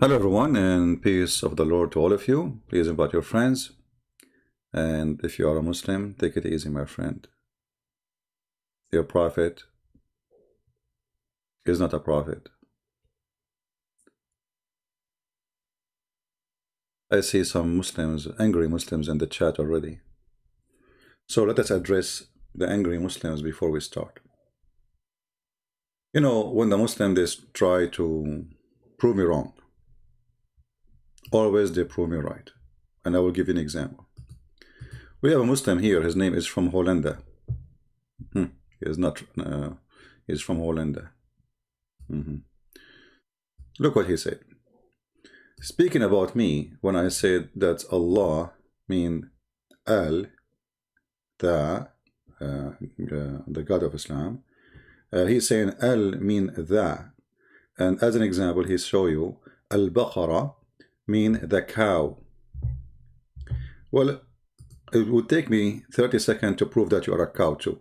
Hello, everyone, and peace of the Lord to all of you. Please invite your friends. And if you are a Muslim, take it easy, my friend. Your prophet is not a prophet. I see some Muslims, angry Muslims in the chat already. So let us address the angry Muslims before we start. You know, when the Muslims try to prove me wrong, always they prove me right. And I will give you an example. We have a Muslim here. His name is from Holland. He is not. He's from Holland. Look what he said. Speaking about me, when I said that Allah mean Al, the God of Islam, he's saying Al mean the, and as an example, he show you Al-Baqarah mean the cow. Well, it would take me 30 seconds to prove that you are a cow too.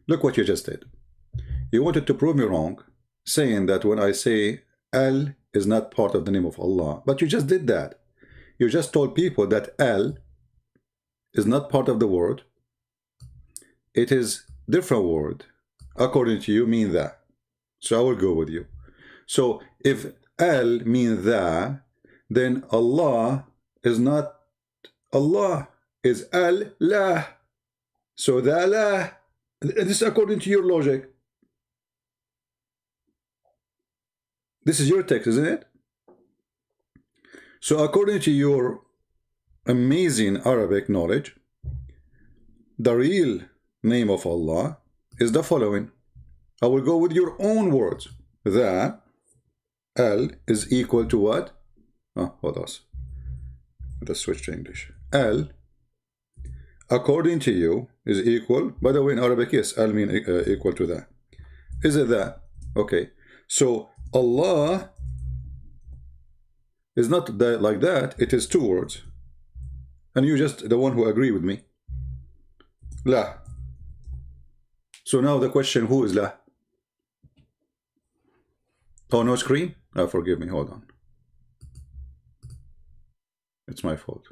Look what you just did. You wanted to prove me wrong, saying that when I say Al is not part of the name of Allah, but you just did that. You just told people that Al is not part of the word. It is different word. According to you, mean that. So I will go with you. So if Al mean that, then Allah is not Allah, is Allah. So the Allah, this is according to your logic. This is your text, isn't it? So according to your amazing Arabic knowledge, the real name of Allah is the following. I will go with your own words. The Al is equal to what? Hold on. Let's switch to English. Al, according to you, is equal. By the way, in Arabic, yes, Al mean equal to that. Is it that? Okay. So Allah is not that, like that. It is two words. And you just the one who agree with me. La. So now the question, who is La? Oh, no screen? Forgive me. Hold on. It's my fault.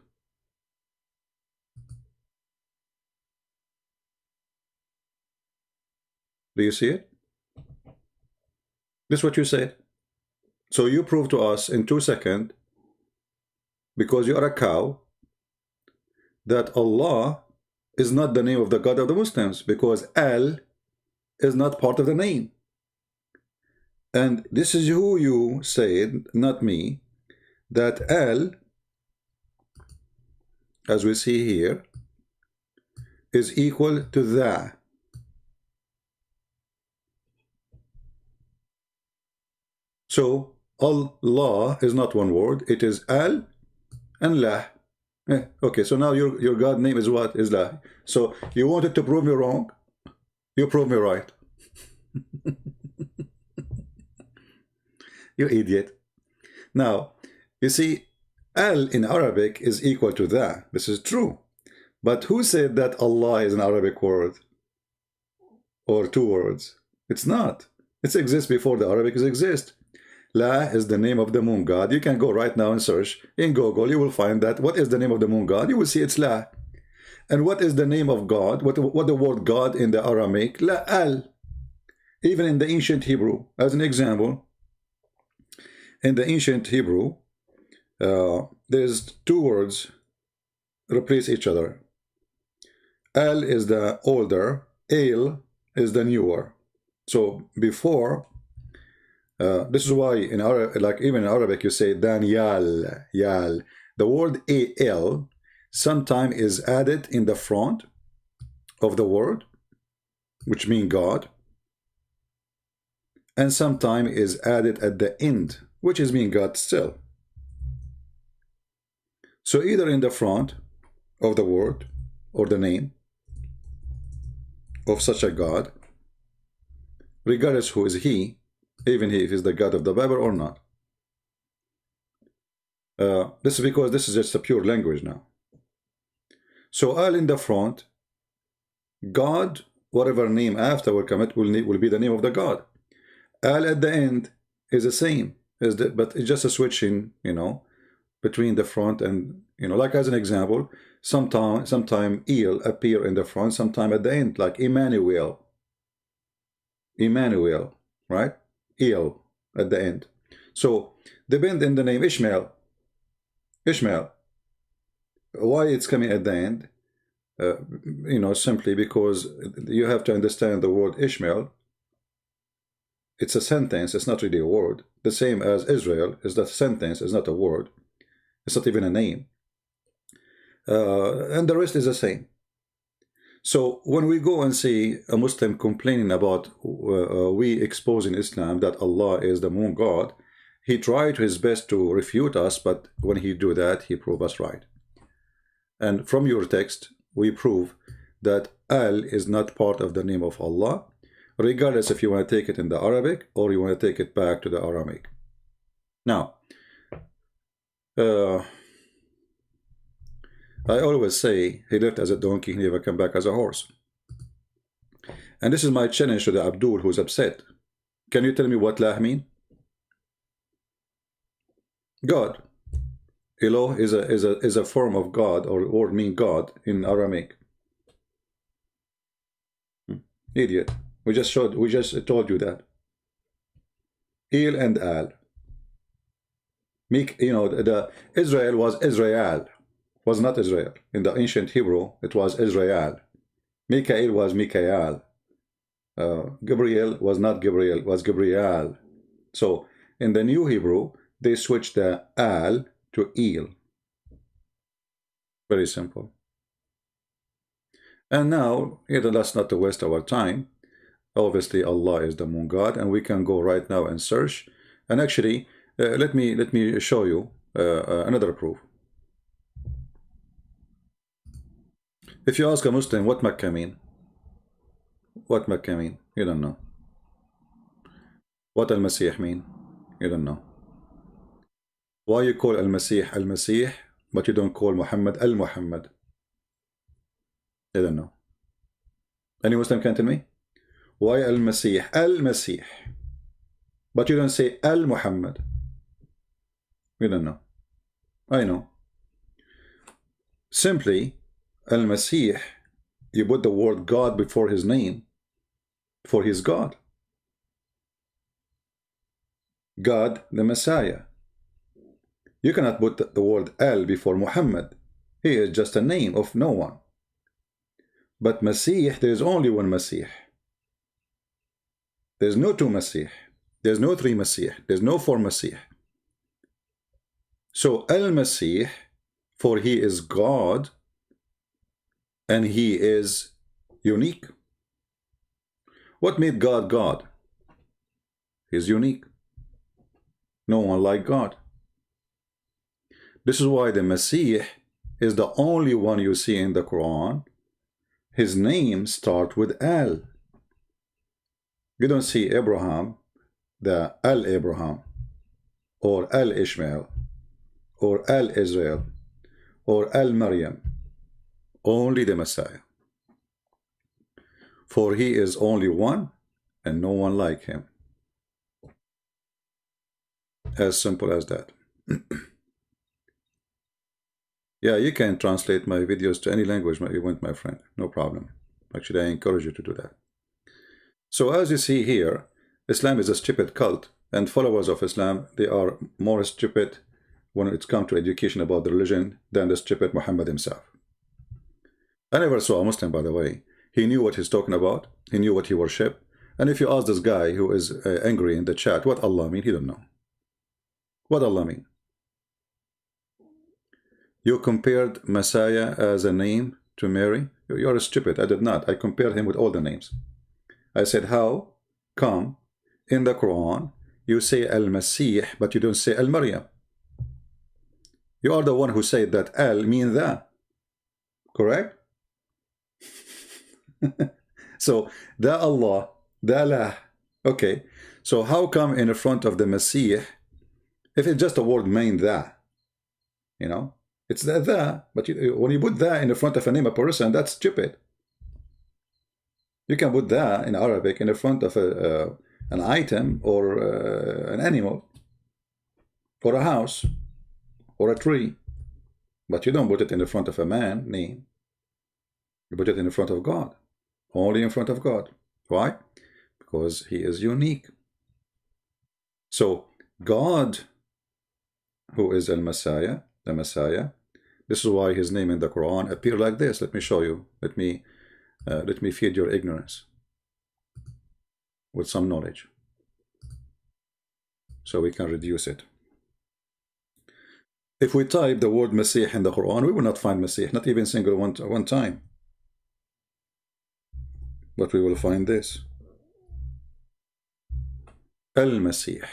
Do you see it? This is what you said. So you prove to us in 2 seconds, because you are a cow, that Allah is not the name of the God of the Muslims, because Al is not part of the name. And this is who you said, not me, that Al, as we see here, is equal to the. So Allah is not one word, it is Al and La. Okay, so now your God name is what? Is La. So you wanted to prove me wrong, you prove me right. You idiot. Now, you see, Al in Arabic is equal to the. This is true. But who said that Allah is an Arabic word? Or two words? It's not. It exists before the Arabic exists. La is the name of the moon god. You can go right now and search in Google. You will find that. What is the name of the moon god? You will see it's La. And what is the name of God? What the word God in the Aramaic? La Al. Even in the ancient Hebrew, as an example, in the ancient Hebrew, there's two words replace each other. Al is the older, El is the newer. So before, this is why in Arabic, like even in Arabic, you say Daniel, Yal. The word Al sometimes is added in the front of the word, which means God, and sometimes is added at the end, which is mean God still. So either in the front of the word or the name of such a God, regardless who is he, even if he's the God of the Bible or not. This is because this is just a pure language now. So Al in the front, God, whatever name after will come, it will be the name of the God. Al at the end is the same. is that, but it's just a switching, you know, between the front and, you know, like as an example, sometime El appear in the front, sometime at the end, like Emmanuel, right? El at the end. So depend in the name Ishmael. Why it's coming at the end? You know, simply because you have to understand the word Ishmael. It's a sentence, it's not really a word. The same as Israel is the sentence, it's not a word. It's not even a name. And the rest is the same. So when we go and see a Muslim complaining about we expose in Islam that Allah is the moon god, he tried his best to refute us, but when he do that, he prove us right. And from your text, we prove that Al is not part of the name of Allah, regardless if you want to take it in the Arabic or you want to take it back to the Aramaic. Now, I always say he left as a donkey, he never come back as a horse. And this is my challenge to the Abdul who's upset. Can you tell me what lah mean? God. Eloh is a form of God, or word mean God in Aramaic. Idiot. We just told you that. El and Al. You know, the Israel was Israel, was not Israel. In the ancient Hebrew, it was Israel. Mikael was Mikael. Gabriel was not Gabriel, was Gabriel. So in the New Hebrew, they switched the Al to El. Very simple. And now, let's not to waste our time. Obviously, Allah is the moon god, and we can go right now and search. And actually, let me show you another proof. If you ask a Muslim what Makkah mean, what Makkah mean, you don't know. What Al-Masih mean, you don't know. Why you call Al-Masih Al-Masih, but you don't call Muhammad Al-Muhammad? I don't know. Any Muslim can tell me? Why Al-Masih Al-Masih, but you don't say Al-Muhammad? We don't know. I know. Simply, Al-Masih, you put the word God before his name, for his God. God, the Messiah. You cannot put the word Al before Muhammad. He is just a name of no one. But Masih, there is only one Masih. There's no two Masih. There's no three Masih. There's no four Masih. So Al-Masih, for he is God, and he is unique. What made God God? He's unique. No one like God. This is why the Masih is the only one you see in the Quran. His name starts with Al. You don't see Abraham, the Al-Abraham, or Al-Ishmael, or Al-Israel, or Al-Maryam. Only the Messiah. For he is only one, and no one like him. As simple as that. Yeah, you can translate my videos to any language you want, my friend. No problem. Actually, I encourage you to do that. So as you see here, Islam is a stupid cult, and followers of Islam, they are more stupid when it comes to education about the religion than the stupid Muhammad himself. I never saw a Muslim, by the way. He knew what he's talking about. He knew what he worshiped. And if you ask this guy who is angry in the chat, what Allah mean, he don't know. What Allah mean? You compared Messiah as a name to Mary? You're stupid. I did not. I compared him with all the names. I said, how come in the Quran you say Al-Masih, but you don't say Al-Maryam? You are the one who said that Al mean that. Correct? So, the Allah, the Allah. Okay. So how come in front of the Masih, if it's just a word mean that, you know, it's the, but when you put that in the front of a name of a person, that's stupid. You can put that in Arabic in the front of an item or an animal. or a house, or a tree. But you don't put it in the front of a man name. You put it in the front of God. Only in front of God. Why? Because he is unique. So God, who is Al-Messiah, the Messiah, this is why his name in the Quran appear like this. Let me show you. Let me feed your ignorance with some knowledge, so we can reduce it. If we type the word Messiah in the Quran, we will not find Messiah, not even single one time. But we will find this. Al-Masih.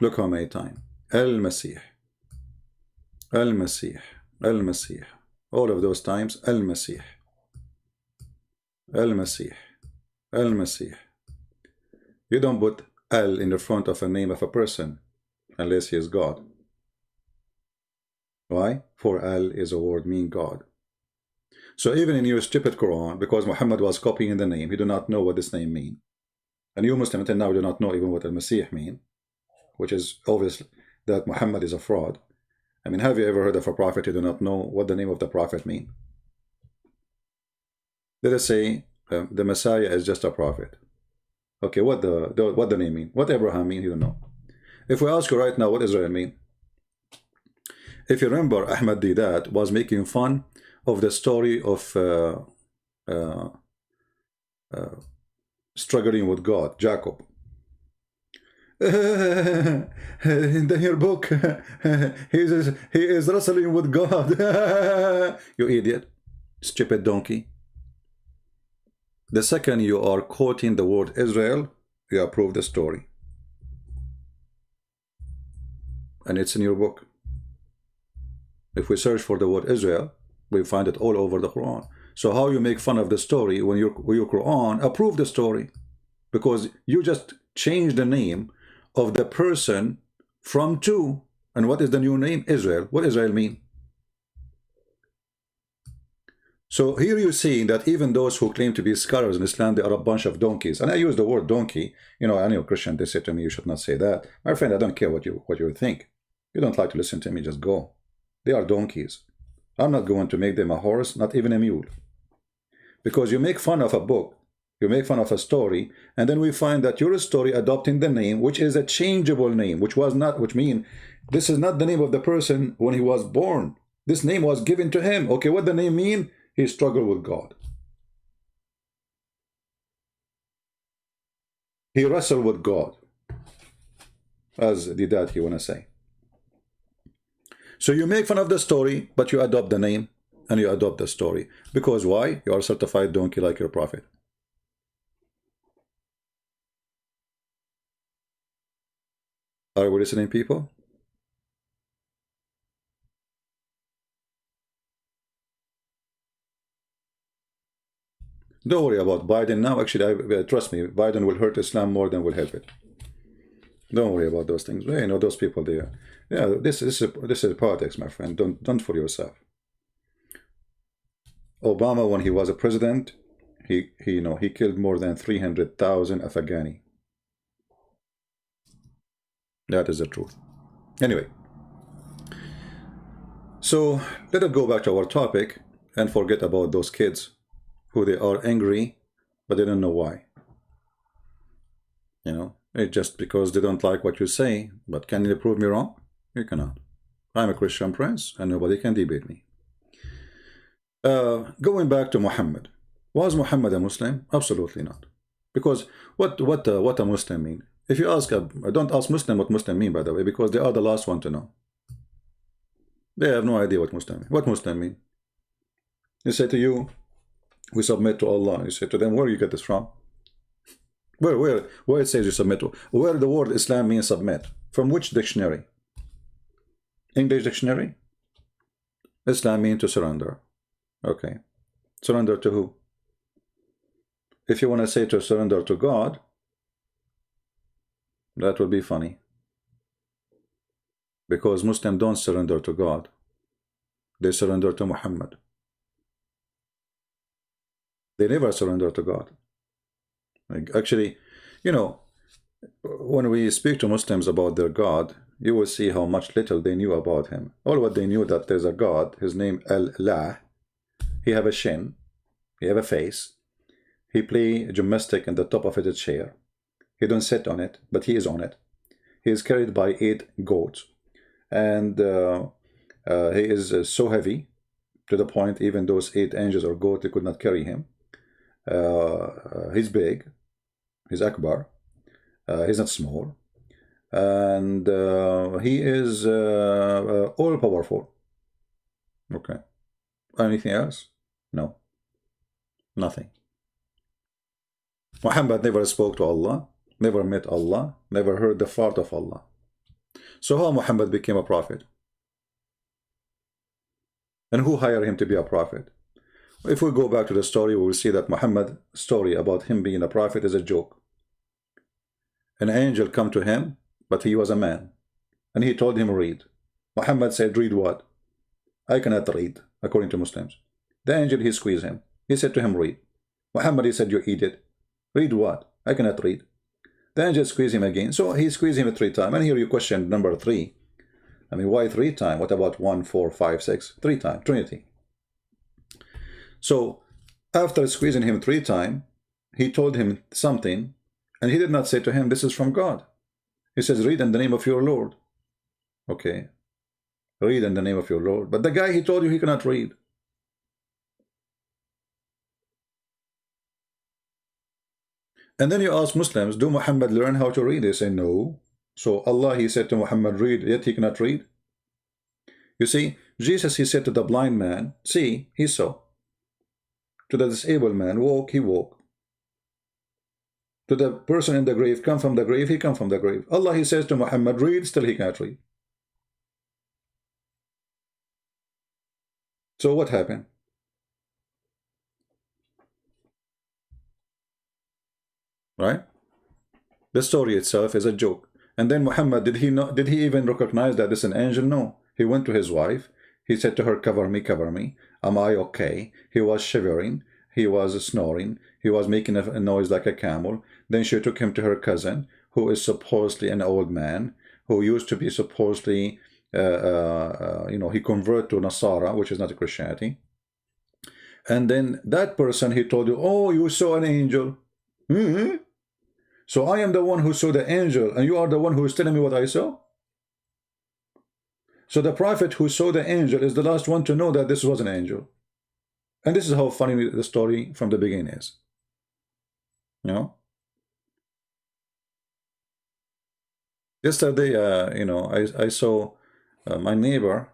Look how many times. Al-Masih. Al-Masih. Al-Masih. All of those times, Al-Masih. Al-Masih. Al-Masih. You don't put Al in the front of a name of a person unless he is God. Why? For Al is a word mean God. So even in your stupid Quran, because Muhammad was copying the name, he do not know what this name means. And you Muslims until now do not know even what Al-Masih mean, which is obvious that Muhammad is a fraud. I mean, have you ever heard of a prophet who do not know what the name of the prophet mean? Let us say the Messiah is just a prophet. Okay, what the name mean? What Abraham mean? You don't know. If we ask you right now what Israel mean, if you remember, Ahmad Didat was making fun of the story of struggling with God, Jacob. In your book, he is wrestling with God. You idiot, stupid donkey. The second you are quoting the word Israel, you approve the story. And it's in your book. If we search for the word Israel, we find it all over the Quran. So how you make fun of the story when your Quran approve the story? Because you just changed the name of the person from to. And what is the new name? Israel. What Israel mean? So here you see that even those who claim to be scholars in Islam, they are a bunch of donkeys. And I use the word donkey. You know, any Christian, they say to me, you should not say that. My friend, I don't care what you think. You don't like to listen to me, just go. They are donkeys. I'm not going to make them a horse, not even a mule. Because you make fun of a book, you make fun of a story, and then we find that your story adopting the name, which is a changeable name, which means this is not the name of the person when he was born. This name was given to him. Okay, what the name mean? He struggled with God. He wrestled with God, as Didat he wanna say. So you make fun of the story, but you adopt the name and you adopt the story. Because why? You are a certified donkey like your prophet. Are we listening, people? Don't worry about Biden now. Actually, trust me, Biden will hurt Islam more than will help it. Don't worry about those things. You know, those people there. Yeah, this is politics, my friend. Don't fool yourself. Obama, when he was a president, he killed more than 300,000 Afghani. That is the truth. Anyway, so let us go back to our topic and forget about those kids who they are angry, but they don't know why. You know, it's just because they don't like what you say. But can you prove me wrong? You cannot. I'm a Christian prince, and nobody can debate me. Going back to Muhammad, was Muhammad a Muslim? Absolutely not. Because what a Muslim mean? If you ask, don't ask Muslim what Muslim mean, by the way, because they are the last one to know. They have no idea what Muslim mean. What Muslim mean? They say to you, we submit to Allah. You say to them, where you get this from? Where it says you submit to? Where the word Islam means submit? From which dictionary? English dictionary? Islam means to surrender. Okay. Surrender to who? If you want to say to surrender to God, that would be funny. Because Muslims don't surrender to God. They surrender to Muhammad. They never surrender to God. Actually, you know, when we speak to Muslims about their God, you will see how much little they knew about him. All what they knew that there's a God, his name Allah. He have a shin, he have a face, he play gymnastic in the top of his chair. He don't sit on it, but he is on it. He is carried by 8 goats, and he is so heavy to the point even those 8 angels or goats, they could not carry him. He's big, he's Akbar, he's not small, and he is all powerful. Okay. Anything else? No. Nothing. Muhammad never spoke to Allah, never met Allah, never heard the fart of Allah. So how Muhammad became a prophet? And who hired him to be a prophet? If we go back to the story, we will see that Muhammad's story about him being a prophet is a joke. An angel come to him, but he was a man, and he told him read. Muhammad said, read what? I cannot read, according to Muslims. The angel, he squeezed him. He said to him, read. Muhammad, he said, you idiot. Read what? I cannot read. The angel squeezed him again. So he squeezed him 3 times. And here you question number 3. I mean, why 3 times? What about 1, 4, 5, 6? 3 times. Trinity. So after squeezing him 3 times, he told him something, and he did not say to him, this is from God. He says, read in the name of your Lord. Okay. Read in the name of your Lord. But the guy, he told you he cannot read. And then you ask Muslims, do Muhammad learn how to read? They say no. So Allah, he said to Muhammad, read, yet he cannot read. You see, Jesus, he said to the blind man, see, he saw. To the disabled man, walk, he walked. To the person in the grave, come from the grave, he come from the grave. Allah, he says to Muhammad, read, still he cannot read. So what happened? Right? The story itself is a joke. And then Muhammad, did he even recognize that this is an angel? No. He went to his wife. He said to her, cover me, cover me. Am I okay? He was shivering. He was snoring. He was making a noise like a camel. Then she took him to her cousin, who is supposedly an old man, who used to be supposedly, he converted to Nasara, which is not a Christianity. And then that person, he told you, oh, you saw an angel. So I am the one who saw the angel, and you are the one who is telling me what I saw? So the prophet who saw the angel is the last one to know that this was an angel. And this is how funny the story from the beginning is. You know? Yesterday, I saw my neighbor.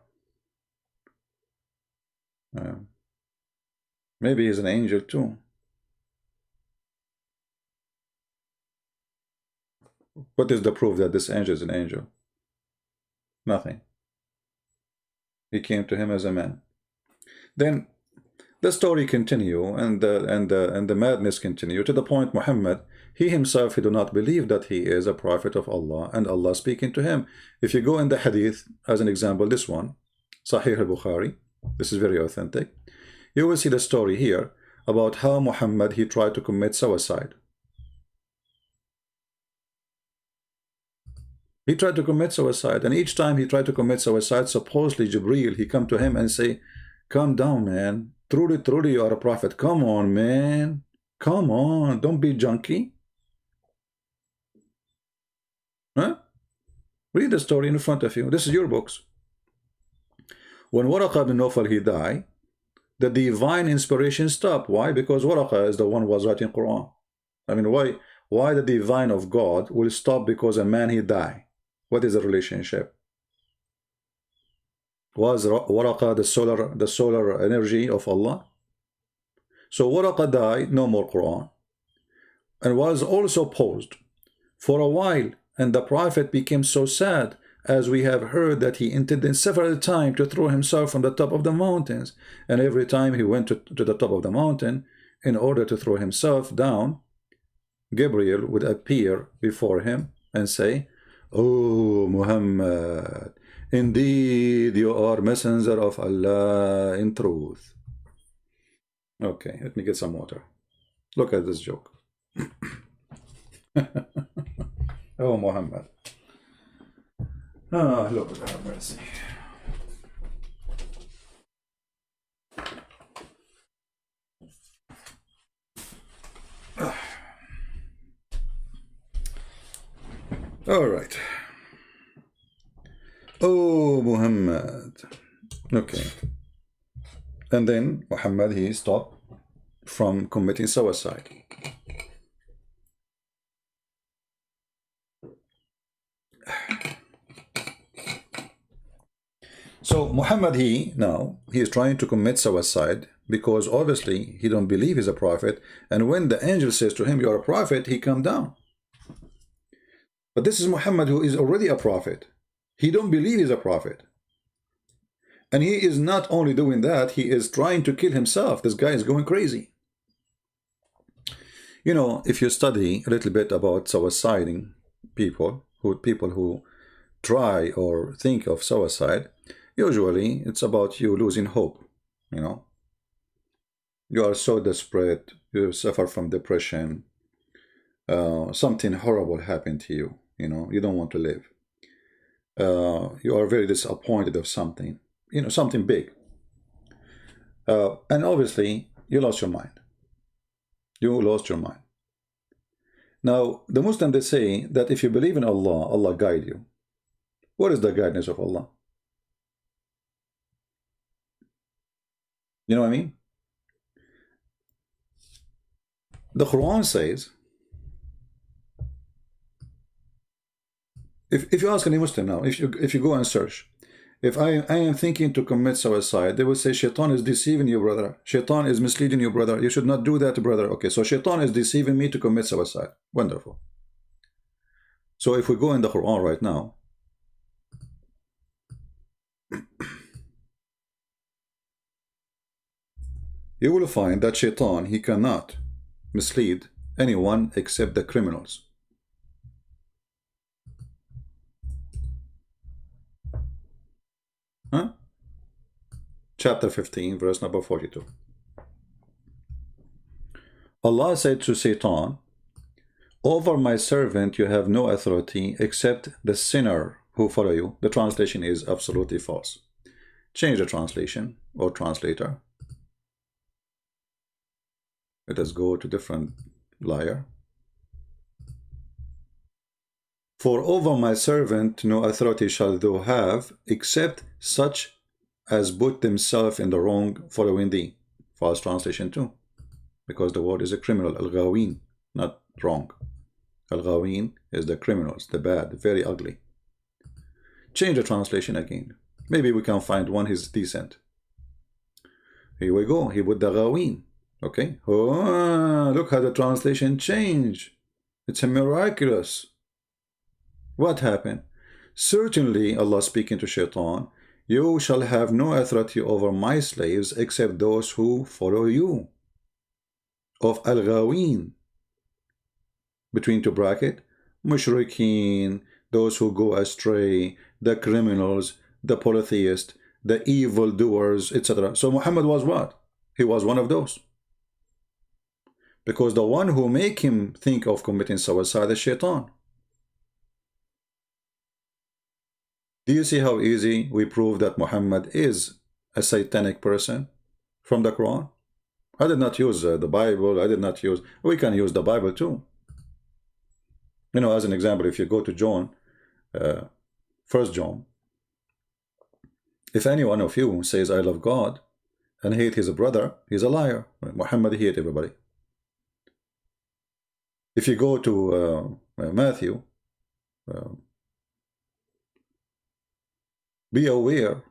Maybe he's an angel too. What is the proof that this angel is an angel? Nothing. He came to him as a man. Then the story continue, and the madness continue, to the point Muhammad, he himself, he do not believe that he is a prophet of Allah, and Allah speaking to him. If you go in the hadith, as an example, this one, Sahih al-Bukhari, this is very authentic, you will see the story here about how Muhammad, he tried to commit suicide. He tried to commit suicide, and each time he tried to commit suicide, supposedly Jibreel, he come to him and say, calm down, man. Truly, truly, you are a prophet. Come on, man. Come on. Don't be junkie. Huh? Read the story in front of you. This is your books. When Waraqa bin Nawfal, he died, the divine inspiration stopped. Why? Because Waraqa is the one who was writing Quran. I mean, why the divine of God will stop because a man, he died? What is the relationship? Was Waraqa the solar energy of Allah? So Waraqa died, no more Quran, and was also paused for a while, and the Prophet became so sad, as we have heard, that he intended several times to throw himself from the top of the mountains, and every time he went to the top of the mountain in order to throw himself down, Gabriel would appear before him and say, oh Muhammad, indeed you are messenger of Allah in truth. Okay, let me get some water. Look at this joke. Oh Muhammad. Ah, Lord have mercy. All right. Oh, Muhammad. Okay. And then Muhammad, he stopped from committing suicide. So Muhammad, he is trying to commit suicide because obviously he don't believe he's a prophet. And when the angel says to him, "You're a prophet," he come down. But this is Muhammad, who is already a prophet. He don't believe he's a prophet. And he is not only doing that, he is trying to kill himself. This guy is going crazy. You know, if you study a little bit about suiciding people who try or think of suicide, usually it's about you losing hope. You know, you are so desperate, you suffer from depression, something horrible happened to you. You know, you don't want to live. You are very disappointed of something, you know, something big. And obviously, you lost your mind. You lost your mind. Now, the Muslims, they say that if you believe in Allah, Allah guide you. What is the guidance of Allah? You know what I mean? The Quran says, if you ask any Muslim now, if you go and search, if I am thinking to commit suicide, they will say, Shaitan is deceiving you, brother. Shaitan is misleading you, brother. You should not do that, brother. Okay, so Shaitan is deceiving me to commit suicide. Wonderful. So if we go in the Quran right now, you will find that Shaitan, he cannot mislead anyone except the criminals. Huh? Chapter 15, verse number 42. Allah said to Satan, "Over my servant you have no authority except the sinner who follow you." The translation is absolutely false. Change the translation or translator. Let us go to different liar. "For over my servant no authority shall thou have except such as put themselves in the wrong following thee." False translation too, because the word is a criminal, al-ghawin, not wrong. Al-ghawin is the criminals, the bad, very ugly. Change the translation again. Maybe we can find one who's decent. Here we go. He put the ghawin. Okay. Oh, look how the translation changed. It's a miraculous. What happened? Certainly, Allah speaking to Shaitan, "You shall have no authority over my slaves except those who follow you." Of al-ghawin, between two brackets, mushrikeen, those who go astray, the criminals, the polytheists, the evildoers, etc. So Muhammad was what? He was one of those. Because the one who make him think of committing suicide is Shaitan. Do you see how easy we prove that Muhammad is a satanic person from the Quran? I did not use the Bible. I did not use... We can use the Bible too. You know, as an example, if you go to John, 1 John, if any one of you says, "I love God," and hate his brother, he's a liar. Muhammad hate everybody. If you go to Matthew, be aware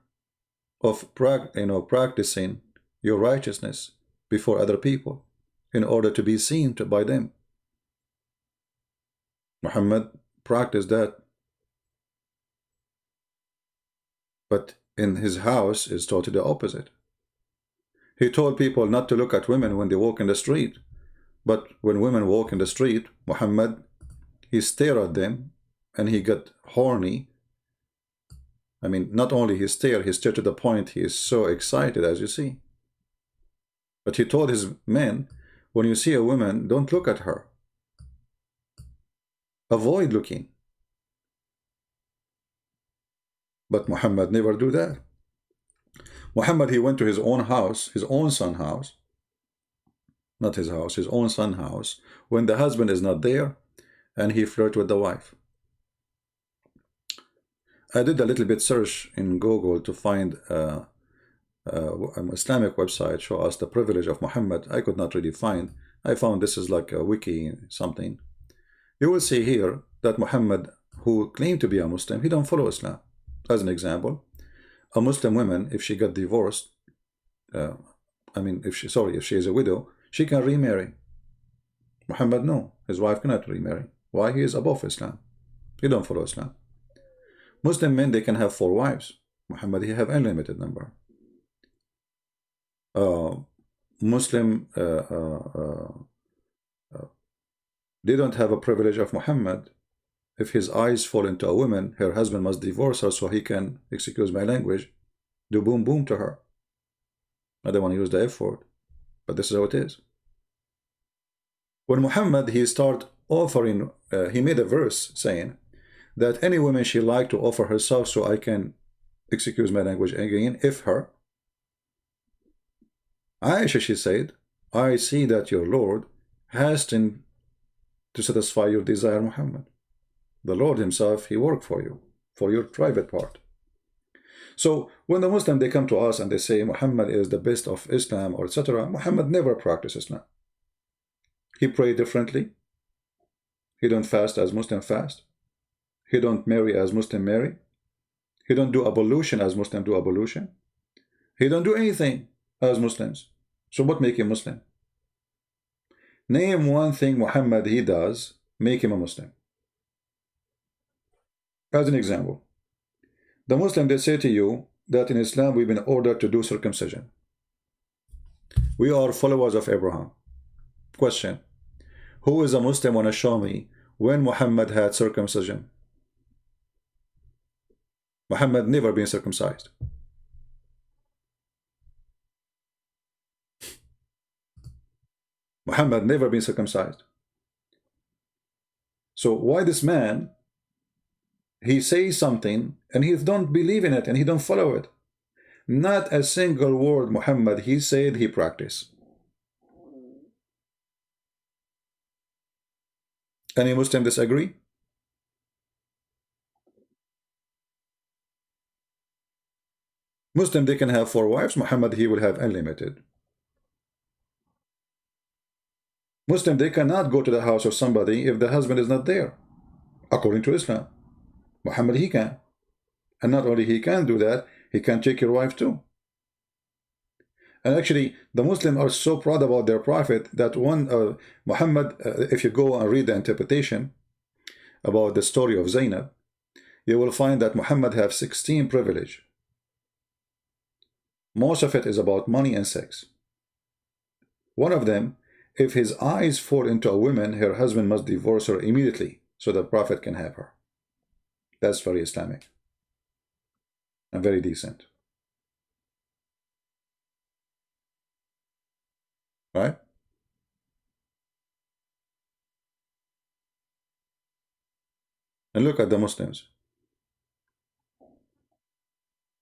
of practicing your righteousness before other people in order to be seen by them. Muhammad practiced that. But in his house is totally the opposite. He told people not to look at women when they walk in the street. But when women walk in the street, Muhammad, he stared at them and he got horny. I mean, not only he stared to the point he is so excited, as you see. But he told his men, when you see a woman, don't look at her. Avoid looking. But Muhammad never do that. Muhammad, he went to his own house, his own son's house, not his house, his own son's house, when the husband is not there, and he flirted with the wife. I did a little bit search in Google to find an Islamic website show us the privilege of Muhammad. I could not really find. I found this is like a wiki something. You will see here that Muhammad, who claimed to be a Muslim, he don't follow Islam. As an example, a Muslim woman, if she got divorced, if she is a widow, she can remarry. Muhammad, no, his wife cannot remarry. Why? He is above Islam. He don't follow Islam. Muslim men, they can have 4 wives. Muhammad, he have unlimited number. Muslim, they don't have a privilege of Muhammad. If his eyes fall into a woman, her husband must divorce her so he can, excuse my language, do boom boom to her. I don't want to use the F word, but this is how it is. When Muhammad, he start offering, he made a verse saying that any woman she like to offer herself so I can, excuse my language again, if her. Aisha, she said, I see that your Lord hastened to satisfy your desire, Muhammad. The Lord himself, he worked for you, for your private part. So when the Muslim, they come to us and they say Muhammad is the best of Islam or etc., Muhammad never practiced Islam. He prayed differently. He don't fast as Muslim fast. He don't marry as Muslim marry. He don't do ablution as Muslim do ablution. He don't do anything as Muslims. So what make him Muslim? Name one thing Muhammad he does make him a Muslim. As an example, the Muslim, they say to you that in Islam we've been ordered to do circumcision. We are followers of Abraham. Question: who is a Muslim want to show me when Muhammad had circumcision? Muhammad never been circumcised. Muhammad never been circumcised. So why this man, he says something and he don't believe in it and he don't follow it? Not a single word Muhammad he said he practiced. Any Muslim disagree? Muslim, they can have 4 wives. Muhammad, he will have unlimited. Muslim, they cannot go to the house of somebody if the husband is not there, according to Islam. Muhammad, he can. And not only he can do that, he can take your wife too. And actually, the Muslims are so proud about their prophet that one, Muhammad, if you go and read the interpretation about the story of Zainab, you will find that Muhammad have 16 privilege. Most of it is about money and sex. One of them, if his eyes fall into a woman, her husband must divorce her immediately so the prophet can have her. That's very Islamic and very decent. Right? And look at the Muslims.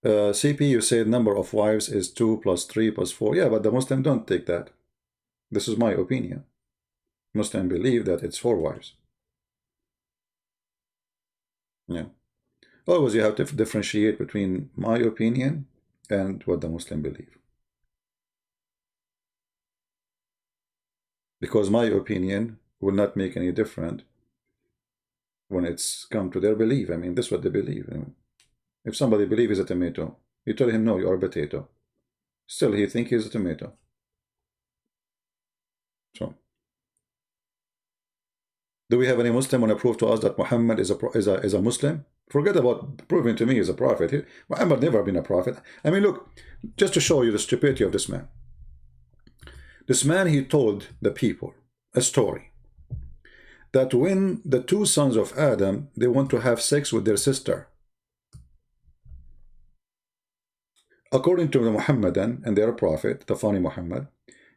CP, you said number of wives is 2 plus 3 plus 4. Yeah, but the Muslim don't take that. This is my opinion. Muslim believe that it's 4 wives. Yeah. Always you have to differentiate between my opinion and what the Muslim believe. Because my opinion will not make any difference when it's come to their belief. I mean, this is what they believe. I mean, if somebody believes he's a tomato, you tell him, no, you are a potato. Still, he thinks he's a tomato. So, do we have any Muslim want to prove to us that Muhammad is a Muslim? Forget about proving to me he's a prophet. Muhammad never been a prophet. I mean, look, just to show you the stupidity of this man. This man, he told the people a story that when the 2 sons of Adam, they want to have sex with their sister, according to the Muhammadan and their prophet, the funny Muhammad,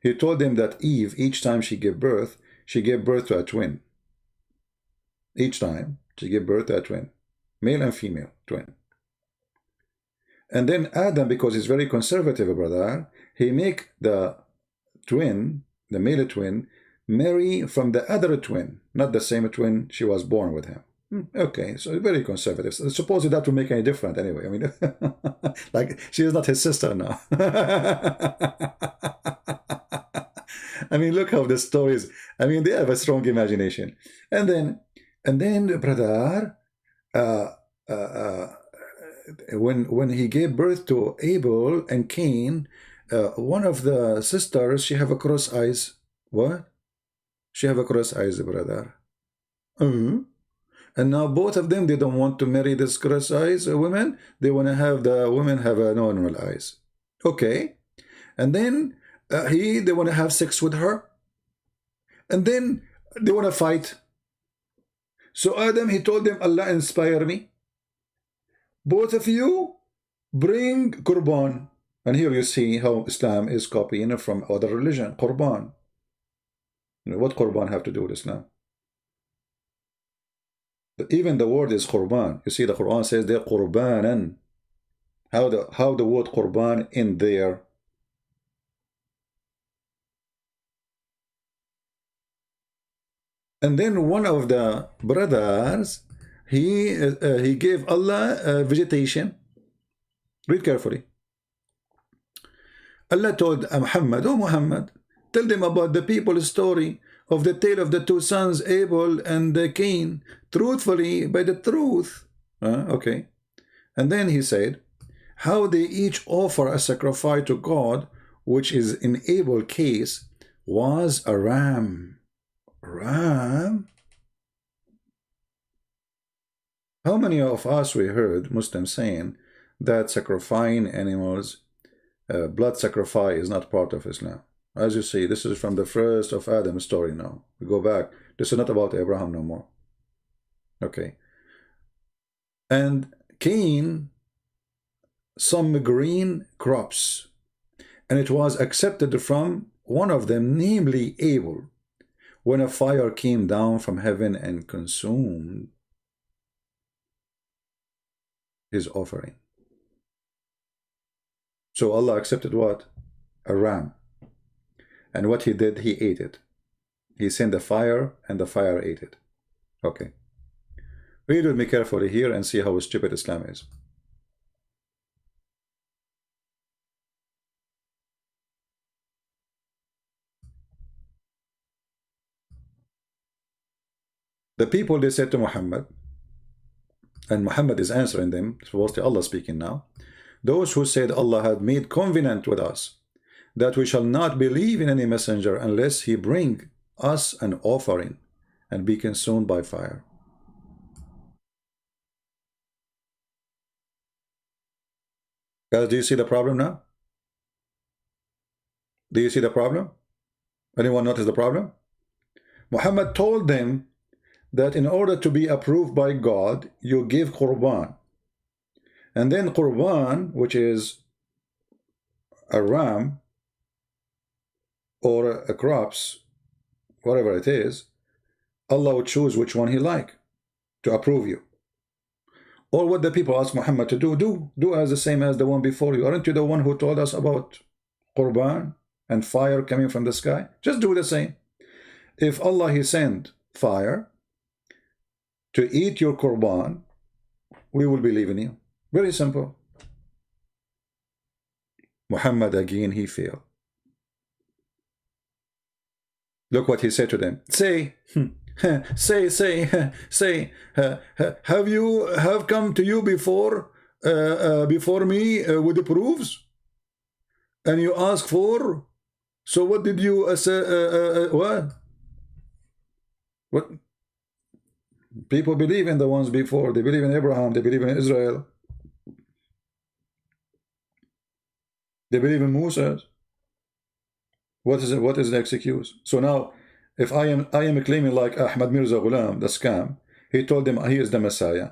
he told them that Eve, each time she gave birth to a twin. Each time she gave birth to a twin, male and female twin. And then Adam, because he's very conservative, brother, he make the twin, the male twin, marry from the other twin, not the same twin she was born with him. Okay, so very conservative. So suppose that would make any difference anyway. I mean, like she is not his sister now. I mean, look how the stories. I mean, they have a strong imagination. And then, brother, when he gave birth to Abel and Cain, one of the sisters, she have a cross eyes. What? She have a cross eyes, brother. And now both of them, they don't want to marry this cross eyes women. They want to have the women have a normal eyes. Okay. And then they want to have sex with her. And then they want to fight. So Adam, he told them, Allah inspire me. Both of you bring Qurban. And here you see how Islam is copying from other religion. Qurban. You know, what Qurban have to do with Islam? But even the word is Qurban. You see the Quran says they're Qurbanan. How the word Qurban in there? And then one of the brothers, he gave Allah vegetation. Read carefully. Allah told Muhammad, oh Muhammad, tell them about the people's story of the tale of the two sons, Abel and Cain, truthfully by the truth. Okay. And then he said, how they each offer a sacrifice to God, which is in Abel's case, was a ram. Ram? How many of us we heard Muslims saying that sacrificing animals, blood sacrifice is not part of Islam? As you see, this is from the first of Adam's story now. We go back. This is not about Abraham no more. Okay. And Cain, some green crops. And it was accepted from one of them, namely Abel, when a fire came down from heaven and consumed his offering. So Allah accepted what? A ram. And what he did, he ate it. He sent a fire, and the fire ate it. Okay. Read with me carefully here and see how stupid Islam is. The people, they said to Muhammad, and Muhammad is answering them, supposedly Allah speaking now, those who said Allah had made covenant with us, that we shall not believe in any messenger unless he bring us an offering and be consumed by fire. Guys, do you see the problem now? Do you see the problem? Anyone notice the problem? Muhammad told them that in order to be approved by God, you give Qurban. And then Qurban, which is a ram or a crops, whatever it is, Allah would choose which one he like to approve you. Or what the people ask Muhammad to do as the same as the one before you. Aren't you the one who told us about Qurban and fire coming from the sky? Just do the same. If Allah he sent fire to eat your Qurban, we will believe in you. Very simple. Muhammad again, he failed. Look what he said to them. Say, have come to you before me with the proofs, and you ask for. So what did you say? What? People believe in the ones before. They believe in Abraham. They believe in Israel. They believe in Moses. What is it? What is the excuse? So now, if I am claiming like Ahmad Mirza Ghulam, the scam, he told them he is the Messiah.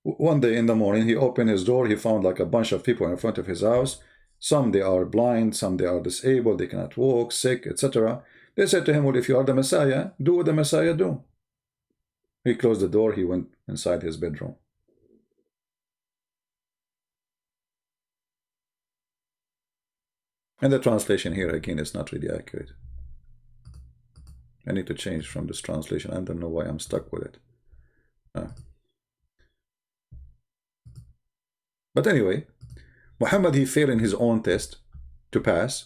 One day in the morning, he opened his door. He found like a bunch of people in front of his house. Some they are blind, some they are disabled, they cannot walk, sick, etc. They said to him, well, if you are the Messiah, do what the Messiah do. He closed the door. He went inside his bedroom. And the translation here again is not really accurate. I need to change from this translation. I don't know why I'm stuck with it. But anyway, Muhammad, he failed in his own test to pass,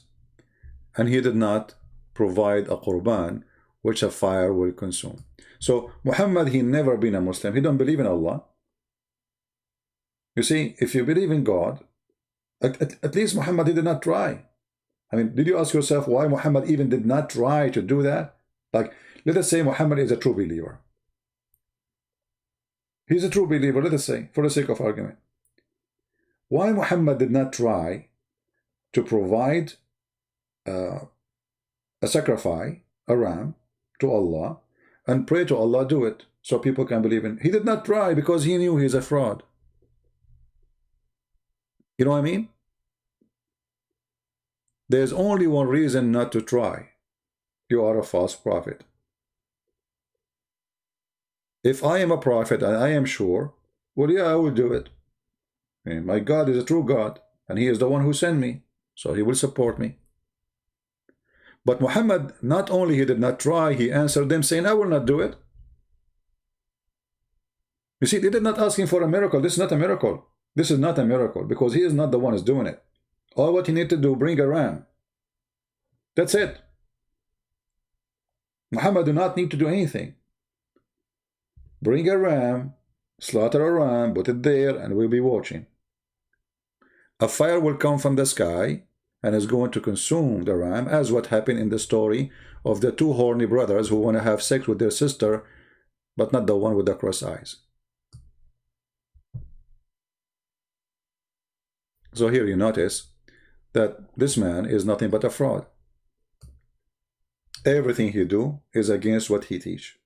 and he did not provide a qurban which a fire will consume. So Muhammad, he never been a Muslim. He don't believe in Allah. You see, if you believe in God, at least Muhammad, he did not try. I mean, did you ask yourself why Muhammad even did not try to do that? Like, let us say Muhammad is a true believer. He's a true believer, let us say, for the sake of argument. Why Muhammad did not try to provide a sacrifice, a ram, to Allah, and pray to Allah, do it, so people can believe in. He did not try because he knew he's a fraud. You know what I mean? There's only one reason not to try. You are a false prophet. If I am a prophet and I am sure, well, yeah, I will do it. And my God is a true God, and he is the one who sent me, so he will support me. But Muhammad, not only he did not try, he answered them saying, I will not do it. You see, they did not ask him for a miracle. This is not a miracle. This is not a miracle, because he is not the one who's doing it. All what he need to do, bring a ram. That's it. Muhammad do not need to do anything. Bring a ram, slaughter a ram, put it there, and we'll be watching. A fire will come from the sky and is going to consume the ram, as what happened in the story of the two horny brothers who want to have sex with their sister, but not the one with the cross eyes. So here you notice that this man is nothing but a fraud. Everything he do is against what he teach.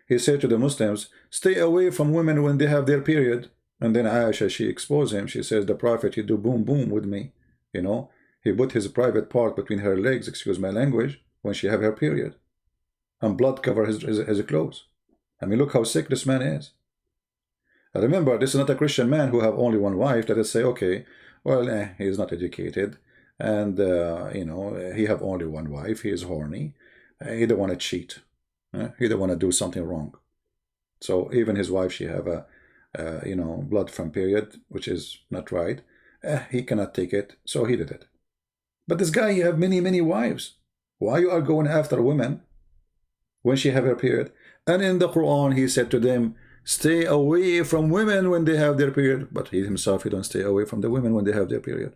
He said to the Muslims, stay away from women when they have their period. And then Aisha, she exposed him. She says, the prophet, he do boom boom with me. You know, he put his private part between her legs, excuse my language, when she have her period. And blood cover his clothes. I mean, look how sick this man is. And remember, this is not a Christian man who have only one wife that is say, okay, well, he is not educated. And, you know, he have only one wife. He is horny. He don't want to cheat. He don't want to do something wrong. So even his wife, she have a, you know, blood from period, which is not right. He cannot take it, so he did it. But this guy, he have many, many wives. Why you are going after women when she have her period? And in the Quran, he said to them, stay away from women when they have their period. But he himself, he don't stay away from the women when they have their period.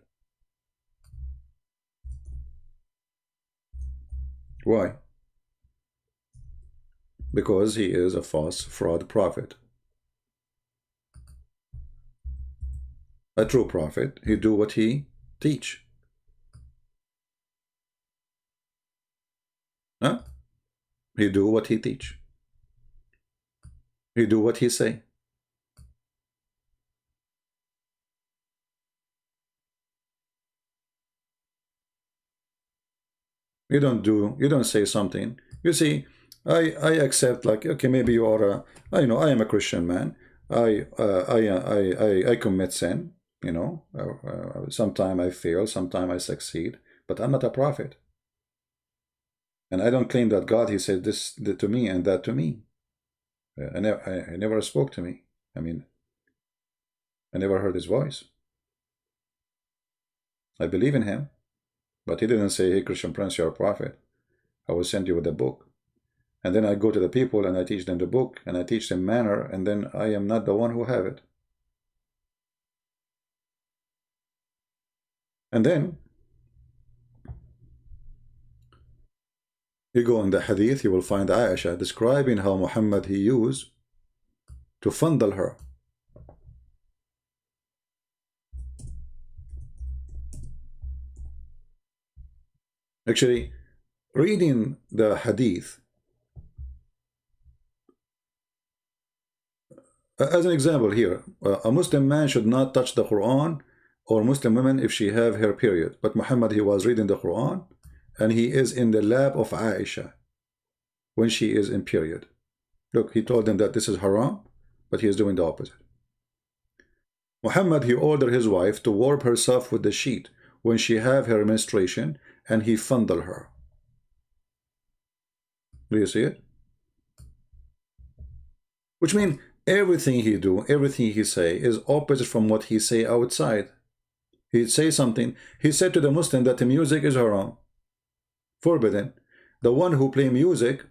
Why? Because he is a false fraud prophet. A true prophet, he do what he teach. Huh? He do what he teach. He do what he say. You don't say something. You see, I accept, like, okay, maybe you are I know I am a Christian man. I commit sin, you know. Sometimes I fail, sometimes I succeed, but I'm not a prophet. And I don't claim that God, he said this to me and that to me. I never spoke to me. I mean, I never heard his voice. I believe in him, but he didn't say, hey, Christian Prince, you're a prophet. I will send you with a book. And then I go to the people and I teach them the book and I teach them manner, and then I am not the one who have it. And then you go in the hadith, you will find Aisha describing how Muhammad he used to fondle her. Actually, reading the hadith, as an example here, a Muslim man should not touch the Quran, or Muslim woman if she have her period. But Muhammad, he was reading the Quran, and he is in the lap of Aisha when she is in period. Look, he told them that this is haram, but he is doing the opposite. Muhammad, he ordered his wife to warm herself with the sheet when she have her menstruation, and he fondle her. Do you see it? Which means everything he do, everything he say is opposite from what he say outside. He'd say something. He said to the Muslim that the music is haram, forbidden. The one who play music,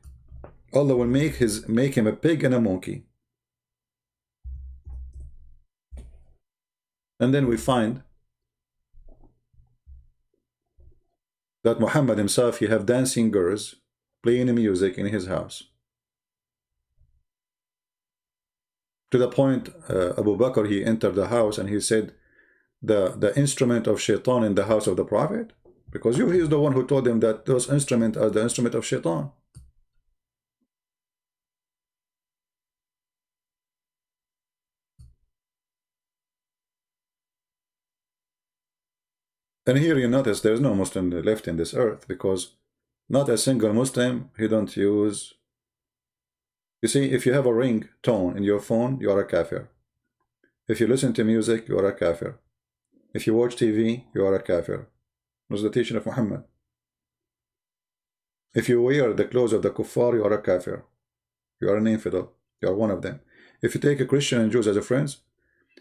Allah will make him a pig and a monkey. And then we find that Muhammad himself, he have dancing girls playing music in his house. To the point, Abu Bakr, he entered the house and he said, the instrument of shaitan in the house of the Prophet? Because he is the one who told him that those instruments are the instrument of shaitan. And here you notice there's no Muslim left in this earth, because not a single Muslim, he don't use. You see, if you have a ring tone in your phone, you are a kafir. If you listen to music, you are a kafir. If you watch TV, you are a kafir. It was the teaching of Muhammad. If you wear the clothes of the kuffar, you are a kafir. You are an infidel. You are one of them. If you take a Christian and Jews as a friends,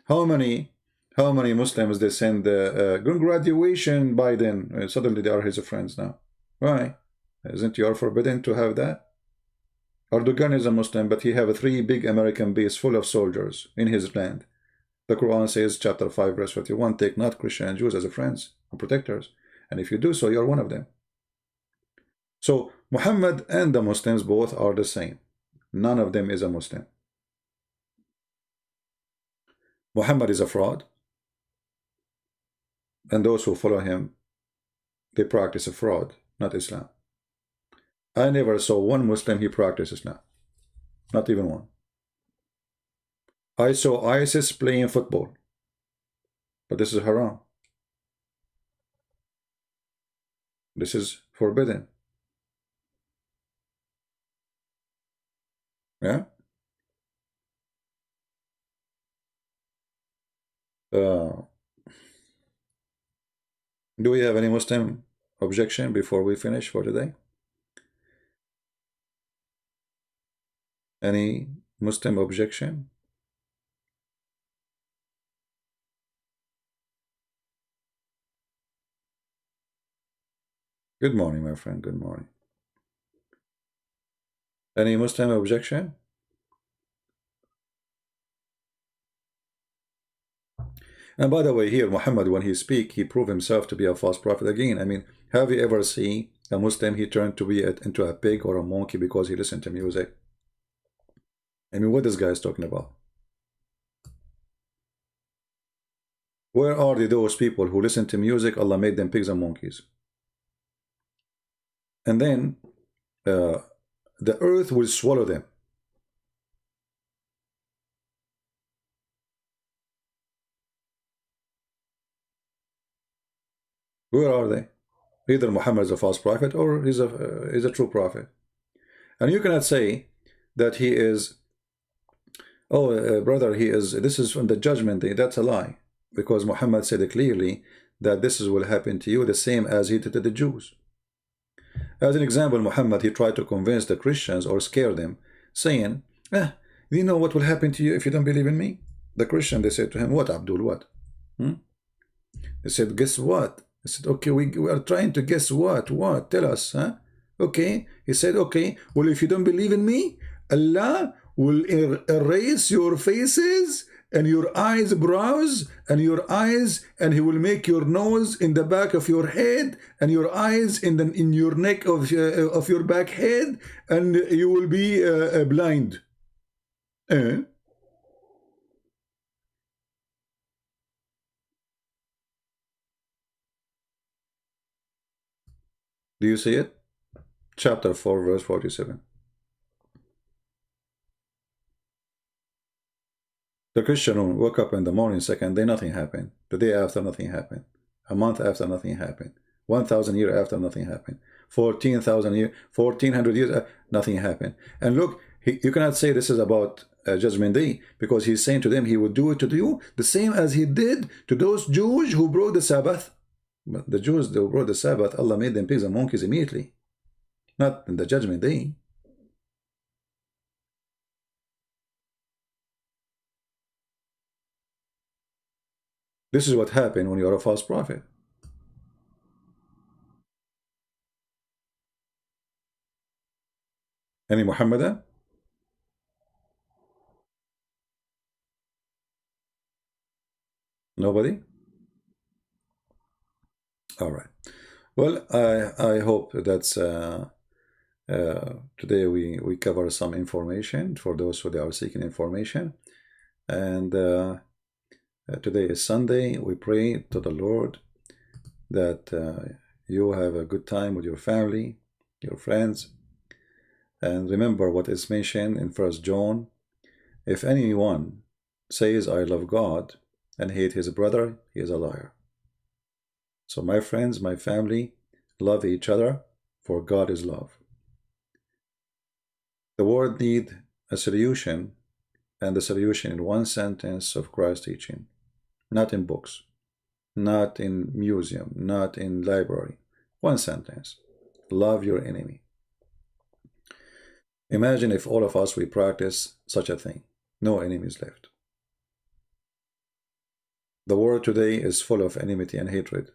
how many Muslims they send graduation Biden? Suddenly they are his friends now. Why? Isn't you forbidden to have that? Erdogan is a Muslim, but he have 3 big American base full of soldiers in his land. The Quran says, chapter 5, verse 41, take not Christian and Jews as a friends and protectors. And if you do so, you are one of them. So Muhammad and the Muslims both are the same. None of them is a Muslim. Muhammad is a fraud. And those who follow him, they practice a fraud, not Islam. I never saw one Muslim he practices Islam. Not even one. I saw ISIS playing football. But this is haram. This is forbidden. Yeah? Do we have any Muslim objection before we finish for today? Any Muslim objection? Good morning, my friend. Good morning. Any Muslim objection? And by the way, here, Muhammad, when he speak, he proved himself to be a false prophet again. I mean, have you ever seen a Muslim, he turned to be into a pig or a monkey because he listened to music? I mean, what this guy is talking about? Where are those people who listen to music, Allah made them pigs and monkeys? And then the earth will swallow them. Where are they? Either Muhammad is a false prophet or he's a true prophet. And you cannot say that he is, brother, this is from the judgment day. That's a lie. Because Muhammad said clearly that this will happen to you the same as he did to the Jews. As an example, Muhammad, he tried to convince the Christians or scare them, saying, do you know what will happen to you if you don't believe in me? The Christian, they said to him, what, Abdul, what? They said, guess what? He said, okay, we are trying to guess what? What? Tell us, huh? Okay. He said, okay, well, if you don't believe in me, Allah will erase your faces and your eyebrows and your eyes, and he will make your nose in the back of your head and your eyes in your neck of your back head, and you will be blind. Do you see it? Chapter 4, verse 47. The Christian woke up in the morning, second day, nothing happened. The day after, nothing happened. A month after, nothing happened. 1,000 years after, nothing happened. 1400 years, nothing happened. And look, you cannot say this is about Judgment Day, because he's saying to them he would do it to you the same as he did to those Jews who broke the Sabbath. But the Jews, they brought the Sabbath, Allah made them pigs and monkeys immediately, not in the judgment day. This is what happened when you are a false prophet. Any Muhammadan? Nobody? All right. Well, I hope that's today we cover some information for those who are seeking information. And today is Sunday. We pray to the Lord that you have a good time with your family, your friends. And remember what is mentioned in 1 John. If anyone says, I love God, and hate his brother, he is a liar. So my friends, my family, love each other, for God is love. The world needs a solution, and the solution in one sentence of Christ's teaching. Not in books, not in museum, not in library. One sentence. Love your enemy. Imagine if all of us, we practice such a thing. No enemies left. The world today is full of enmity and hatred,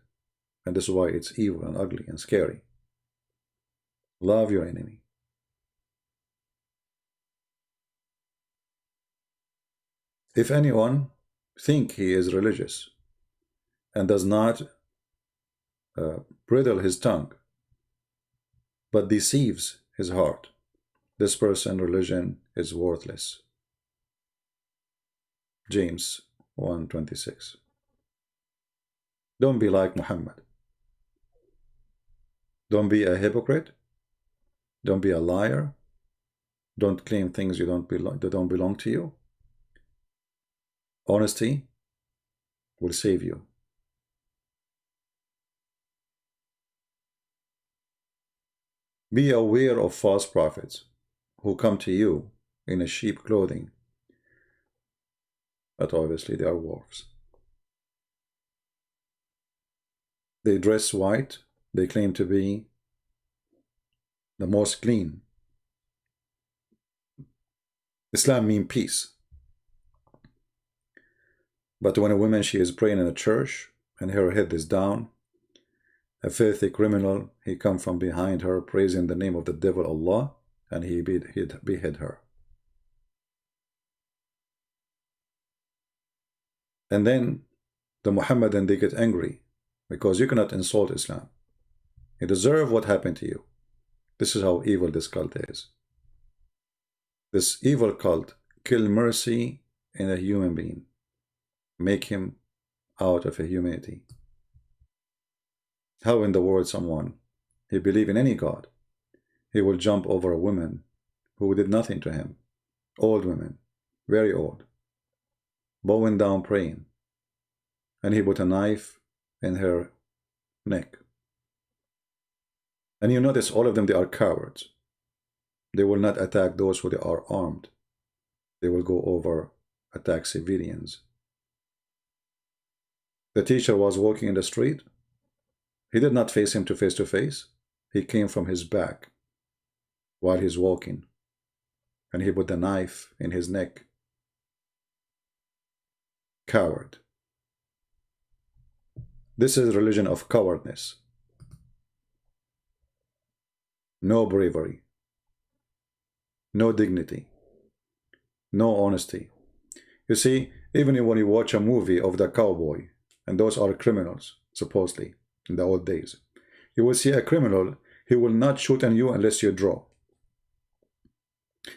and this is why it's evil and ugly and scary. Love your enemy. If anyone think he is religious and does not bridle his tongue, but deceives his heart, this person religion is worthless. James 1:26. Don't be like Muhammad. Don't be a hypocrite. Don't be a liar. Don't claim things that don't belong to you. Honesty will save you. Be aware of false prophets who come to you in a sheep clothing, but obviously they are wolves. They dress white. They claim to be the most clean. Islam means peace. But when a woman, she is praying in a church and her head is down, a filthy criminal, he come from behind her praising the name of the devil Allah, and he behead her. And then the Muhammadan, they get angry because you cannot insult Islam. You deserve what happened to you. This is how evil this cult is. This evil cult kill mercy in a human being. Make him out of a humanity. How in the world someone, he believe in any God, he will jump over a woman who did nothing to him. Old women, very old, bowing down praying, and he put a knife in her neck. And you notice all of them, they are cowards. They will not attack those who are armed. They will go over attack civilians. The teacher was walking in the street. He did not face him face to face. He came from his back while he's walking, and he put the knife in his neck. Coward. This is a religion of cowardness. No bravery. No dignity. No honesty. You see, even when you watch a movie of the cowboy, and those are criminals, supposedly, in the old days, you will see a criminal, he will not shoot at you unless you draw.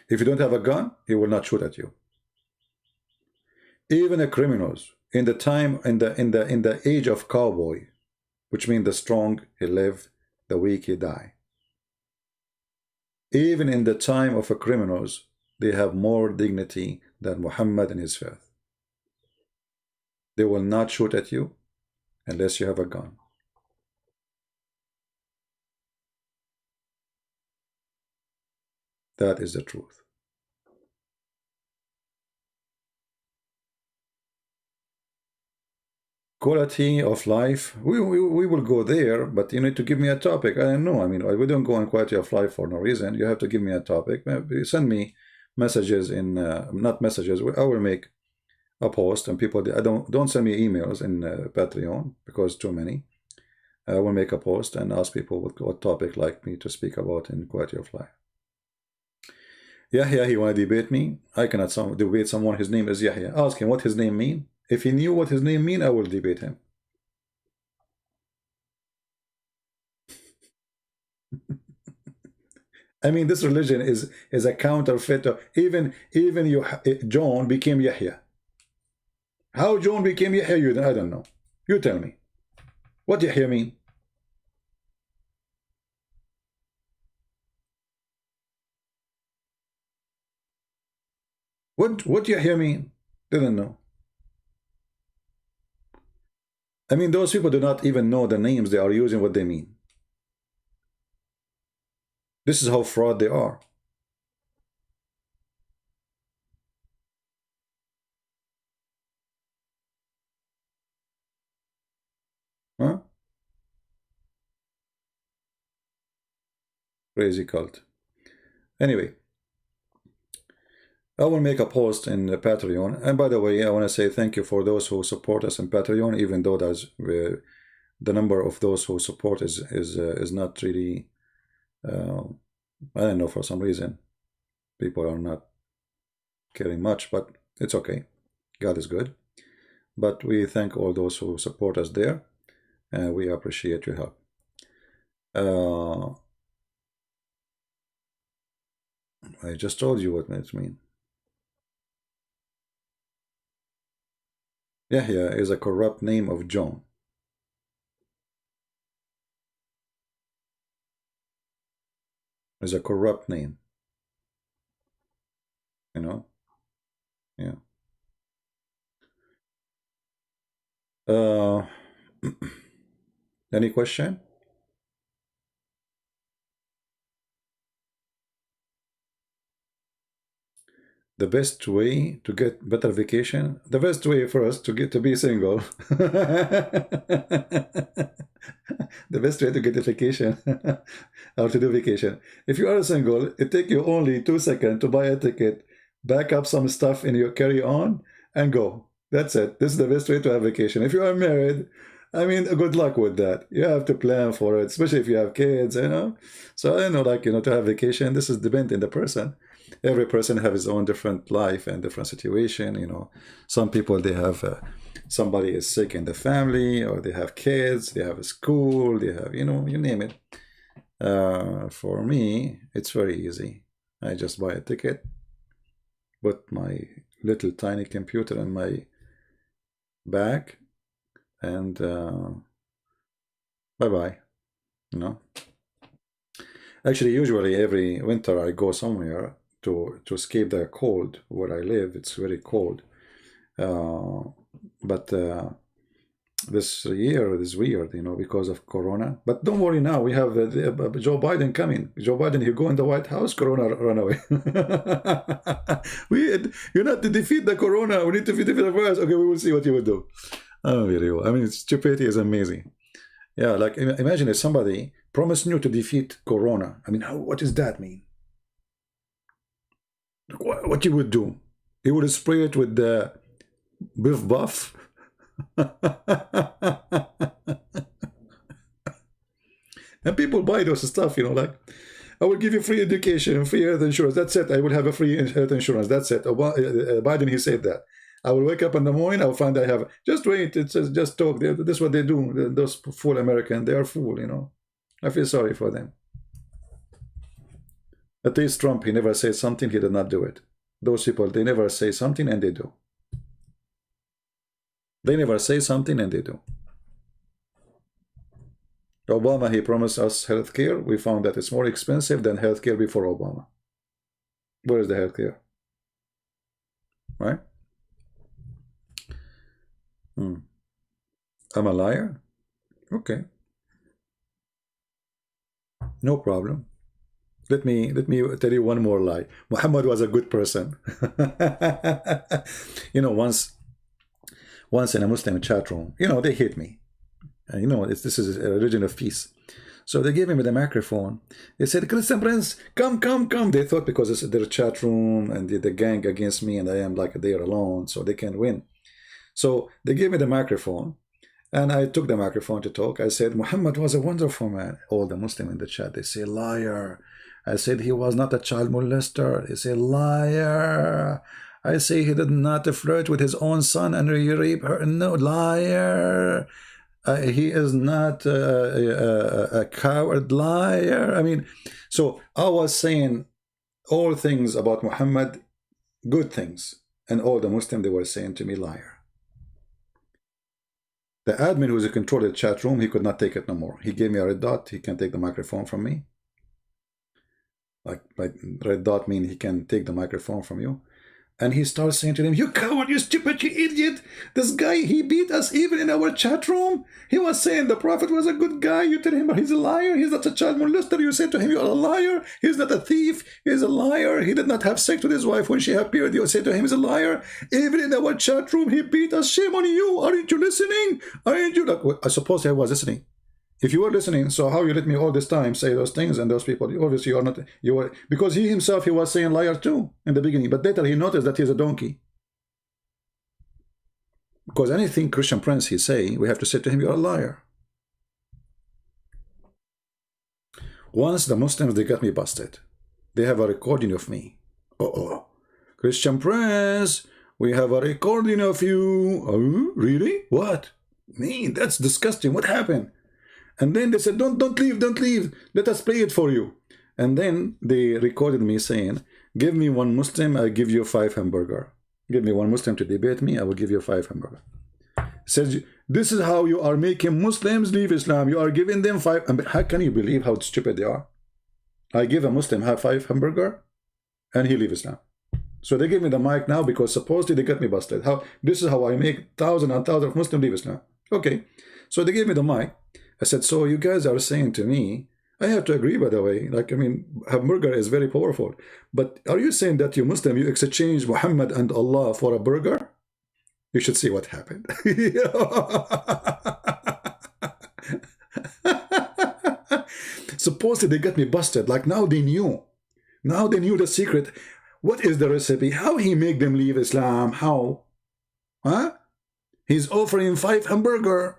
If you don't have a gun, he will not shoot at you. Even the criminals, in the age of cowboy, which means the strong he live, the weak he die. Even in the time of the criminals, they have more dignity than Muhammad and his faith. They will not shoot at you unless you have a gun. That is the truth. quality of life, we will go there, but you need to give me a topic. I don't know. I mean, we don't go on quality of life for no reason. You have to give me a topic. Maybe send me messages in, not messages. I will make a post, and people, I don't send me emails in Patreon because too many. I will make a post and ask people what topic like me to speak about in quality of life. Yahya, he want to debate me. I cannot debate someone. His name is Yahya. Ask him what his name mean. If he knew what his name mean, I will debate him. I mean, this religion is a counterfeit. Even you, John became Yahya. How John became Yahya? I don't know. You tell me. What Yahya mean? What Yahya mean? Didn't know. I mean, those people do not even know the names they are using, what they mean. This is how fraud they are. Huh? Crazy cult. Anyway, I will make a post in Patreon. And by the way, I want to say thank you for those who support us in Patreon, even though there's the number of those who support is not really, I don't know, for some reason. People are not caring much, but it's okay. God is good. But we thank all those who support us there, and we appreciate your help. I just told you what it means. Yahya is a corrupt name of John. Is a corrupt name. You know? Yeah. Any question? The best way to get better vacation, the best way for us to be single. The best way to get a vacation or to do vacation. If you are single, it takes you only 2 seconds to buy a ticket, back up some stuff in your carry-on, and go. That's it. This is the best way to have vacation. If you are married, I mean, good luck with that. You have to plan for it, especially if you have kids, you know. So I don't know, like, you know, to have vacation, this is depending on the person. Every person have his own different life and different situation, you know. Some people, they have somebody is sick in the family, or they have kids, they have a school, they have, you know, you name it. For me, it's very easy. I just buy a ticket, put my little tiny computer in my bag, and bye-bye, you know. Actually, usually every winter I go somewhere to escape the cold. Where I live, it's very cold. But this year is weird, you know, because of Corona. But don't worry now, we have Joe Biden coming. Joe Biden, he go in the White House, Corona run away. You not to defeat the Corona, we need to defeat the virus. Okay, we will see what you will do. Oh, very well. I mean, stupidity is amazing. Yeah, like imagine if somebody promised you to defeat Corona. I mean, what does that mean? What you would do? You would spray it with the Biff Buff. And people buy those stuff, you know, like, I will give you free education, free health insurance. That's it. I will have a free health insurance. That's it. Biden, he said that. I will wake up in the morning, I will find I have. Just wait. It's just talk. This is what they do. Those fool Americans, they are fool, you know. I feel sorry for them. At least Trump, he never said something, he did not do it. Those people, they never say something and they do. They never say something and they do. Obama, he promised us health care. We found that it's more expensive than health care before Obama. Where is the health care? Right? I'm a liar? Okay. No problem. Let me tell you one more lie. Muhammad was a good person. You know, once once in a Muslim chat room. You know, they hate me. And you know, this is a religion of peace. So they gave me the microphone. They said, Christian Prince, come, come, come. They thought because it's their chat room and the gang against me and I am like there alone, so they can win. So they gave me the microphone and I took the microphone to talk. I said, Muhammad was a wonderful man. All the Muslims in the chat, they say, liar. I said, he was not a child molester. They say, liar. I say, he did not flirt with his own son and rape her. No, liar. He is not a coward, liar. I mean, so I was saying all things about Muhammad, good things. And all the Muslims, they were saying to me, liar. The admin who's in control of the chat room, he could not take it no more. He gave me a red dot. He can take the microphone from me. Like red dot mean he can take the microphone from you. And he starts saying to them, you coward, you stupid, you idiot. This guy, he beat us even in our chat room. He was saying the Prophet was a good guy. You tell him he's a liar. He's not a child molester. You say to him, you're a liar. He's not a thief. He's a liar. He did not have sex with his wife when she had period. You say to him, he's a liar. Even in our chat room, he beat us. Shame on you. Aren't you listening? Aren't you? Like, I suppose I was listening. If you were listening, so how you let me all this time say those things and those people? Obviously, you are not. You were, because he himself, he was saying liar too in the beginning, but later he noticed that he's a donkey. Because anything Christian Prince he say, we have to say to him, you're a liar. Once the Muslims, they got me busted. They have a recording of me. Christian Prince, we have a recording of you. Oh, really? What? Me? That's disgusting. What happened? And then they said, don't leave, don't leave. Let us play it for you. And then they recorded me saying, give me one Muslim, I'll give you 5 hamburger. Give me one Muslim to debate me, I will give you 5 hamburger. Says, this is how you are making Muslims leave Islam. You are giving them 5. How can you believe how stupid they are? I give a Muslim 5 hamburger and he leave Islam. So they give me the mic now because supposedly they got me busted. This is how I make thousands and thousands of Muslims leave Islam. Okay, so they gave me the mic. I said, so you guys are saying to me, I have to agree, by the way, like, I mean, hamburger is very powerful. But are you saying that you Muslim, you exchange Muhammad and Allah for a burger? You should see what happened. Supposedly they got me busted. Like now they knew. Now they knew the secret. What is the recipe? How he make them leave Islam? How? Huh? He's offering 5 hamburger.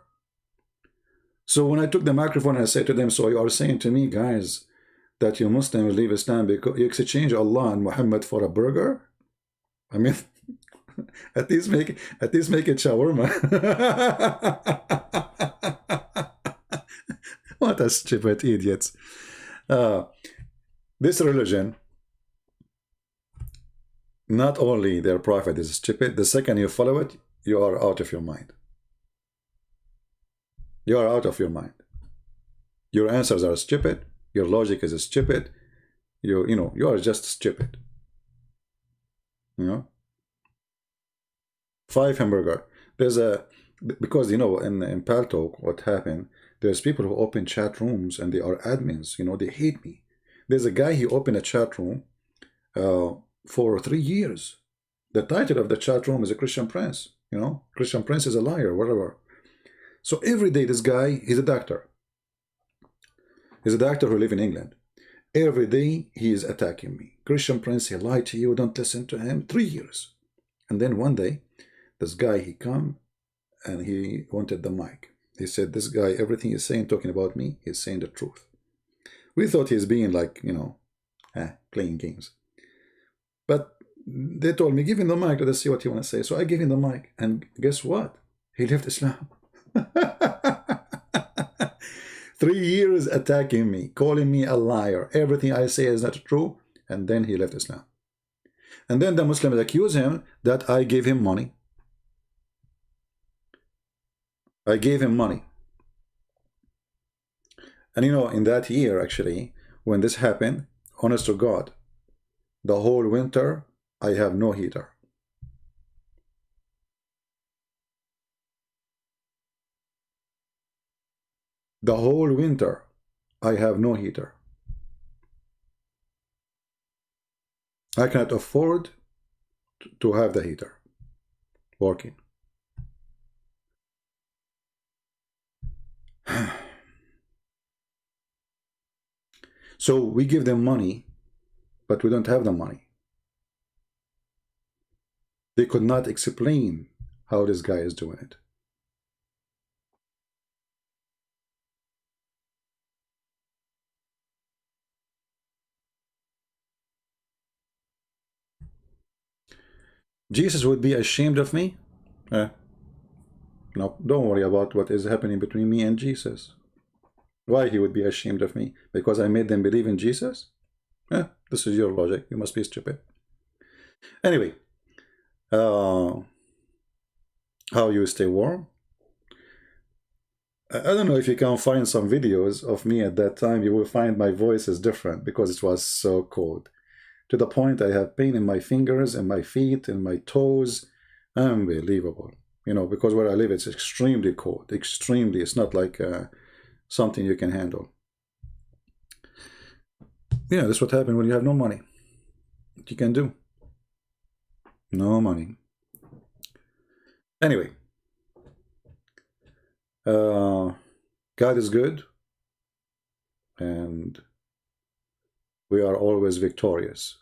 So when I took the microphone, I said to them, so you are saying to me, guys, that you Muslims leave Islam because you exchange Allah and Muhammad for a burger? I mean, at least make it shawarma. What a stupid idiots. This religion, not only their prophet is stupid, the second you follow it, you are out of your mind. You are out of your mind. Your answers are stupid. Your logic is stupid. You know, you are just stupid. You know? 5 hamburger. There's a, because, you know, in Paltalk, what happened, there's people who open chat rooms and they are admins. You know, they hate me. There's a guy, he opened a chat room for 3 years. The title of the chat room is a Christian Prince. You know, Christian Prince is a liar, whatever. So every day this guy, he's a doctor. He's a doctor who lives in England. Every day he is attacking me. Christian Prince, he lied to you, don't listen to him. 3 years. And then one day, this guy, he come and he wanted the mic. He said, this guy, everything he's saying, talking about me, he's saying the truth. We thought he's being like, you know, playing games. But they told me, give him the mic, let's see what he want to say. So I gave him the mic. And guess what? He left Islam. 3 years attacking me, calling me a liar. Everything I say is not true. And then he left Islam. And then the Muslims accuse him that I gave him money. I gave him money. And you know, in that year, actually, when this happened, honest to God, the whole winter, I have no heater. The whole winter, I have no heater. I cannot afford to have the heater working. So we give them money, but we don't have the money. They could not explain how this guy is doing it. Jesus would be ashamed of me? No, don't worry about what is happening between me and Jesus. Why he would be ashamed of me? Because I made them believe in Jesus? This is your logic. You must be stupid. Anyway, how you stay warm? I don't know if you can find some videos of me at that time. You will find my voice is different because it was so cold. To the point I have pain in my fingers and my feet and my toes. Unbelievable. You know, because where I live, it's extremely cold. Extremely. It's not like something you can handle. Yeah, that's what happens when you have no money. What you can do? No money. Anyway. God is good. And we are always victorious.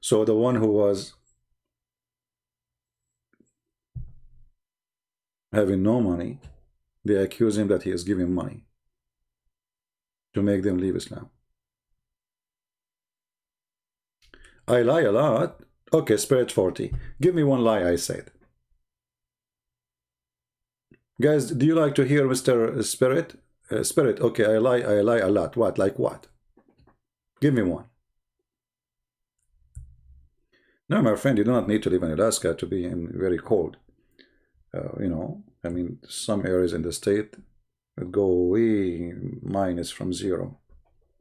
So the one who was having no money, they accuse him that he is giving money to make them leave Islam. I lie a lot. Okay, Spirit 40. Give me one lie I said. Guys, do you like to hear Mr. Spirit? Spirit, okay, I lie a lot. What? Like what? Give me one. No, my friend, you do not need to live in Alaska to be in very cold. You know, I mean, some areas in the state go way minus from zero.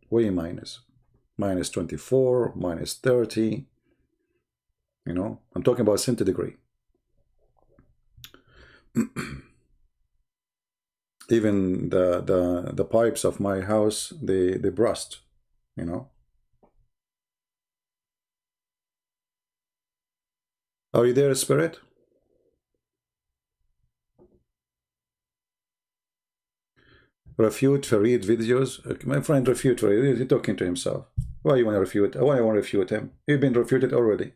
Way minus. Minus 24, minus 30. You know, I'm talking about centigrade. Even the pipes of my house, they burst, you know. Are you there, Spirit? Refute Farid videos. My friend, refute Farid. He's talking to himself. Why you want to refute? Why I want to refute him? You've been refuted already.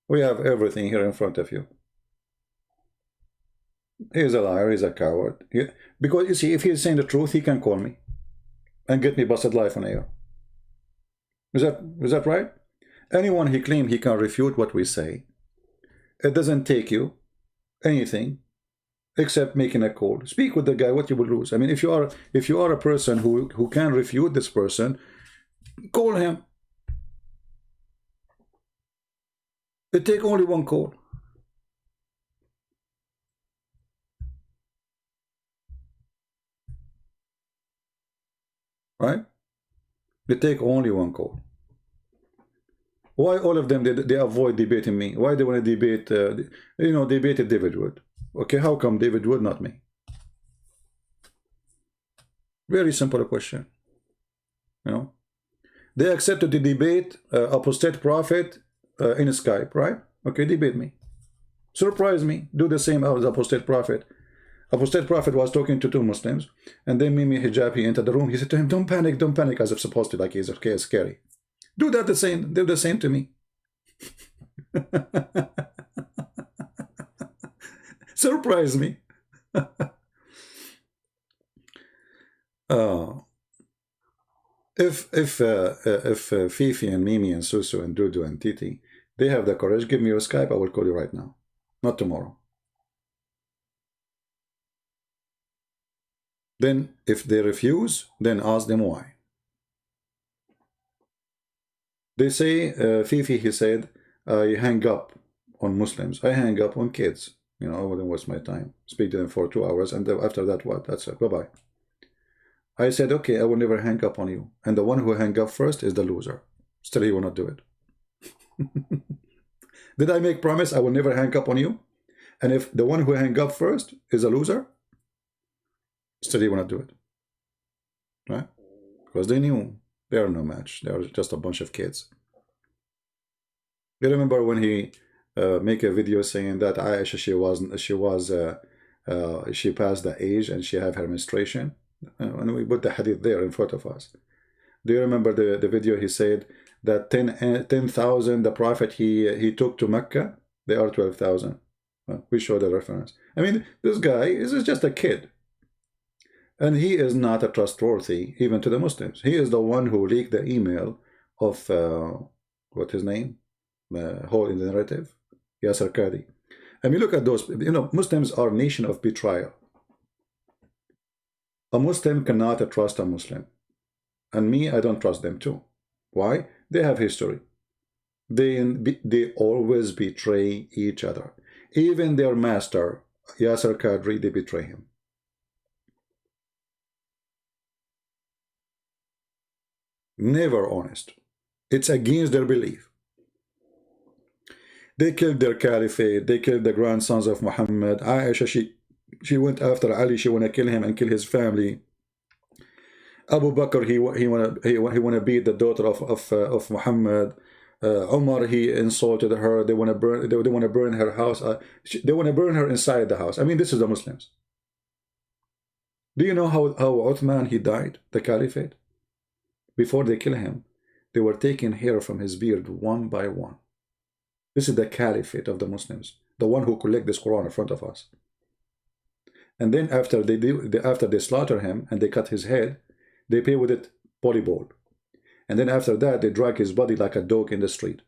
We have everything here in front of you. He's a liar. He's a coward. Because you see, if he's saying the truth, he can call me and get me busted live on air. Is that right? Anyone he claims he can refute what we say. It doesn't take you anything except making a call. Speak with the guy. What you will lose? I mean, if you are a person who can refute this person, call him. It take only one call. Right? They take only one call. Why all of them, they avoid debating me? Why they want to debate, you know, debated David Wood. Okay, how come David Wood, not me? Very simple question. You know, they accepted the debate, apostate prophet in Skype, right? Okay, debate me. Surprise me. Do the same as apostate prophet. Apostate prophet was talking to two Muslims, and then Mimi Hijab, he entered the room. He said to him, don't panic, as if supposed to, like he's okay, scary. Do that the same. Do the same to me. Surprise me. If Fifi and Mimi and Susu and Dudu and Titi, they have the courage, give me your Skype. I will call you right now, not tomorrow. Then, if they refuse, then ask them why. They say, Fifi, he said, I hang up on Muslims. I hang up on kids. You know, I wouldn't waste my time. Speak to them for 2 hours, and after that, what? That's it. Bye-bye. I said, okay, I will never hang up on you. And the one who hang up first is the loser. Still, he will not do it. Did I make promise I will never hang up on you? And if the one who hang up first is a loser, still he will not do it. Right? Because they knew they are no match. They are just a bunch of kids. You remember when he make a video saying that Aisha, she passed the age and she have her menstruation? And we put the hadith there in front of us. Do you remember the video he said that 10,000 the prophet he took to Mecca? They are 12,000. Well, we show the reference. I mean, this guy is just a kid. And he is not a trustworthy, even to the Muslims. He is the one who leaked the email of, what his name? Whole in the narrative? Yasser Qadi. I mean, look at those. You know, Muslims are a nation of betrayal. A Muslim cannot trust a Muslim. And me, I don't trust them too. Why? They have history. They always betray each other. Even their master, Yasser Qadri, they betray him. Never honest. It's against their belief. They killed their caliphate. They killed the grandsons of Muhammad. Aisha, she went after Ali. She want to kill him and kill his family. Abu Bakr, he wanna beat the daughter of Muhammad. Umar, he insulted her. They want to burn her house. They want to burn her inside the house. I mean, this is the Muslims. Do you know how Uthman he died, the caliphate? Before they kill him, they were taking hair from his beard one by one. This is the caliphate of the Muslims, the one who collect this Quran in front of us. And then after they slaughter him and they cut his head, they pay with it volleyball. And then after that, they drag his body like a dog in the street.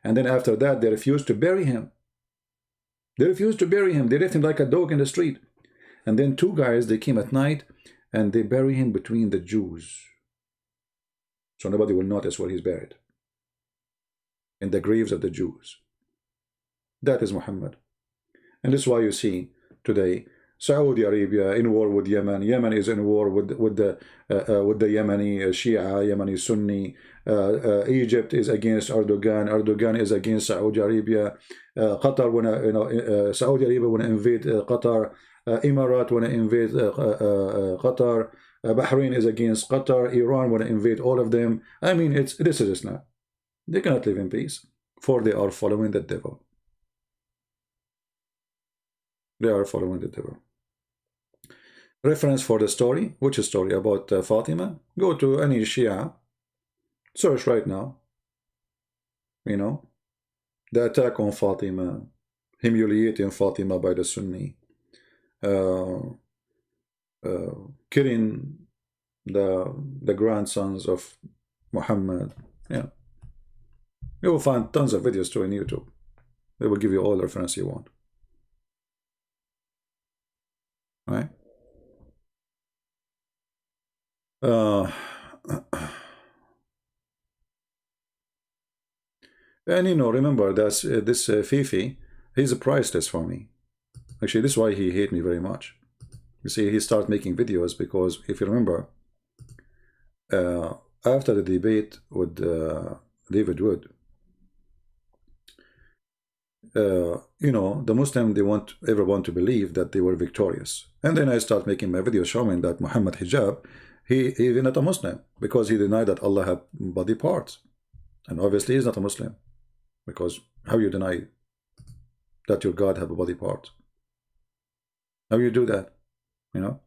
And then after that, they refuse to bury him. They refused to bury him. They left him like a dog in the street. And then two guys, they came at night and they bury him between the Jews. So nobody will notice where he's buried. In the graves of the Jews. That is Muhammad. And this is why you see today Saudi Arabia in war with Yemen. Yemen is in war with the Yemeni Shia, Yemeni Sunni. Egypt is against Erdogan. Erdogan is against Saudi Arabia. Qatar wanna, Saudi Arabia wanna invade Qatar. Emirat wanna invade Qatar. Bahrain is against Qatar. Iran wanna invade all of them. I mean, this is Islam. They cannot live in peace, for they are following the devil. They are following the devil. Reference for the story. Which story? About Fatima? Go to any Shia. Search right now. You know, the attack on Fatima, humiliating Fatima by the Sunni, killing the grandsons of Muhammad. Yeah, you will find tons of videos too in YouTube. They will give you all the reference you want. Right? And you know, remember that this Fifi, he's priceless for me. Actually, this is why he hates me very much. You see, he started making videos because, if you remember, after the debate with David Wood, you know, the Muslim, they want everyone to believe that they were victorious. And then I start making my video showing that Muhammad Hijab, he is not a Muslim because he denied that Allah had body parts. And obviously he's not a Muslim, because how you deny that your God have a body part? How you do that? You know?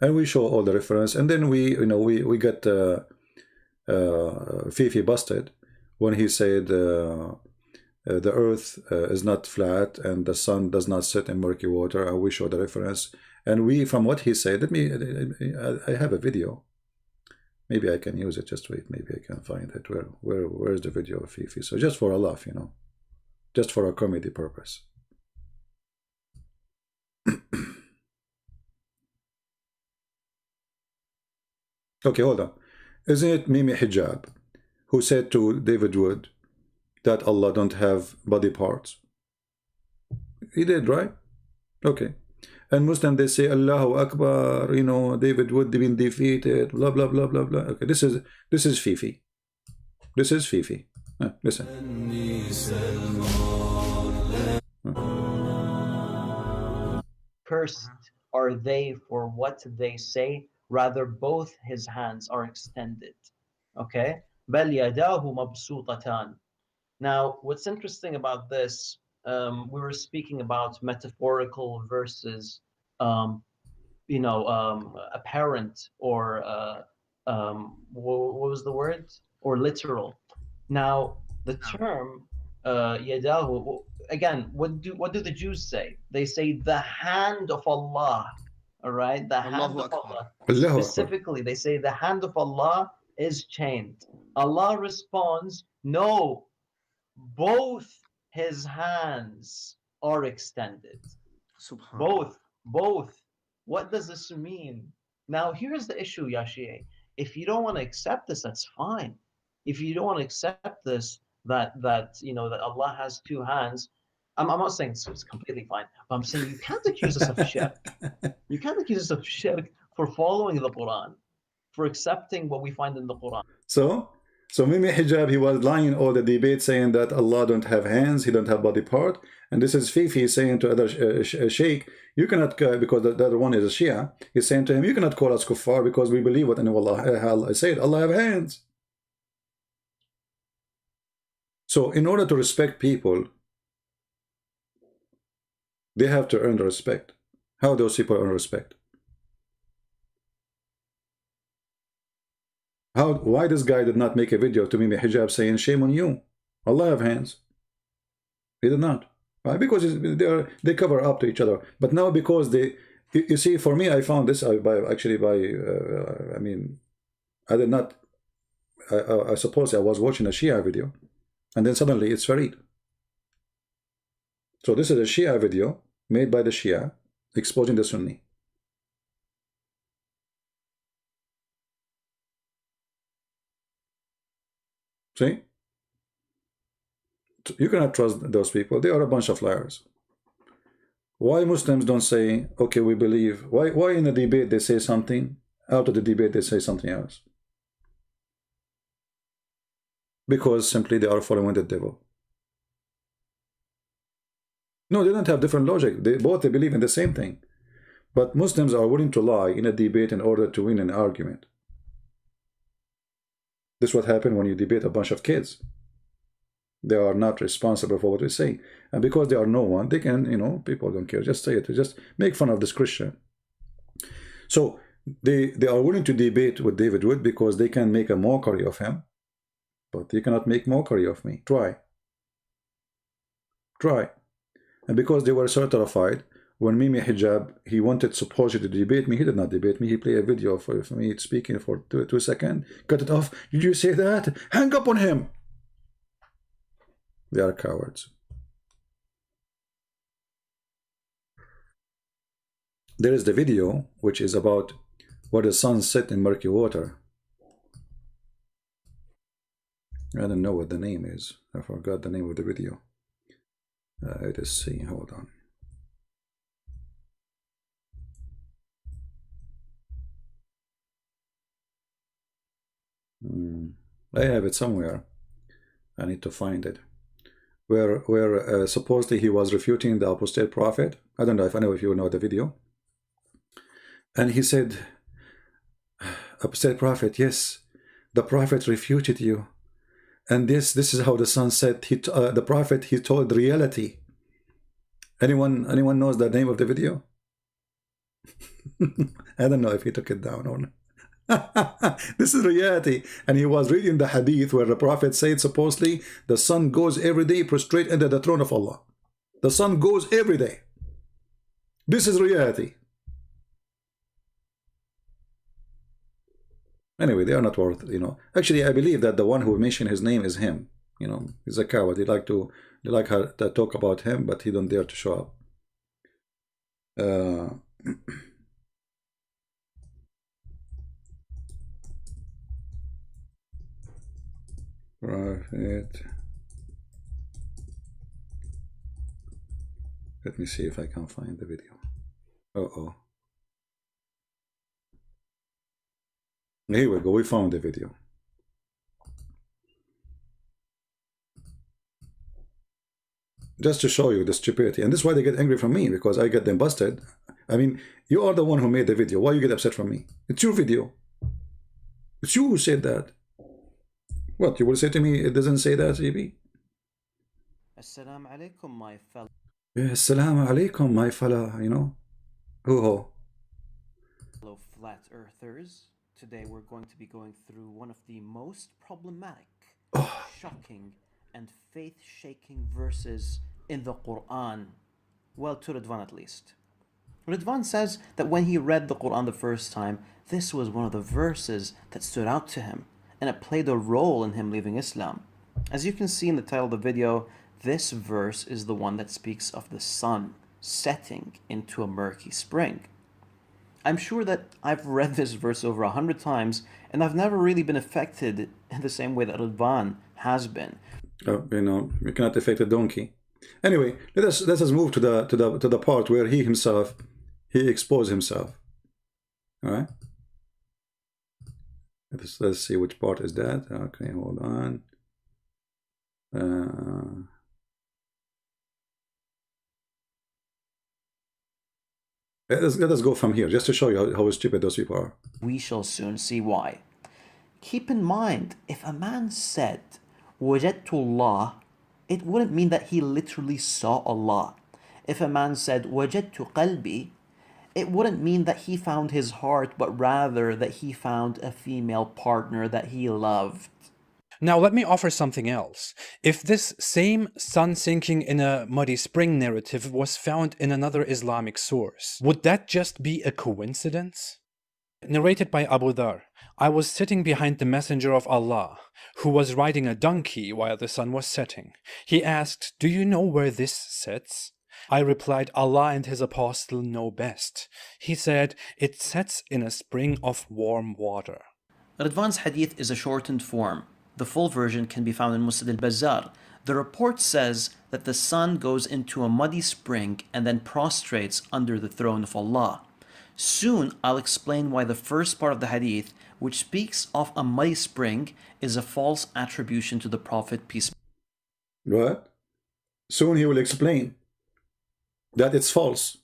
And we show all the reference, and then we get Fifi busted when he said the earth is not flat and the sun does not set in murky water, and we show the reference. And we, from what he said, I have a video. Maybe I can use it. Just wait, maybe I can find it. Where's the video of Fifi? So just for a laugh, you know, just for a comedy purpose. Okay, hold on. Isn't it Mimi Hijab who said to David Wood that Allah don't have body parts? He did, right? Okay. And Muslim, they say Allahu Akbar, you know, David Wood been defeated, blah blah blah blah blah. Okay, this is Fifi. This is Fifi. Listen. Cursed are they for what they say, rather both his hands are extended. Okay? بَلْ يَدَاهُ مَبْسُوطَتَانِ. Now, what's interesting about this, we were speaking about metaphorical versus, apparent or what was the word? Or literal. Now, the term yadahu, again, what do the Jews say? They say the hand of Allah. All right, the hand Allahu of Akbar. Allah. Allahu Akbar. Specifically, they say the hand of Allah is chained. Allah responds, no, both his hands are extended. Subhanallah. Both. What does this mean? Now, here's the issue, Yashie. If you don't want to accept this, that's fine. If you don't want to accept this, that Allah has two hands, I'm not saying it's completely fine, but I'm saying you can't accuse us of shirk. You can't accuse us of shirk for following the Quran, for accepting what we find in the Quran. So Mimi Hijab, he was lying in all the debate saying that Allah don't have hands, he don't have body part. And this is Fifi saying to other sheikh, you cannot, because the other one is a Shia, he's saying to him, you cannot call us kuffar because we believe what Allah said, Allah have hands. So in order to respect people, they have to earn the respect. How those people earn respect? Why this guy did not make a video to Mimi Hijab saying, shame on you, Allah have hands? He did not. Why? Because they cover up to each other. But now because you see, for me, I found this I mean, I did not, I suppose I was watching a Shia video, and then suddenly it's Farid. So this is a Shia video made by the Shia exposing the Sunni. See? You cannot trust those people. They are a bunch of liars. Why Muslims don't say, okay, we believe? Why in a debate they say something, out of the debate they say something else? Because simply they are following the devil. No, they don't have different logic. They believe in the same thing. But Muslims are willing to lie in a debate in order to win an argument. This is what happened when you debate a bunch of kids. They are not responsible for what we say. And because they are no one, they can, people don't care. Just say it. Just make fun of this Christian. So they are willing to debate with David Wood because they can make a mockery of him. But you cannot make mockery of me. Try. And because they were so terrified, when Mimi Hijab, he wanted supposedly to debate me, he did not debate me. He played a video for me speaking for 2 seconds. Cut it off. Did you say that? Hang up on him. They are cowards. There is the video, which is about where the sun set in murky water. I don't know what the name is. I forgot the name of the video. Let's see. Hold on. I have it somewhere. I need to find it. Where supposedly he was refuting the apostate prophet. I don't know if you know the video. And he said, apostate prophet, yes, the prophet refuted you. And this is how the sun set. The prophet, he told reality. Anyone knows the name of the video? I don't know if he took it down or not. This is reality. And he was reading the hadith where the prophet said supposedly the sun goes every day prostrate under the throne of Allah. The sun goes every day. This is reality. Anyway, they are not worth, Actually, I believe that the one who mentioned his name is him. He's a coward. They like her to talk about him, but he don't dare to show up. Prophet. Let me see if I can find the video. Here we go. We found the video. Just to show you the stupidity. And this is why they get angry from me, because I get them busted. I mean, you are the one who made the video. Why you get upset from me? It's your video. It's you who said that. What, you will say to me, it doesn't say that, Zibi? Assalamu alaikum, my fellow. Yeah, assalamu alaikum, my fella, Hoo-ho. Flat earthers. Today we're going to be going through one of the most problematic, shocking, and faith-shaking verses in the Quran. Well, to Ridvan at least. Ridvan says that when he read the Quran the first time, this was one of the verses that stood out to him, and it played a role in him leaving Islam. As you can see in the title of the video, this verse is the one that speaks of the sun setting into a murky spring. I'm sure that I've read this verse over 100 times, and I've never really been affected in the same way that Ridvan has been. You cannot affect a donkey. Anyway, let us move to the part where he exposed himself. All right. Let's see which part is that. Okay, hold on. Let us go from here, just to show you how stupid those people are. We shall soon see why. Keep in mind, if a man said, وَجَدْتُ اللَّهِ, it wouldn't mean that he literally saw Allah. If a man said, وَجَدْتُ قَلْبِي, it wouldn't mean that he found his heart, but rather that he found a female partner that he loved. Now let me offer something else. If this same sun sinking in a muddy spring narrative was found in another Islamic source, would that just be a coincidence? Narrated by Abu Dhar, I was sitting behind the Messenger of Allah, who was riding a donkey while the sun was setting. He asked, "Do you know where this sets?" I replied, "Allah and His Apostle know best." He said, "It sets in a spring of warm water." Ridvan's hadith is a shortened form. The full version can be found in Musnad al-Bazzar. The report says that the sun goes into a muddy spring and then prostrates under the throne of Allah. Soon I'll explain why the first part of the hadith, which speaks of a muddy spring, is a false attribution to the Prophet, peace. What? Soon he will explain that it's false.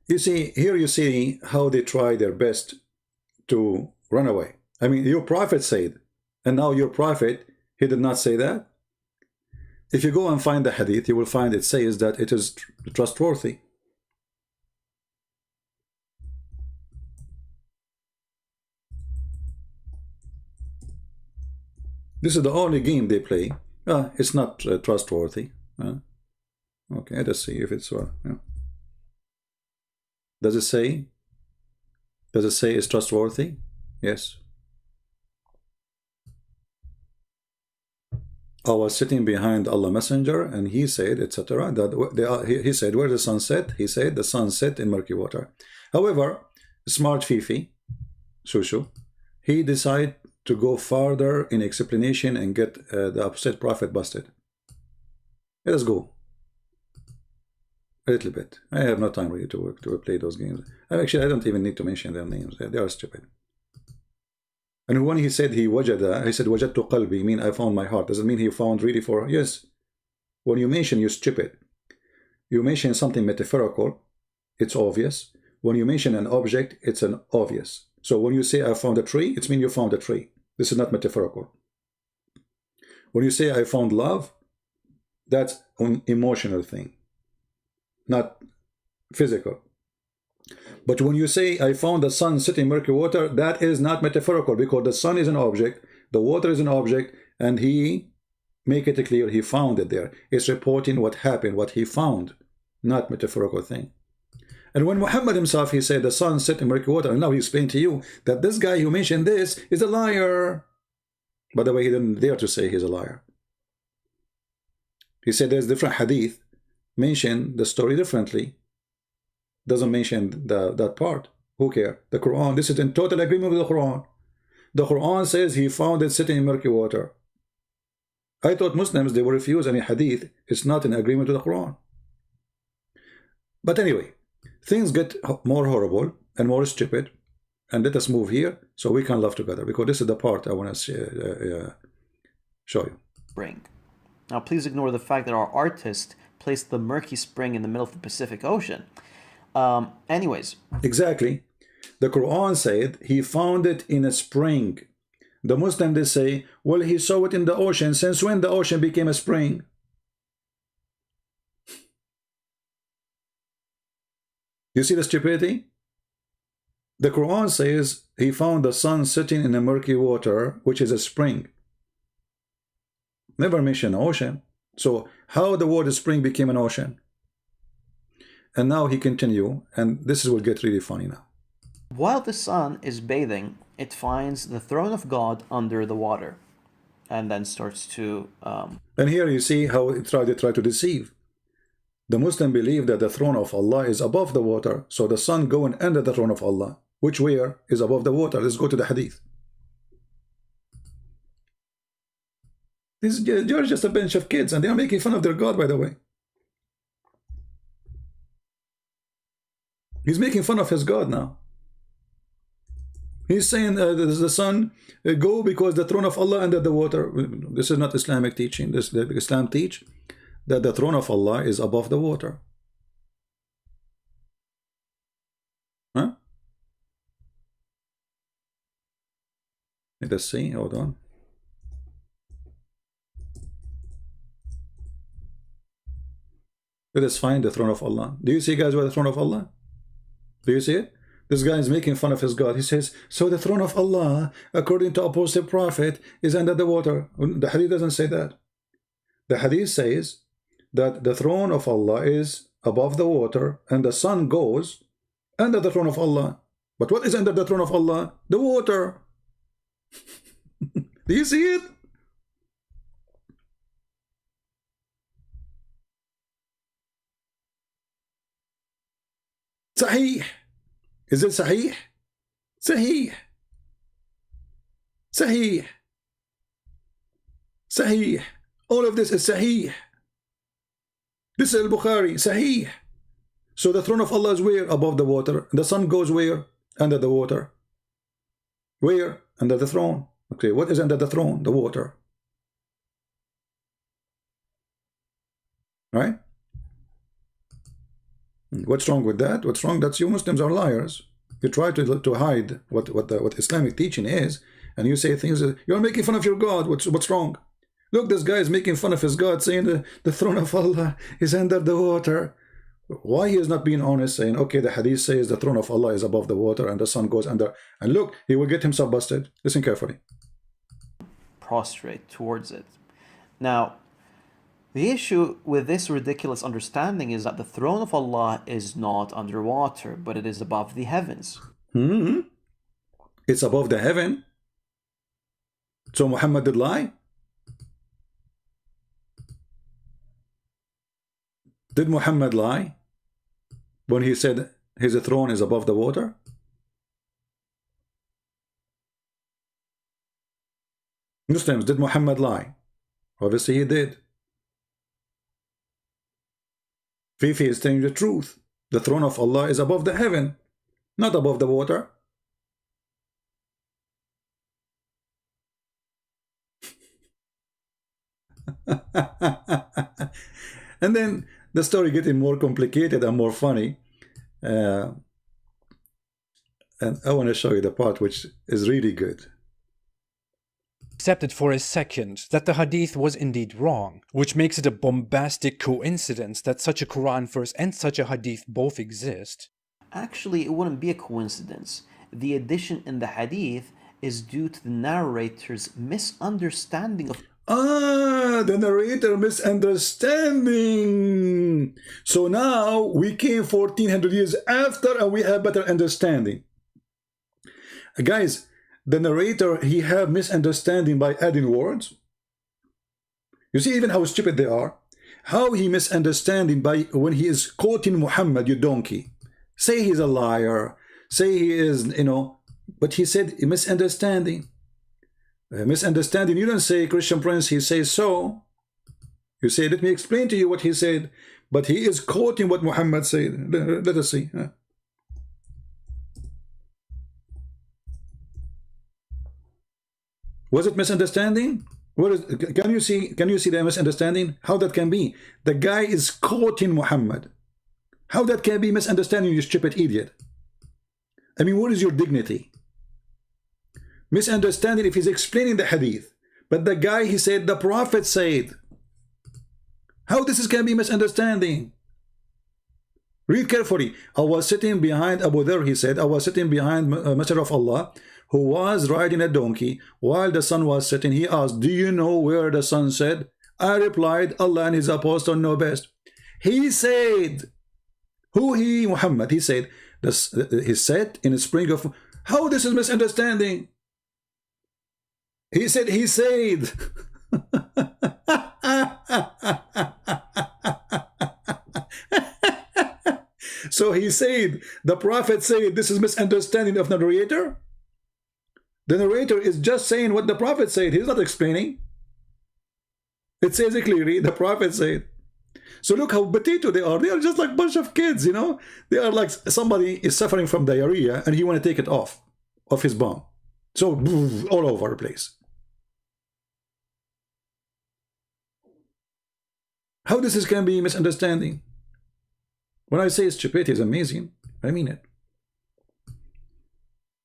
You see, here you see how they try their best to run away. I mean, your prophet said, and now your prophet, he did not say that. If you go and find the hadith, you will find it says that it is trustworthy. This is the only game they play. It's not trustworthy. Okay, let's see if it's Does it say? Does it say it's trustworthy? Yes. I was sitting behind Allah Messenger, and he said, etc. That he said, where the sun set? He said the sun set in murky water. However, smart Fifi, Shushu, he decided to go farther in explanation and get the opposite prophet busted. Let us go a little bit. I have no time really to play those games. Actually, I don't even need to mention their names. They are stupid. And when he said he wajada, he said wajadtu qalbi, mean I found my heart. Does it mean he found really for? Yes. When you mention, you're stupid. You mention something metaphorical, it's obvious. When you mention an object, it's an obvious. So when you say I found a tree, it means you found a tree. This is not metaphorical. When you say I found love, that's an emotional thing, not physical. But when you say I found the sun sitting in murky water, that is not metaphorical, because the sun is an object, the water is an object, and he make it clear he found it there. It's reporting what happened, what he found, not metaphorical thing. And when Muhammad himself, he said the sun set in murky water, and now he explained to you that this guy who mentioned this is a liar. By the way, he didn't dare to say he's a liar. He said there's different hadith, mention the story differently. Doesn't mention that part. Who cares? The Quran, this is in total agreement with the Quran. The Quran says he found it sitting in murky water. I thought Muslims, they will refuse any hadith. It's not in agreement with the Quran. But anyway, things get more horrible and more stupid. And let us move here so we can laugh together, because this is the part I want to show you. Spring. Now please ignore the fact that our artist placed the murky spring in the middle of the Pacific Ocean. Anyways. Exactly. The Quran said he found it in a spring. The Muslims, they say, well, he saw it in the ocean. Since when the ocean became a spring? You see the stupidity? The Quran says he found the sun sitting in a murky water, which is a spring. Never mention ocean. So how the word spring became an ocean? And now he continue, and this will get really funny now. While the sun is bathing, it finds the throne of God under the water, and then starts to. And here you see how they try to deceive. The Muslim believe that the throne of Allah is above the water, so the sun going under the throne of Allah, which where is above the water. Let's go to the hadith. They're just a bunch of kids, and they are making fun of their God, by the way. He's making fun of his God now. He's saying the sun go because the throne of Allah under the water. This is not Islamic teaching. Islam teach that the throne of Allah is above the water. Huh? Let us see. Hold on. Let us find the throne of Allah. Do you see, guys, where the throne of Allah? Do you see it? This guy is making fun of his God. He says, so the throne of Allah, according to Apostle Prophet, is under the water. The hadith doesn't say that. The hadith says that the throne of Allah is above the water, and the sun goes under the throne of Allah. But what is under the throne of Allah? The water. Do you see it? Sahih. Is it Sahih? Sahih. Sahih. Sahih. All of this is Sahih. This is Al-Bukhari. Sahih. So the throne of Allah is where? Above the water. The sun goes where? Under the water. Where? Under the throne. Okay, what is under the throne? The water. Right? What's wrong with that? What's wrong? That's you Muslims are liars. You try to hide what Islamic teaching is, and you say things that you're making fun of your God. What's wrong? Look, this guy is making fun of his God, saying the throne of Allah is under the water. Why he is not being honest, saying, okay, the hadith says the throne of Allah is above the water and the sun goes under, and look, he will get himself busted. Listen carefully. Prostrate towards it. Now, the issue with this ridiculous understanding is that the throne of Allah is not underwater, but it is above the heavens. It's above the heaven. So Muhammad did lie? Did Muhammad lie when he said his throne is above the water? Muslims, did Muhammad lie? Obviously he did. Fifi is telling the truth. The throne of Allah is above the heaven, not above the water. And then the story getting more complicated and more funny. And I want to show you the part which is really good. Accepted for a second that the hadith was indeed wrong, which makes it a bombastic coincidence that such a Quran verse and such a hadith both exist. Actually, it wouldn't be a coincidence. The addition in the hadith is due to the narrator's misunderstanding of... The narrator misunderstanding. So now we came 1400 years after and we have better understanding. Guys, the narrator, he have misunderstanding by adding words. You see even how stupid they are. How he misunderstanding by when he is quoting Muhammad, you donkey. Say he's a liar. Say he is, you know, but he said misunderstanding. Misunderstanding, you don't say Christian Prince, he says so. You say, let me explain to you what he said. But he is quoting what Muhammad said. Let us see. Was it misunderstanding? What is, can you see the misunderstanding? How that can be? The guy is quoting Muhammad. How that can be misunderstanding, you stupid idiot? I mean, what is your dignity? Misunderstanding if he's explaining the hadith. But the guy, he said, the Prophet said. How this can be misunderstanding? Read carefully. I was sitting behind Abu Dharr, he said, I was sitting behind Messenger of Allah, who was riding a donkey while the sun was setting. He asked, do you know where the sun set? I replied, Allah and his apostle know best. He said, who he? Muhammad. He said, he set in a spring of... How this is misunderstanding? He said, he said. So he said, the Prophet said, this is misunderstanding of the narrator. The narrator is just saying what the Prophet said. He's not explaining. It says it clearly, the Prophet said. So look how potato they are. They are just like a bunch of kids, you know. They are like somebody is suffering from diarrhea and he want to take it off his bum. So all over the place. How this is can be misunderstanding? When I say stupidity is amazing, I mean it.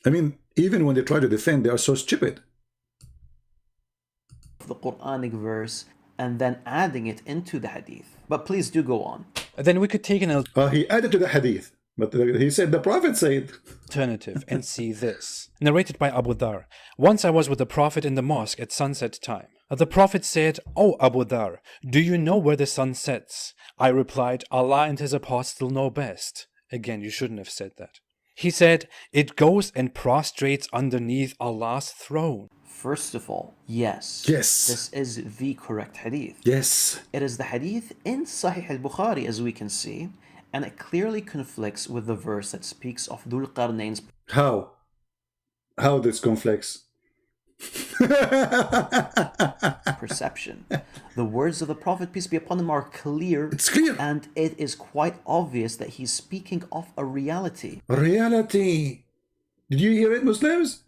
I mean, even when they try to defend, they are so stupid. The Quranic verse and then adding it into the hadith. But please do go on. Then we could take an He added to the hadith, but he said the Prophet said. alternative and see this. Narrated by Abu Dharr. Once I was with the Prophet in the mosque at sunset time. The Prophet said, "O Abu Dharr, do you know where the sun sets?" I replied, "Allah and his apostle know best." Again, you shouldn't have said that. He said, "It goes and prostrates underneath Allah's throne." First of all, yes. Yes. This is the correct hadith. Yes. It is the hadith in Sahih al-Bukhari, as we can see, and it clearly conflicts with the verse that speaks of Dhul Qarnayn's How? How this conflicts? perception. The words of the Prophet, peace be upon him, are clear. It's clear. And it is quite obvious that he's speaking of a reality. Reality. Did you hear it, Muslims?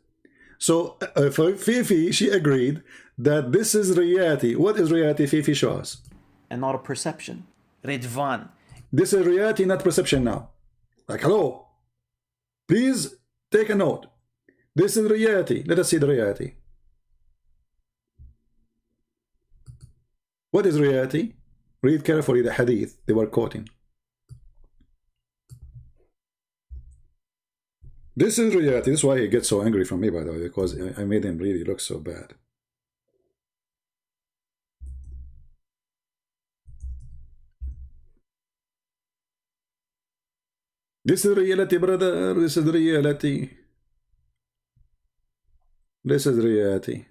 So for Fifi, she agreed that this is reality. What is reality, Fifi? Show us. And not a perception. Ridvan. This is reality, not perception now. Like, hello. Please take a note. This is reality. Let us see the reality. What is reality? Read carefully the hadith they were quoting. This is reality. This is why he gets so angry from me, by the way, because I made him really look so bad. This is reality, brother. This is reality. This is reality.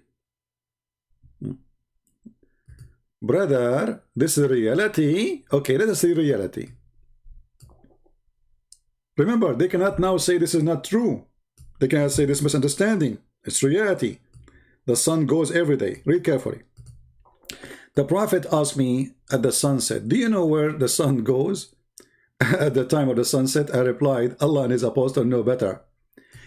Brother, this is reality. Okay, let us see reality. Remember, they cannot now say this is not true. They cannot say this misunderstanding. It's reality. The sun goes every day. Read carefully. The Prophet asked me at the sunset, do you know where the sun goes? At the time of the sunset, I replied, Allah and his apostle know better.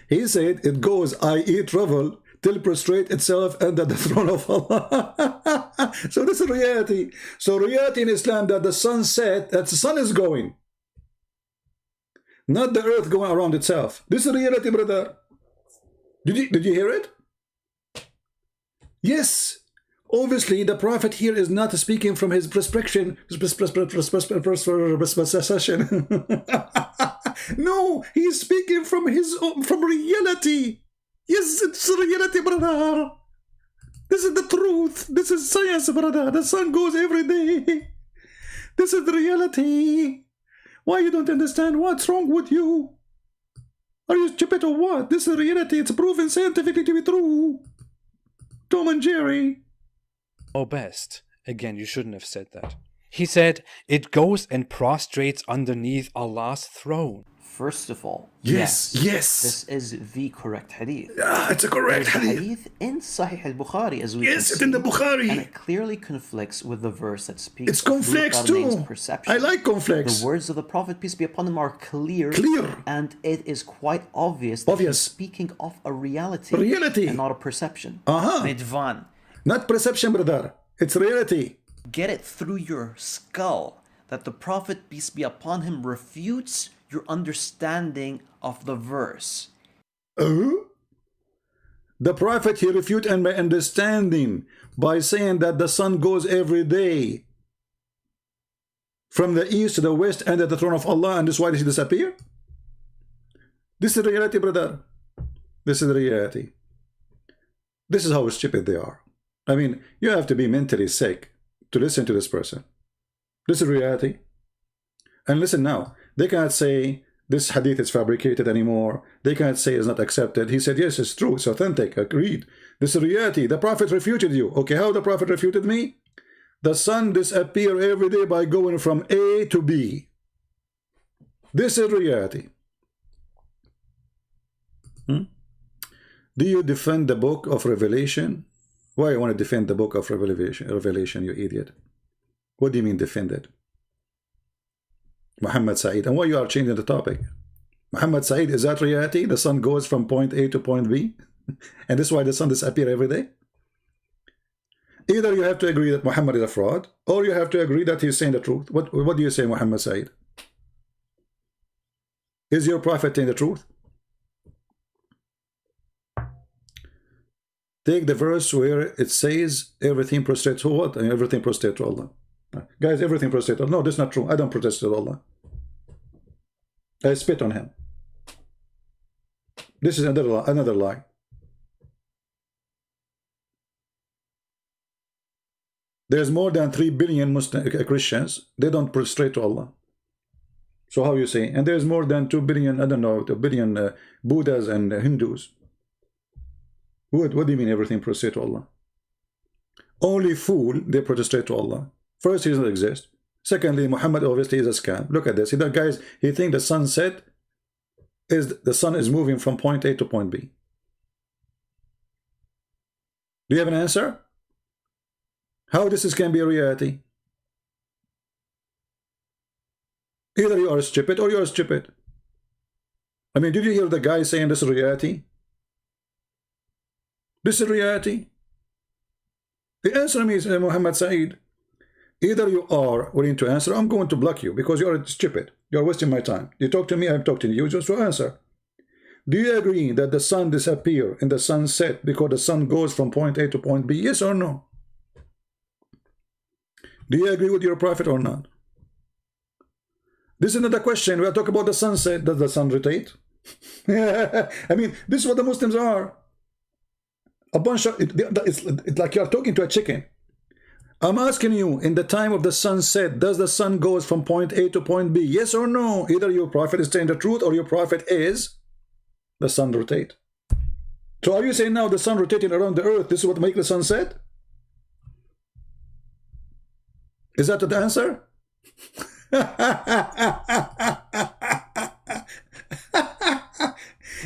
He said, it goes, i.e. travel, till prostrate itself under the throne of Allah. So this is reality. So reality in Islam that the sun set, that the sun is going. Not the earth going around itself. This is reality, brother. Did you hear it? Yes. Obviously, the Prophet here is not speaking from his perspective. No, he's speaking from reality. Yes, it's reality, brother. This is the truth. This is science, brother. The sun goes every day. This is the reality. Why you don't understand? What's wrong with you? Are you stupid or what? This is reality. It's proven scientifically to be true. Tom and Jerry. Oh, best. Again, you shouldn't have said that. He said, it goes and prostrates underneath Allah's throne. First of all, yes. This is the correct hadith. It's a correct hadith in Sahih al-Bukhari, as we can see. It's in the Bukhari. And it clearly conflicts with the verse that speaks it's conflicts too. Perception. I like conflicts. The words of the Prophet, peace be upon him, are clear. And it is quite obvious that he's speaking of a reality. Reality. And not a perception. Ridvan. Not perception, brother. It's reality. Get it through your skull that the Prophet, peace be upon him, refutes your understanding of the verse. The Prophet, he refuted my understanding by saying that the sun goes every day. from the east to the west and at the throne of Allah, and this is why he disappear? This is the reality, brother. This is the reality. This is how stupid they are. I mean, you have to be mentally sick to listen to this person. This is reality. And listen now, they cannot say this hadith is fabricated anymore. They cannot say it's not accepted. He said, yes, it's true. It's authentic. Agreed. This is reality. The Prophet refuted you. Okay, how the Prophet refuted me? The sun disappears every day by going from A to B. This is reality. Do you defend the book of Revelation? Why you want to defend the book of Revelation, you idiot? What do you mean defend it? Muhammad Saeed. And why you are changing the topic? Muhammad Saeed, is that reality? The sun goes from point A to point B? And this is why the sun disappears every day? Either you have to agree that Muhammad is a fraud, or you have to agree that he's saying the truth. What do you say, Muhammad Saeed? Is your prophet saying the truth? Take the verse where it says everything prostrates to what? And everything prostrates to Allah. Guys, everything prostrates to Allah. No, that's not true. I don't protest to Allah. I spit on him. This is another lie. There's more than 3 billion Muslim Christians. They don't prostrate to Allah. So how you say? And there's more than 2 billion, I don't know, 2 billion Buddhas and Hindus. What do you mean everything prostrate to Allah? Only fool, they prostrate to Allah. First, he doesn't exist. Secondly, Muhammad obviously is a scam. Look at this. See that, guys, he thinks the sunset is the sun is moving from point A to point B. Do you have an answer? How this can be a reality? Either you are stupid or you are stupid. I mean, did you hear the guy saying this is reality? This is reality. The answer to me is Muhammad Saeed. Either you are willing to answer, I'm going to block you because you are stupid. You are wasting my time. You talk to me, I'm talking to you just to answer. Do you agree that the sun disappears in the sunset because the sun goes from point A to point B? Yes or no? Do you agree with your prophet or not? This is not a question. We are talking about the sunset. Does the sun rotate? I mean, this is what the Muslims are. A bunch of it's like you're talking to a chicken. I'm asking you, in the time of the sunset, does the sun goes from point A to point B? Yes or no? Either your prophet is saying the truth or your prophet is the sun rotate. So are you saying now the sun rotating around the earth, this is what makes the sun set? Is that the answer?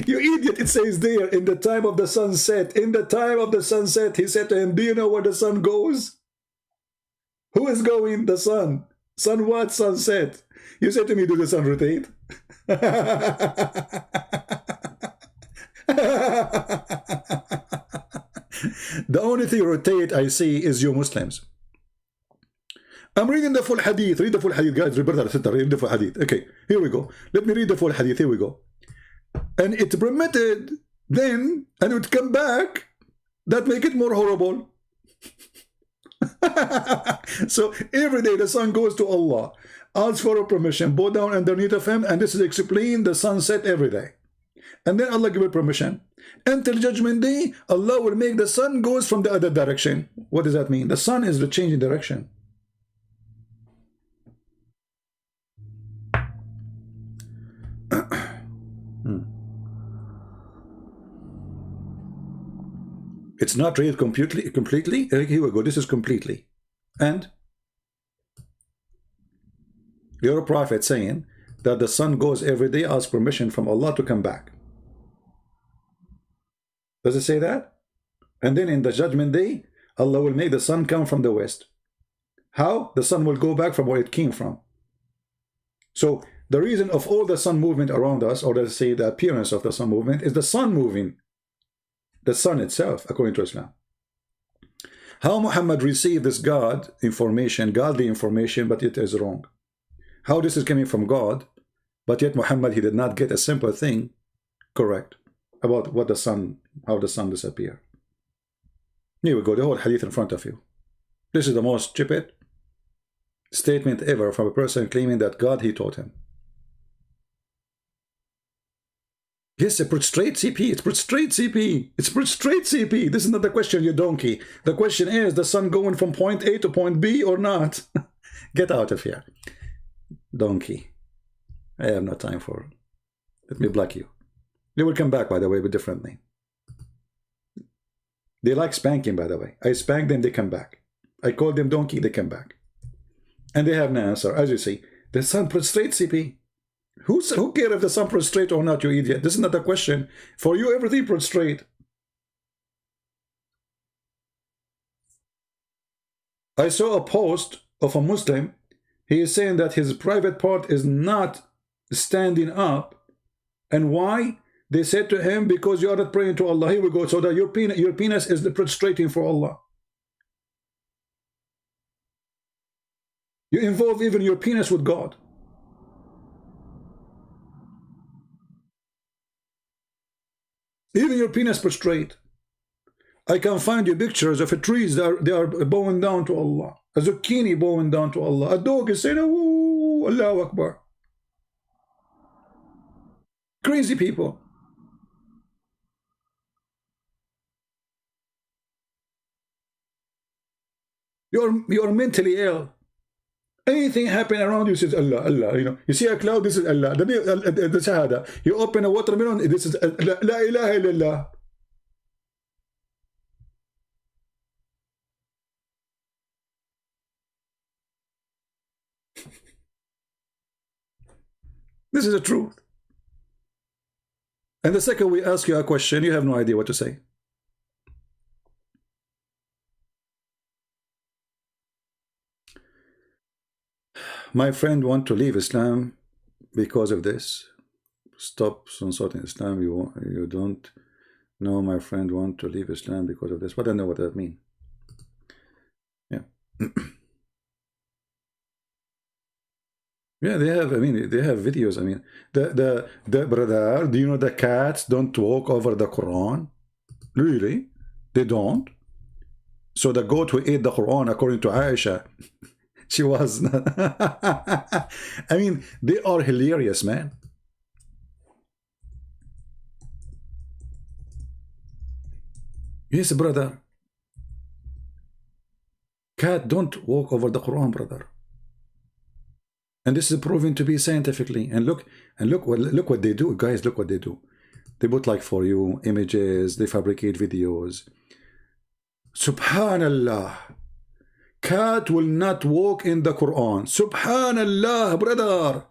You idiot, it says there, in the time of the sunset. In the time of the sunset, he said to him, do you know where the sun goes? Who is going? The sun. Sun what? Sunset. You said to me, do the sun rotate? The only thing rotate I see is you Muslims. I'm reading the full hadith. Read the full hadith, guys. Read the full hadith. Okay, here we go. Let me read the full hadith. Here we go. And it permitted then, and it would come back. That make it more horrible. So every day the sun goes to Allah, asks for permission, bow down underneath of him, and this is explained the sunset every day. And then Allah give it permission. Until Judgment Day, Allah will make the sun goes from the other direction. What does that mean? The sun is the changing direction. It's not read completely. Here we go. This is completely. And you're a prophet saying that the sun goes every day, ask permission from Allah to come back. Does it say that? And then in the Judgment Day, Allah will make the sun come from the west. How? The sun will go back from where it came from. So the reason of all the sun movement around us, or let's say the appearance of the sun movement, is the sun moving. The sun itself, according to Islam. How Muhammad received this God information, godly information, but it is wrong. How this is coming from God, but yet Muhammad, he did not get a simple thing correct about what the sun, how the sun disappeared. Here we go, the whole hadith in front of you. This is the most stupid statement ever from a person claiming that God he taught him. Yes, a prostrate CP. It's prostrate CP. It's prostrate CP. This is not the question, you donkey. The question is the sun going from point A to point B or not? Get out of here, donkey. I have no time for it. Let me block you. They will come back, by the way, but differently. They like spanking, by the way. I spank them, they come back. I call them donkey, they come back. And they have no answer. As you see, the sun prostrate CP. Who cares if the sun prostrate or not, you idiot? This is not a question. For you, everything prostrate. I saw a post of a Muslim. He is saying that his private part is not standing up. And why? They said to him, because you are not praying to Allah. Here we go. So that your penis is prostrating for Allah. You involve even your penis with God. Even your penis prostrate. I can find you pictures of trees that they are bowing down to Allah. A zucchini bowing down to Allah. A dog is saying, "Ooh, Allahu Akbar." Crazy people. You're mentally ill. Anything happen around you says Allah, Allah. You know, you see a cloud, this is Allah. The Shahada. You open a watermelon, this is La ilaha illallah. This is the truth. And the second we ask you a question, you have no idea what to say. My friend want to leave Islam because of this. Stop insulting Islam. You don't know my friend want to leave Islam because of this. But I don't know what that means. Yeah. Yeah, they have, I mean, they have videos. I mean, the brother, do you know the cats don't walk over the Quran? Really? They don't? So the goat who ate the Quran, according to Aisha, she was not. I mean, they are hilarious, man. Yes, brother. Cat don't walk over the Quran, brother. And this is proven to be scientifically. And look what they do, guys. Look what they do. They put like for you images. They fabricate videos. Subhanallah. Cat will not walk in the Quran. Subhanallah, brother.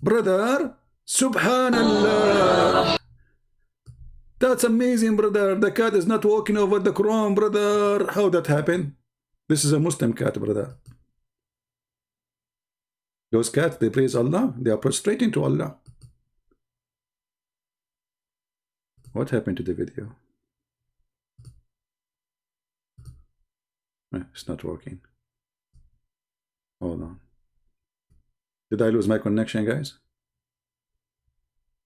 Brother, Subhanallah. That's amazing, brother. The cat is not walking over the Quran, brother. How that happened? This is a Muslim cat, brother. Those cats, they praise Allah. They are prostrating to Allah. What happened to the video? It's not working. Hold on. Did I lose my connection, guys?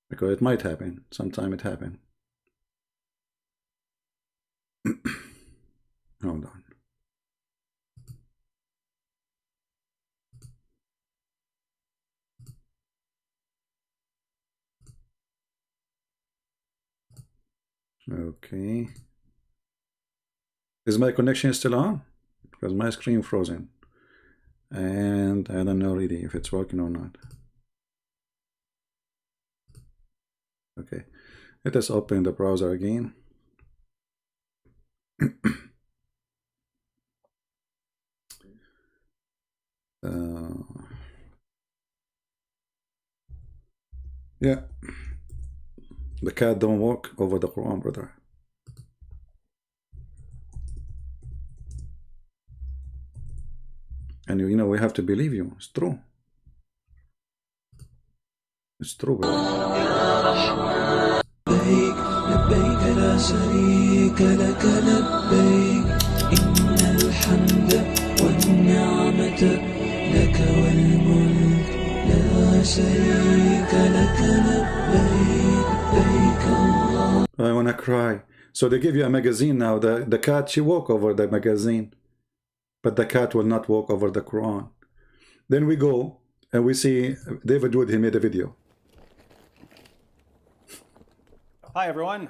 Because it might happen. Sometime it happened. Hold on. Okay. Is my connection still on? Because my screen frozen. And I don't know really if it's working or not. Okay. Let us open the browser again. Yeah. The cat don't walk over the Quran, brother. And you know, we have to believe you. It's true. It's true, brother. لبيك لا شريك لك لبيك إن الحمد والنعمة لك والملك لا شريك لك لبيك لبيك الله. I wanna cry. So they give you a magazine now. The cat, she walk over the magazine, but the cat will not walk over the Quran. Then we go and we see David Wood, he made a video. Hi everyone.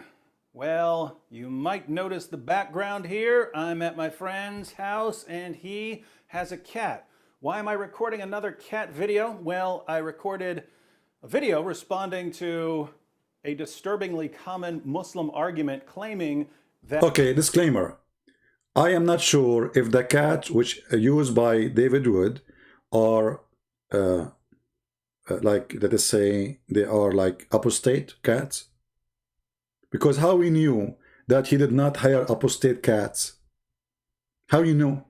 Well, you might notice the background here. I'm at my friend's house and he has a cat. Why am I recording another cat video? Well, I recorded a video responding to a disturbingly common Muslim argument claiming that... Okay, disclaimer. I am not sure if the cats which are used by David Wood are like, let us say, they are like apostate cats. Because how we knew that he did not hire apostate cats? How you know?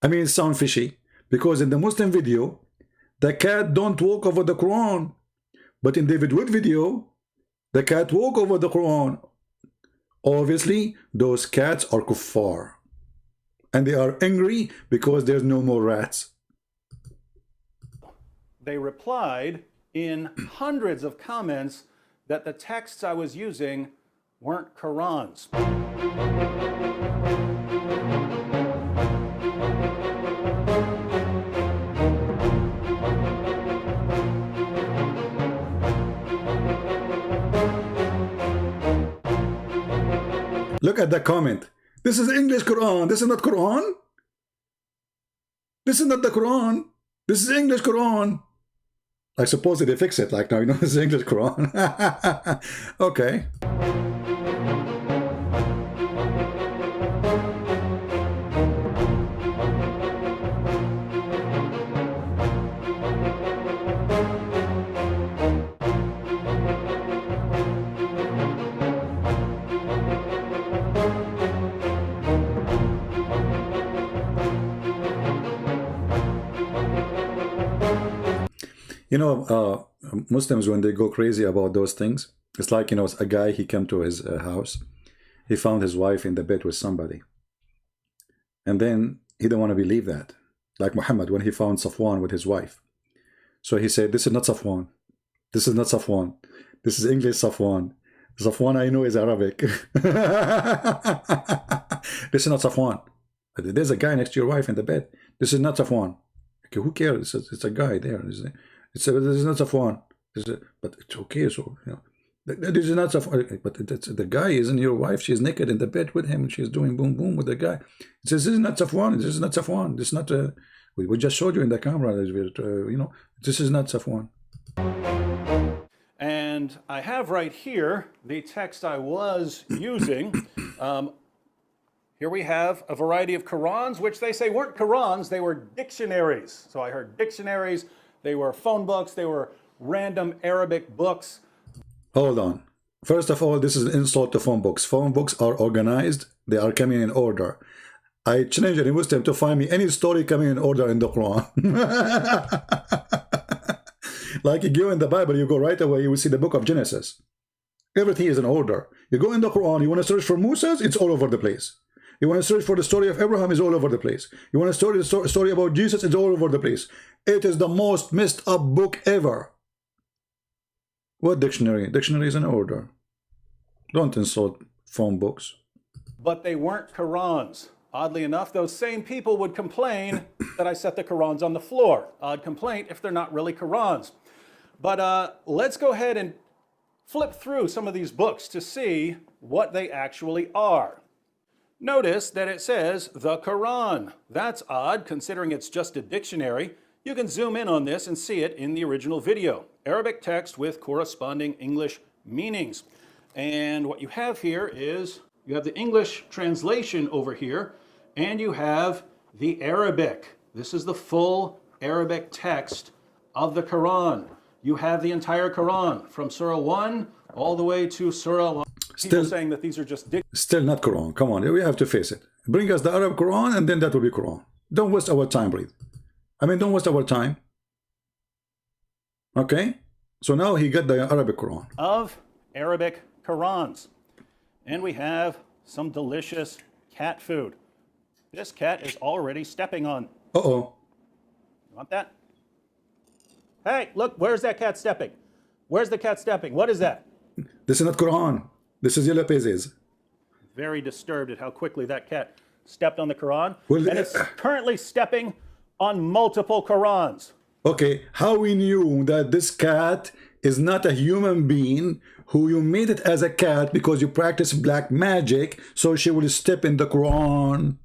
I mean, it sounds fishy. Because in the Muslim video, the cat don't walk over the Quran. But in David Wood video, the cat walk over the Quran. Obviously, those cats are kuffar. And they are angry because there's no more rats. They replied in hundreds of comments that the texts I was using weren't Qurans. Look at the comment. This is English Quran. This is not Quran. This is not the Quran. This is English Quran. I suppose they fix it. Like now, you know, this is English Quran. Okay. You know, Muslims, when they go crazy about those things, it's like, you know, a guy, he came to his house. He found his wife in the bed with somebody. And then he didn't want to believe that. Like Muhammad, when he found Safwan with his wife. So he said, this is not Safwan. This is not Safwan. This is English Safwan. Safwan I know is Arabic. This is not Safwan. There's a guy next to your wife in the bed. This is not Safwan. Okay, who cares? It's a guy there. This is not Safwan. But it's okay. So, you know, this is not Safwan. But the guy isn't your wife. She's naked in the bed with him. She's doing boom boom with the guy. It says, this is not Safwan. This is not Safwan. This is not. We just showed you in the camera. You know, this is not Safwan. And I have right here the text I was using. Here we have a variety of Qurans, which they say weren't Qurans, they were dictionaries. So I heard dictionaries, they were phone books, they were random Arabic books. Hold on. First of all, this is an insult to phone books. Phone books are organized, they are coming in order. I challenge any Muslim to find me any story coming in order in the Quran. Like you go in the Bible, you go right away, you will see the book of Genesis. Everything is in order. You go in the Quran, you want to search for Moses, it's all over the place. You want to search for the story of Abraham, it's all over the place. You want to study the story about Jesus, it's all over the place. It is the most messed up book ever. What dictionary? Dictionary is in order. Don't insult phone books. But they weren't Qurans. Oddly enough, those same people would complain that I set the Qurans on the floor. Odd complaint if they're not really Qurans. But let's go ahead and flip through some of these books to see what they actually are. Notice that it says the Quran. That's odd considering it's just a dictionary. You can zoom in on this and see it in the original video. Arabic text with corresponding English meanings. And what you have here is you have the English translation over here and you have the Arabic. This is the full Arabic text of the Quran. You have the entire Quran from Surah 1 all the way to Surah 1. People saying that these are just still not Quran. Come on, we have to face it. Bring us the Arab Quran and then that will be Quran. Don't waste our time, breathe. I mean, don't waste our time. Okay? So now he got the Arabic Quran. Of Arabic Qurans. And we have some delicious cat food. This cat is already stepping on. Uh-oh. You want that? Hey, look, where's that cat stepping? Where's the cat stepping? What is that? This is not Quran. This is Yellow Pages. Very disturbed at how quickly that cat stepped on the Quran. Well, and it's currently stepping on multiple Qurans. Okay, how we knew that this cat is not a human being who you made it as a cat because you practice black magic, so she will step in the Quran.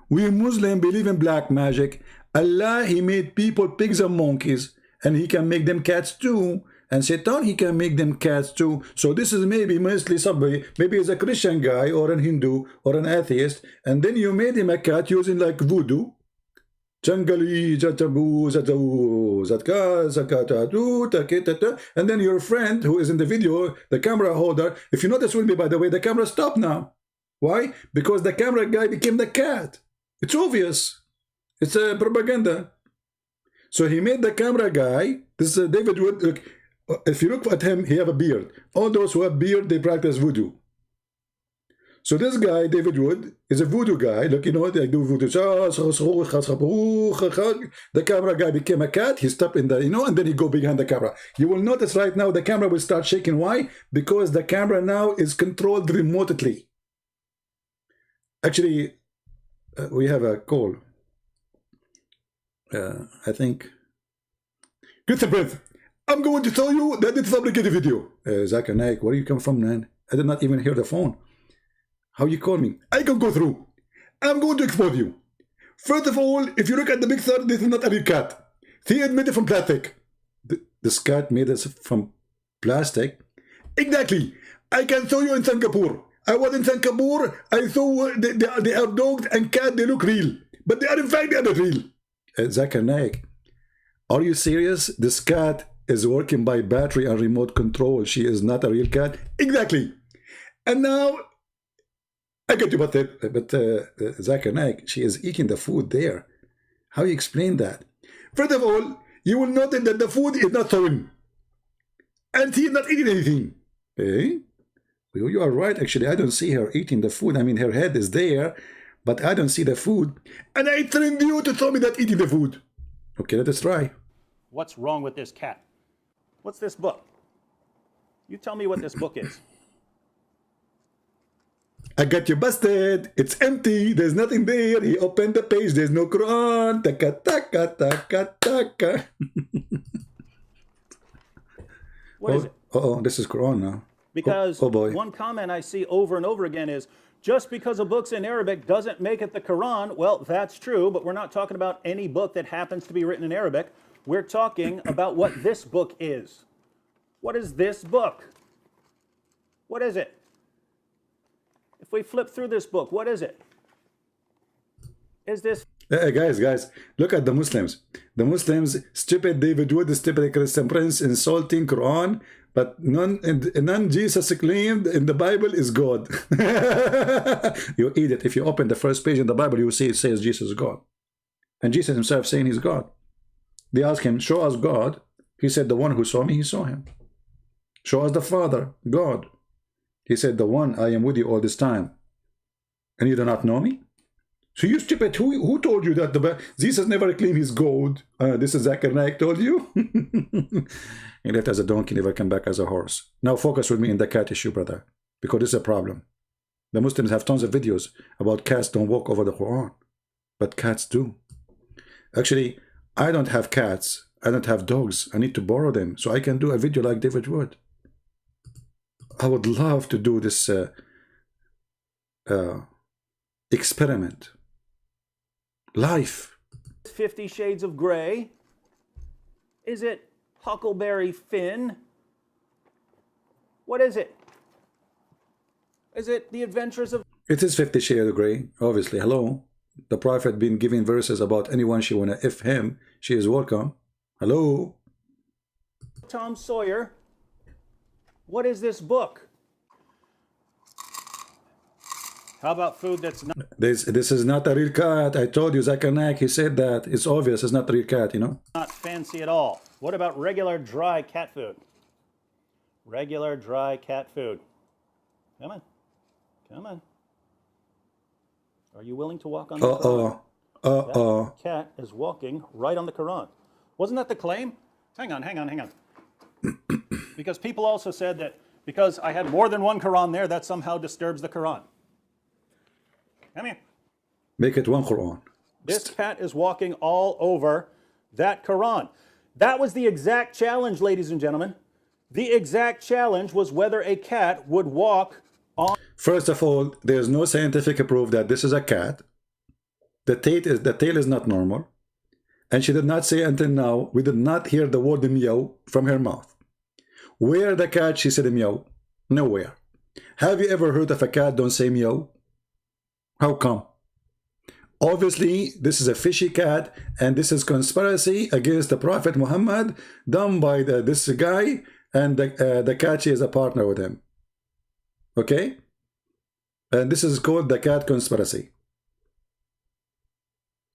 We Muslims believe in black magic. Allah, he made people pigs and monkeys, and he can make them cats too. And Satan, he can make them cats too. So this is maybe mostly somebody, maybe it's a Christian guy or an Hindu or an atheist, and then you made him a cat using like voodoo. And then your friend who is in the video, the camera holder, if you notice with me, by the way, the camera stopped now. Why? Because the camera guy became the cat. It's obvious. It's a propaganda. So he made the camera guy, this is David Wood. Look, if you look at him, he have a beard. All those who have beard, they practice voodoo. So this guy, David Wood, is a voodoo guy. Look, you know, they do voodoo. The camera guy became a cat. He stepped in the, you know, and then he go behind the camera. You will notice right now the camera will start shaking. Why? Because the camera now is controlled remotely. Actually, we have a call. I think. Good breath. I'm going to tell you that it's a fabricated video. Zakir Naik, where you come from, man? I did not even hear the phone. How you call me? I can go through. I'm going to expose you. First of all, if you look at the picture, this is not a real cat. He admitted from plastic. This cat made us from plastic? Exactly. I can show you in Singapore. I was in Singapore. I saw they are dogs and cats. They look real. But they are in fact, they are not real. Zakir Naik, are you serious? This cat is working by battery and remote control. She is not a real cat? Exactly. And now, I get you, but Zakir Naik, she is eating the food there. How you explain that? First of all, you will notice that the food is not thrown. And she is not eating anything. Eh? You are right, actually. I don't see her eating the food. I mean, her head is there, but I don't see the food. And I trained you to tell me that eating the food. Okay, let us try. What's wrong with this cat? What's this book? You tell me what this book is. I got you busted. It's empty. There's nothing there. He opened the page. There's no Quran. Taka, taka, taka, taka. What is it? Uh-oh, this is Quran now. Because oh boy. One comment I see over and over again is, just because a book's in Arabic doesn't make it the Quran. Well, that's true, but we're not talking about any book that happens to be written in Arabic. We're talking about what this book is. What is this book? What is it? If we flip through this book, what is it? Is this... Guys, look at the Muslims. The Muslims, stupid David Wood, stupid Christian Prince, insulting Quran, but none Jesus claimed in the Bible is God. You eat it. If you open the first page in the Bible, you will see it says Jesus is God. And Jesus himself saying he's God. They asked him, show us God. He said, the one who saw me, he saw him. Show us the Father, God. He said, the one I am with you all this time. And you do not know me? So you stupid, who told you that Jesus never claimed he's God? This is Zakir Naik told you? He left as a donkey, never come back as a horse. Now focus with me in the cat issue, brother. Because this is a problem. The Muslims have tons of videos about cats don't walk over the Quran. But cats do. Actually, I don't have cats. I don't have dogs. I need to borrow them. So I can do a video like David Wood. I would love to do this experiment. Life. 50 Shades of Grey? Is it Huckleberry Finn? What is it? Is it The Adventures of... It is 50 Shades of Grey, obviously. Hello. The Prophet been giving verses about anyone she wanna if him, she is welcome. Hello. Tom Sawyer? What is this book? How about food that's not... This is not a real cat. I told you, Zakir Naik, he said that. It's obvious it's not a real cat, you know? Not fancy at all. What about regular dry cat food? Regular dry cat food. Come on. Come on. Are you willing to walk on the Quran? That cat is walking right on the Quran. Wasn't that the claim? Hang on. because people also said that because I had more than one Quran there, that somehow disturbs the Quran. Come here. Make it one Quran. This cat is walking all over that Quran. That was the exact challenge, ladies and gentlemen. The exact challenge was whether a cat would walk on. First of all, there's no scientific proof that this is a cat. The tail is not normal. And she did not say until now, we did not hear the word meow from her mouth. Where the cat, she said meow? Nowhere. Have you ever heard of a cat don't say meow? How come? Obviously, this is a fishy cat, and this is conspiracy against the Prophet Muhammad done by this guy, and the cat, she is a partner with him. Okay? And this is called the cat conspiracy.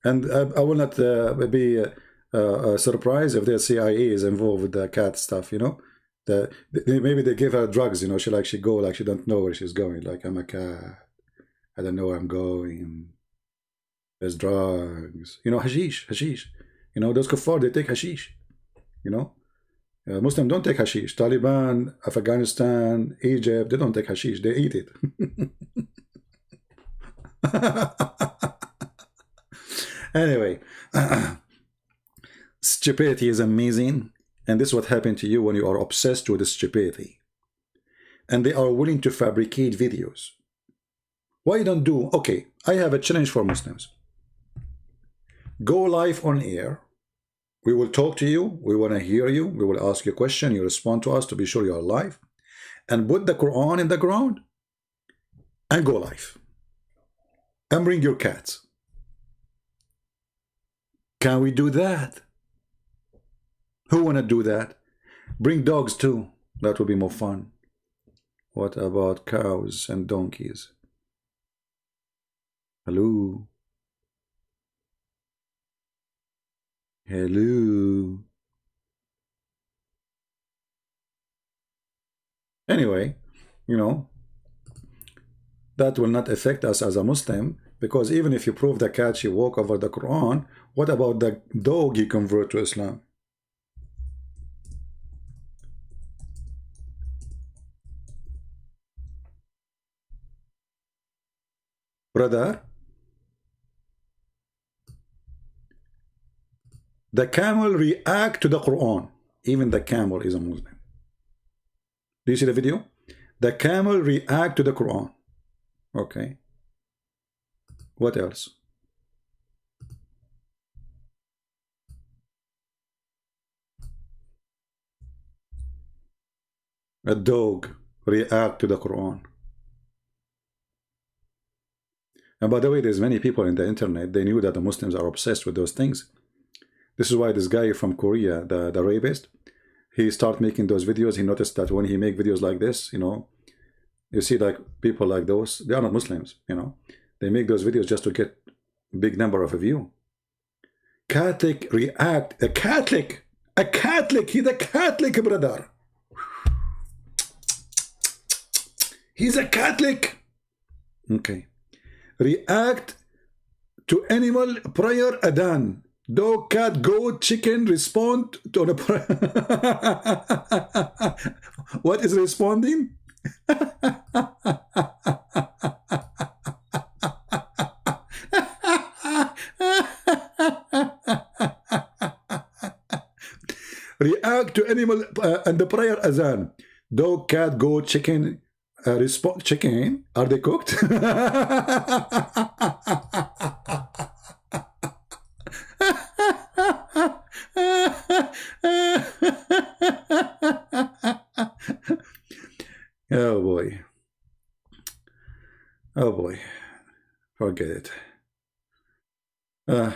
And I will not be surprised if the CIA is involved with the cat stuff, you know. Maybe they give her drugs, you know, she go like she don't know where she's going. Like, I'm a cat, I don't know where I'm going. There's drugs, you know, hashish. You know, those kuffar, they take hashish, you know. Muslims don't take hashish. Taliban, Afghanistan, Egypt, they don't take hashish, they eat it. Anyway, stupidity is amazing, and this is what happened to you when you are obsessed with stupidity. And they are willing to fabricate videos. Why you don't do? Okay, I have a challenge for Muslims. Go live on air. We will talk to you. We want to hear you. We will ask you a question. You respond to us to be sure you are live. And put the Quran in the ground and go live. And bring your cats. Can we do that? Who want to do that? Bring dogs too. That would be more fun. What about cows and donkeys? Hello? Hello? Anyway, you know, that will not affect us as a Muslim, because even if you prove the cat she walk over the Quran, what about the dog he convert to Islam? Brother, the camel react to the Quran. Even the camel is a Muslim. Do you see the video? The camel react to the Quran. Okay. What else? A dog react to the Quran. And by the way, there's many people in the internet, they knew that the Muslims are obsessed with those things. This is why this guy from Korea, the rapist, he started making those videos. He noticed that when he make videos like this, you know, you see like people like those, they are not Muslims, you know. They make those videos just to get big number of a view. Catholic react, a Catholic, he's a Catholic, brother. He's a Catholic. Okay. React to animal prayer adhan. Dog, cat, goat, chicken respond to the prayer. What is responding? React to animal and the prayer adhan. Dog, cat, goat, chicken respond. Chicken, are they cooked? Oh boy. Oh boy. Forget it. A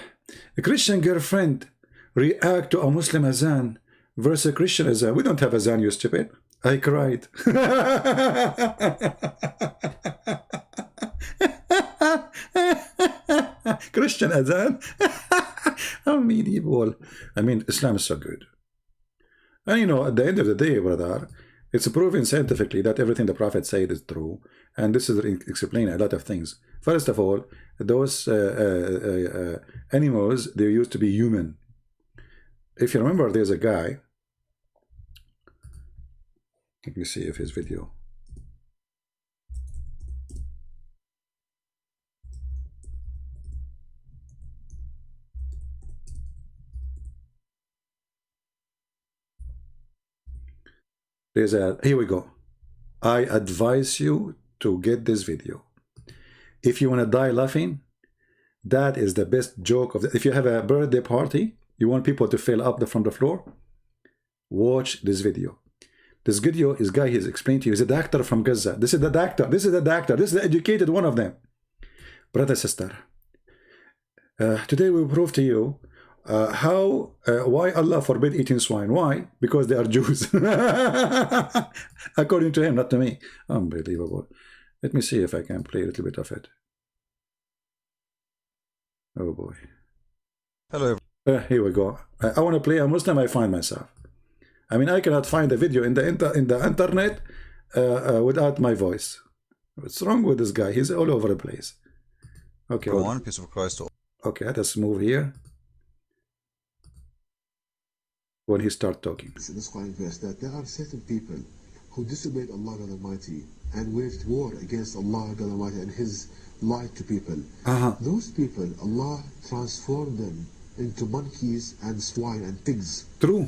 Christian girlfriend react to a Muslim azan versus a Christian azan. We don't have azan, you stupid. I cried. Christian azan. How medieval. I mean, Islam is so good. And you know, at the end of the day, brother, it's proven scientifically that everything the Prophet said is true. And this is explaining a lot of things. First of all, those animals, they used to be human. If you remember, there's a guy, Let me see if his video. Here we go. I advise you to get this video. If you want to die laughing, that is the best joke of if you have a birthday party, you want people to fill up from the floor, watch this video. This video is guy he's explained to you. He's a doctor from Gaza. This is the doctor. This is the doctor. This is the educated one of them. Brother, sister, today we will prove to you why Allah forbid eating swine. Why? Because they are Jews. According to him, not to me. Unbelievable. Let me see if I can play a little bit of it. Oh boy. Hello. Here we go. I want to play a Muslim. I find myself. I mean, I cannot find a video in the internet without my voice. What's wrong with this guy? He's all over the place. Okay. Go on, peace of Christ. Okay, let us move here. When he start talking. In this Quran verse that there are certain people who disobeyed Allah God Almighty and waged war against Allah God Almighty and His light to people. Those people, Allah transformed them into monkeys and swine and pigs. True.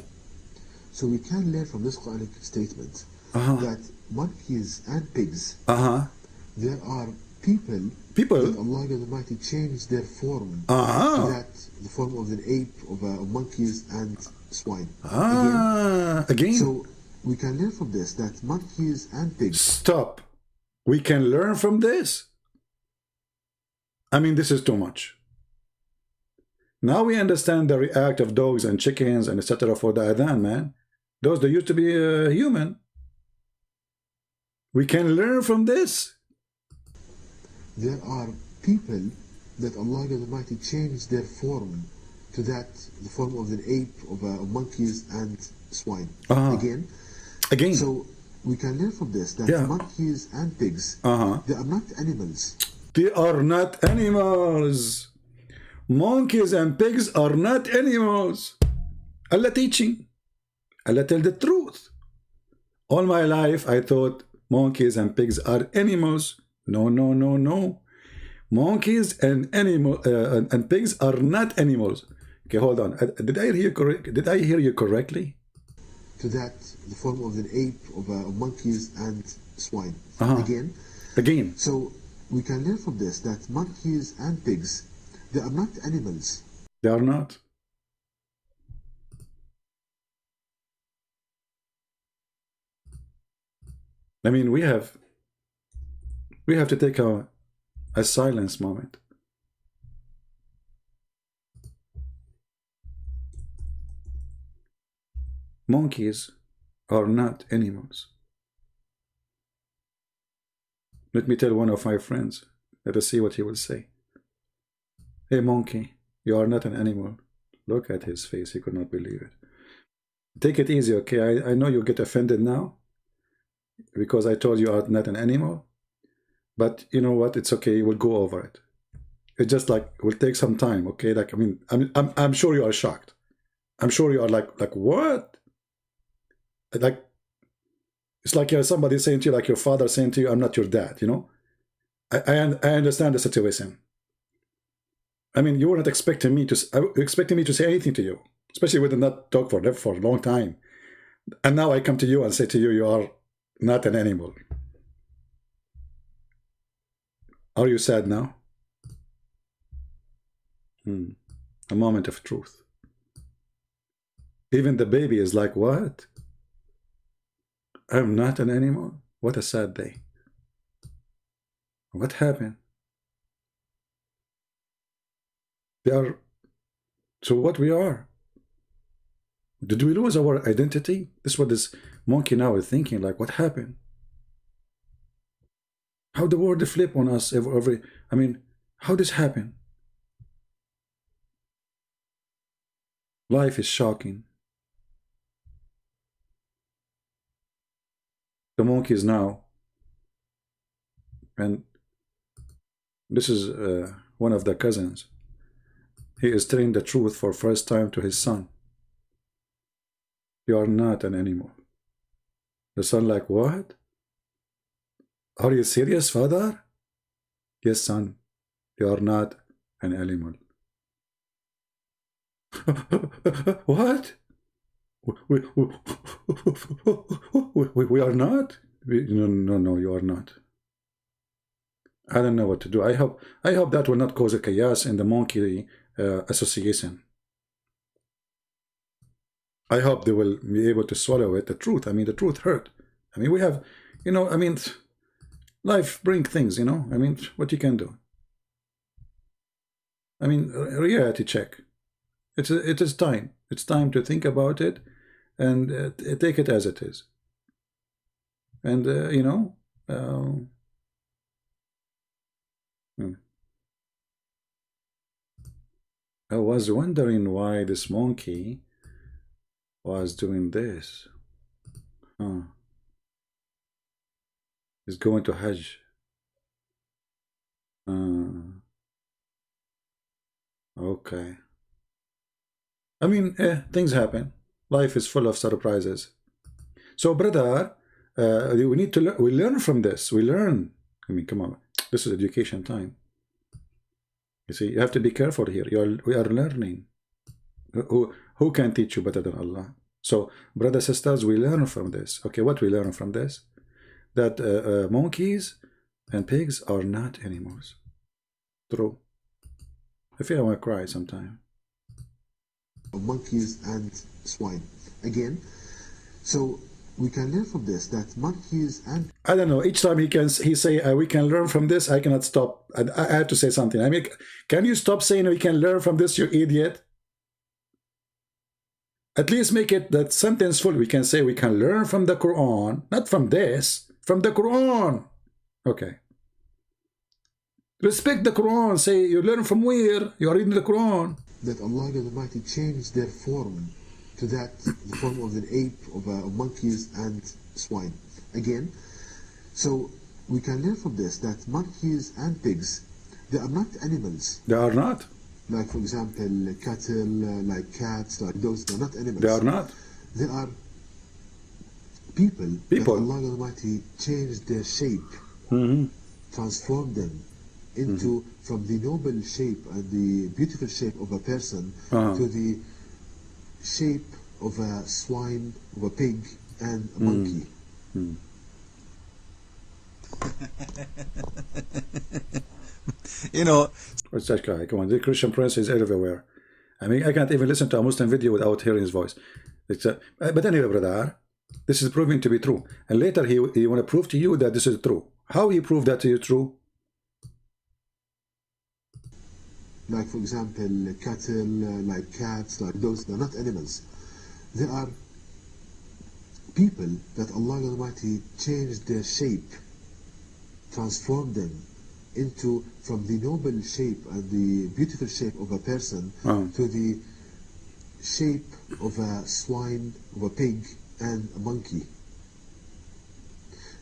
So we can learn from this Quranic statement that monkeys and pigs, there are people that Allah God Almighty changed their form to that, the form of an ape, of monkeys and swine. Again. So we can learn from this that monkeys and pigs. Stop. We can learn from this. I mean, this is too much. Now we understand the react of dogs and chickens and etc. for the adhan, man. Those that used to be human. We can learn from this. There are people that Allah God Almighty changed their form to that, the form of an ape, of monkeys and swine. Again. So we can learn from this that monkeys and pigs, they are not animals. They are not animals. Monkeys and pigs are not animals. Allah teaching. Allah tell the truth. All my life I thought monkeys and pigs are animals. No, no, no, no. Monkeys and and pigs are not animals. Okay, hold on. Did I hear you correct? Did I hear you correctly? To that, the form of an ape, of monkeys and swine. Again. So we can learn from this that monkeys and pigs, they are not animals. They are not. I mean, we have to take a silence moment. Monkeys are not animals. Let me tell one of my friends. Let us see what he will say. Hey monkey, you are not an animal. Look at his face, he could not believe it. Take it easy, okay? I know you get offended now because I told you are not an animal. But you know what? It's okay. We'll go over it. It's just like it will take some time, okay? Like I mean, I'm sure you are shocked. I'm sure you are like what? Like it's like you're somebody saying to you, like your father saying to you, "I'm not your dad." You know? I understand the situation. I mean, you weren't expecting me to say anything to you, especially we did not talk for a long time. And now I come to you and say to you, you are not an animal. Are you sad now? A moment of truth. Even the baby is like, what? I'm not an animal? What a sad day. What happened? They are, so what we are? Did we lose our identity? This is what this monkey now is thinking, like, what happened? How the world flip on us I mean, how this happen? Life is shocking. The monkeys now, and this is one of the cousins. He is telling the truth for first time to his son. You are not an animal. The son like, what? Are you serious, father? Yes, son, you are not an animal. What? We are not? No, you are not. I don't know what to do. I hope that will not cause a chaos in the monkey association. I hope they will be able to swallow it. The truth. I mean, the truth hurt. I mean, we have, I mean, life brings things, I mean, what you can do. I mean, reality check. It is time. It's time to think about it and take it as it is. And, I was wondering why this monkey was doing this. He's going to Hajj. Okay. I mean, things happen. Life is full of surprises. So, brother, we need to learn. We learn from this. We learn. I mean, come on. This is education time. You see, you have to be careful here. We are learning. Who can teach you better than Allah? So, brothers, sisters, we learn from this. Okay, what we learn from this? That monkeys and pigs are not animals. True. I feel I want to cry sometime. Monkeys and swine. Again, so we can learn from this that monkeys and... I don't know. Each time he say we can learn from this, I cannot stop. I have to say something. I mean, can you stop saying we can learn from this, you idiot? At least make it that sentence full. We can say we can learn from the Quran, not from this, from the Quran. Okay. Respect the Quran. Say you learn from where? You are reading the Quran. That Allah God Almighty changed their form to the form of an ape, of monkeys and swine. Again, so we can learn from this that monkeys and pigs, they are not animals. They are not. Like, for example, cattle, like cats, like dogs, they're not animals. They are not. They are people. That Allah God Almighty changed their shape, transformed them into, from the noble shape and the beautiful shape of a person to the shape of a swine, of a pig, and a monkey. What's that guy? Come on, the Christian Prince is everywhere. I mean, I can't even listen to a Muslim video without hearing his voice. But anyway, brother, this is proving to be true. And later he want to prove to you that this is true. How he proved that to you true? Like, for example, cattle, like cats, like dogs, they're not animals. They are people that Allah Almighty changed their shape, transformed them into, from the noble shape and the beautiful shape of a person to the shape of a swine, of a pig, and a monkey.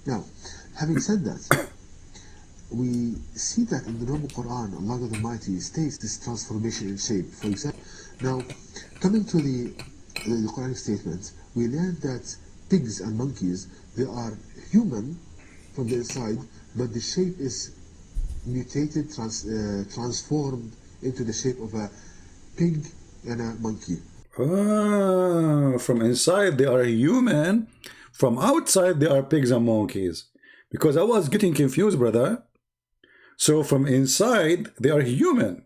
Now, having said that, we see that in the noble Quran, Allah God Almighty states this transformation in shape. For example, now, coming to the Quranic statements, we learn that pigs and monkeys, they are human from the inside, but the shape is mutated, transformed into the shape of a pig and a monkey. From inside they are human, from outside they are pigs and monkeys. Because I was getting confused, brother. So from inside they are human.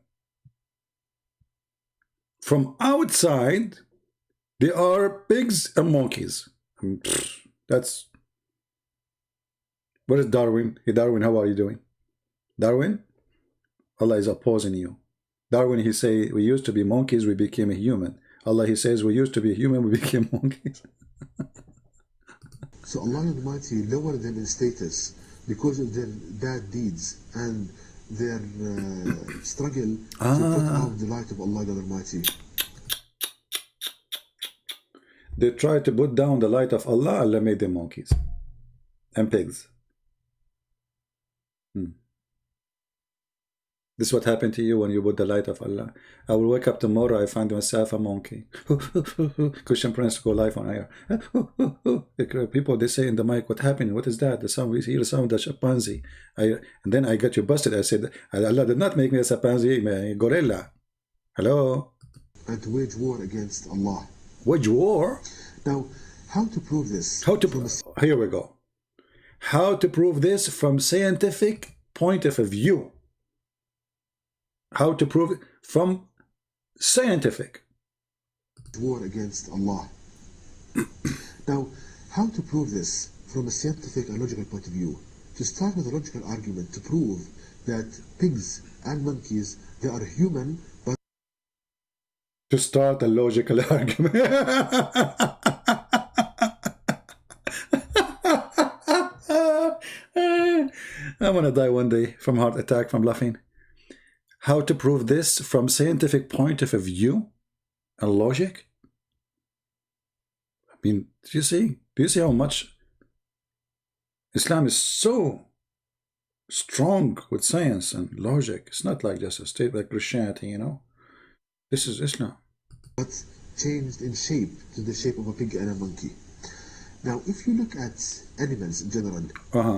From outside they are pigs and monkeys. That's... What is Darwin? Hey Darwin, how are you doing? Darwin? Allah is opposing you. Darwin, he say, we used to be monkeys, we became a human. Allah, he says, we used to be human, we became monkeys. So Allah Almighty lowered them in status because of their bad deeds and their struggle to put out the light of Allah Almighty. They tried to put down the light of Allah, Allah made them monkeys and pigs. This is what happened to you when you put the light of Allah. I will wake up tomorrow, I find myself a monkey. Christian Prince go live on air. People, they say in the mic, what happened? What is that? The sound, we hear the sound of chimpanzee. And then I got you busted. I said, Allah did not make me a chimpanzee, a gorilla. Hello? And to wage war against Allah. Wage war? Now, how to prove this? Here we go. How to prove this from scientific point of view. How to prove it from scientific. War against Allah. Now, how to prove this from a scientific and logical point of view? To start with a logical argument to prove that pigs and monkeys, they are human, but... To start a logical argument. I'm gonna die one day from heart attack from laughing. How to prove this from scientific point of view and logic? I mean, do you see how much Islam is so strong with science and logic? It's not like just a state like Christianity, you know. This is Islam. But changed in shape to the shape of a pig and a monkey. Now, if you look at animals in general,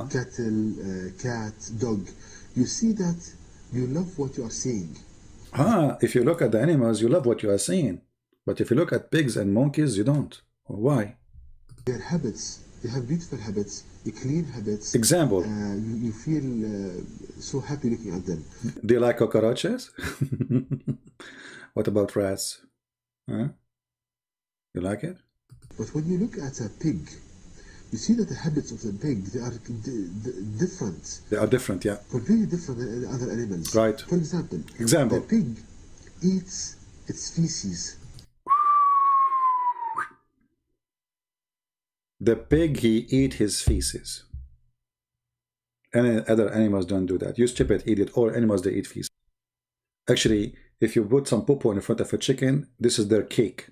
cattle, cat, dog, you see that you love what you are seeing. If you look at the animals, you love what you are seeing. But if you look at pigs and monkeys, you don't. Why? Their habits, they have beautiful habits, clean habits. Example. You feel so happy looking at them. Do you like cockroaches? What about rats? Huh? You like it? But when you look at a pig, you see that the habits of the pig, they are different. They are different, yeah. Completely different than other animals. Right. For example, the pig eats its feces. The pig, he eat his feces. Any other animals don't do that. You stupid idiot. All animals, they eat feces. Actually, if you put some poo-poo in front of a chicken, this is their cake.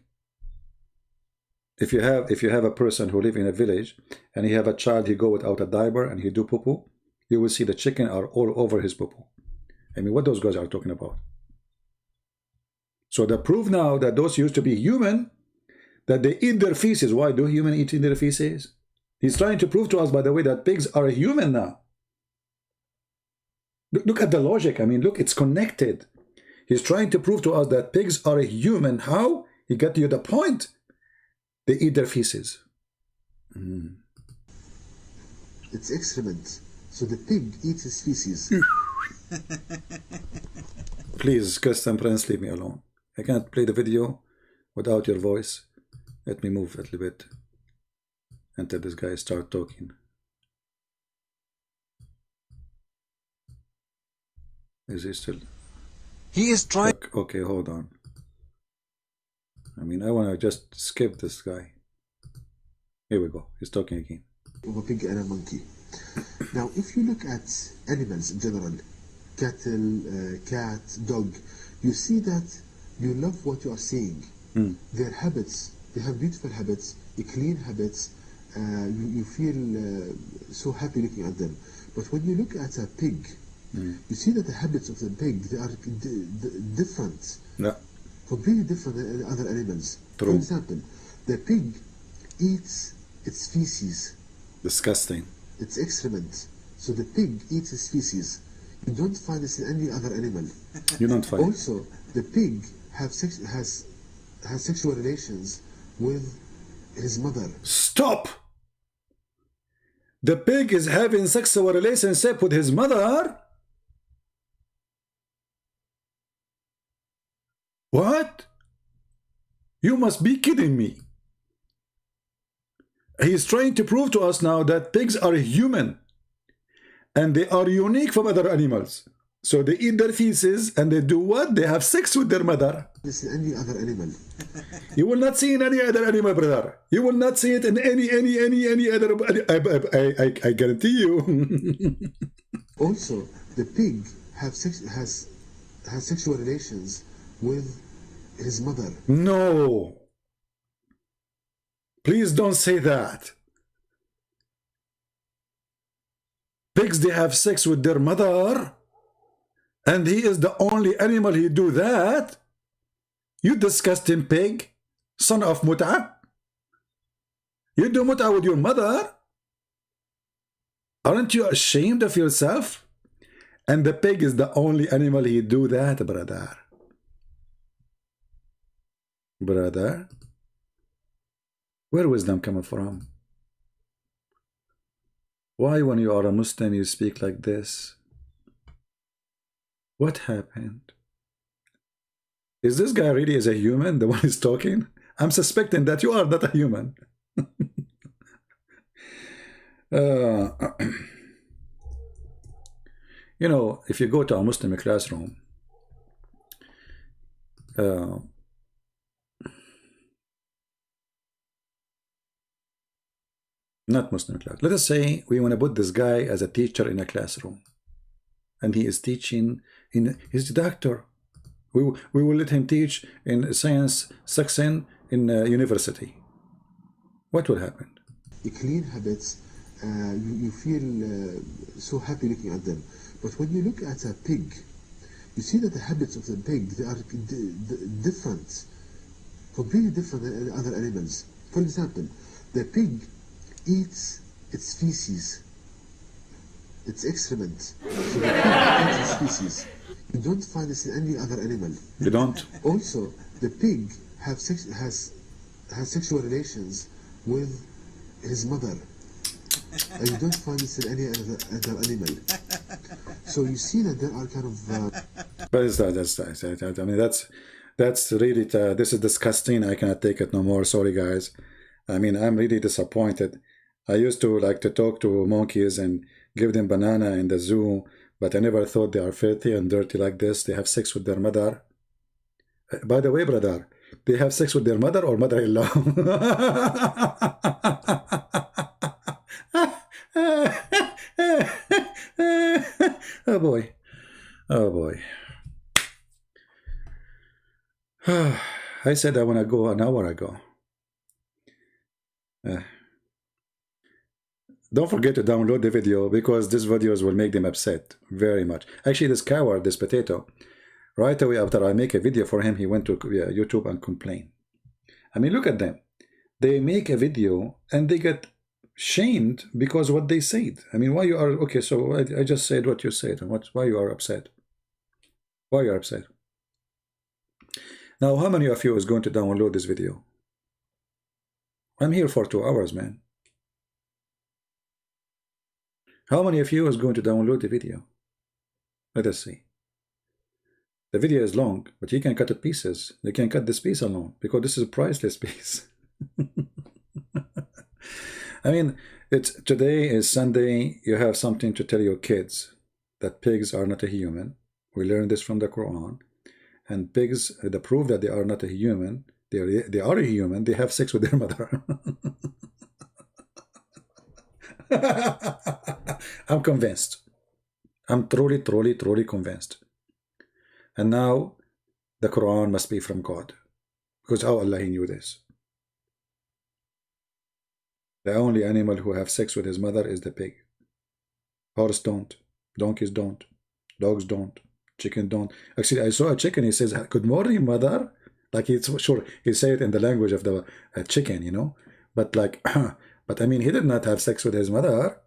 If you have a person who live in a village and he have a child, he go without a diaper and he do poo-poo, you will see the chicken are all over his poo-poo. I mean, what those guys are talking about. So the proof now that those used to be human, that they eat their feces. Why do humans eat their feces? He's trying to prove to us, by the way, that pigs are human now. Look at the logic. I mean, look, it's connected. He's trying to prove to us that pigs are human. How? He got to the point. They eat their feces. It's excrement. So the pig eats his feces. Please, Christian Prince, leave me alone. I can't play the video without your voice. Let me move a little bit until this guy starts talking. Is he still? He is trying. Okay, hold on. I mean, I want to just skip this guy. Here we go. He's talking again. Of a pig and a monkey. Now, if you look at animals in general, cattle, cat, dog, you see that you love what you are seeing. Their habits, they have beautiful habits, clean habits. You feel so happy looking at them. But when you look at a pig, you see that the habits of the pig, they are different. Yeah. Completely different than other animals. True. For example, the pig eats its feces. Disgusting. It's excrement. So the pig eats its feces. You don't find this in any other animal. You don't find. Also, the pig has sexual relations with his mother. Stop! The pig is having sexual relationship with his mother? What? You must be kidding me. He is trying to prove to us now that pigs are human and they are unique from other animals. So they eat their feces and they do what? They have sex with their mother. This is any other animal. You will not see in any other animal, brother. You will not see it in any other. I guarantee you. Also, the pig has sexual relations with his mother. No. Please don't say that. Pigs, they have sex with their mother And he is the only animal who do that. You disgusting pig, son of mut'a. You do mut'a with your mother. Aren't you ashamed of yourself? And the pig is the only animal who do that, brother. Brother, where wisdom coming from? Why when you are a Muslim you speak like this? What happened? Is this guy really is a human, the one who's talking? I'm suspecting that you are not a human. You know, if you go to a Muslim classroom, not Muslim class. Let us say we want to put this guy as a teacher in a classroom, and he is teaching he's a doctor. We will let him teach in science section in university. What will happen? The clean habits, you feel so happy looking at them. But when you look at a pig, you see that the habits of the pig, they are different, completely different than other animals. For example, the pig eats its feces, its excrement. So the pig eats its feces. You don't find this in any other animal. You don't? Also, the pig has sexual relations with his mother. And you don't find this in any other animal. So you see that there are kind of... But it's I mean, that's really, this is disgusting. I cannot take it no more. Sorry, guys. I mean, I'm really disappointed. I used to like to talk to monkeys and give them banana in the zoo, but I never thought they are filthy and dirty like this. They have sex with their mother. By the way, brother, they have sex with their mother or mother-in-law? Oh boy. Oh boy. I said I want to go an hour ago. Don't forget to download the video because these videos will make them upset very much. Actually, this coward, this potato, right away after I make a video for him, he went to YouTube and complained. I mean, look at them. They make a video and they get shamed because what they said. I mean, why you are okay? So I just said what you said, and why you are upset? Why you are upset? Now, how many of you is going to download this video? I'm here for 2 hours, man. How many of you is going to download the video? Let us see. The video is long, but you can cut it pieces. You can cut this piece alone because this is a priceless piece. I mean, today is Sunday. You have something to tell your kids that pigs are not a human. We learned this from the Quran. And pigs, the proof that they are not a human, they are a human. They have sex with their mother. I'm convinced. I'm truly convinced. And now the Quran must be from God. Because how Allah He knew this? The only animal who have sex with his mother is the pig. Horse don't. Donkeys don't. Dogs don't. Chicken don't. Actually, I saw a chicken. He says, "Good morning, mother." Like he's sure he said it in the language of the chicken, you know. But like, but I mean, he did not have sex with his mother.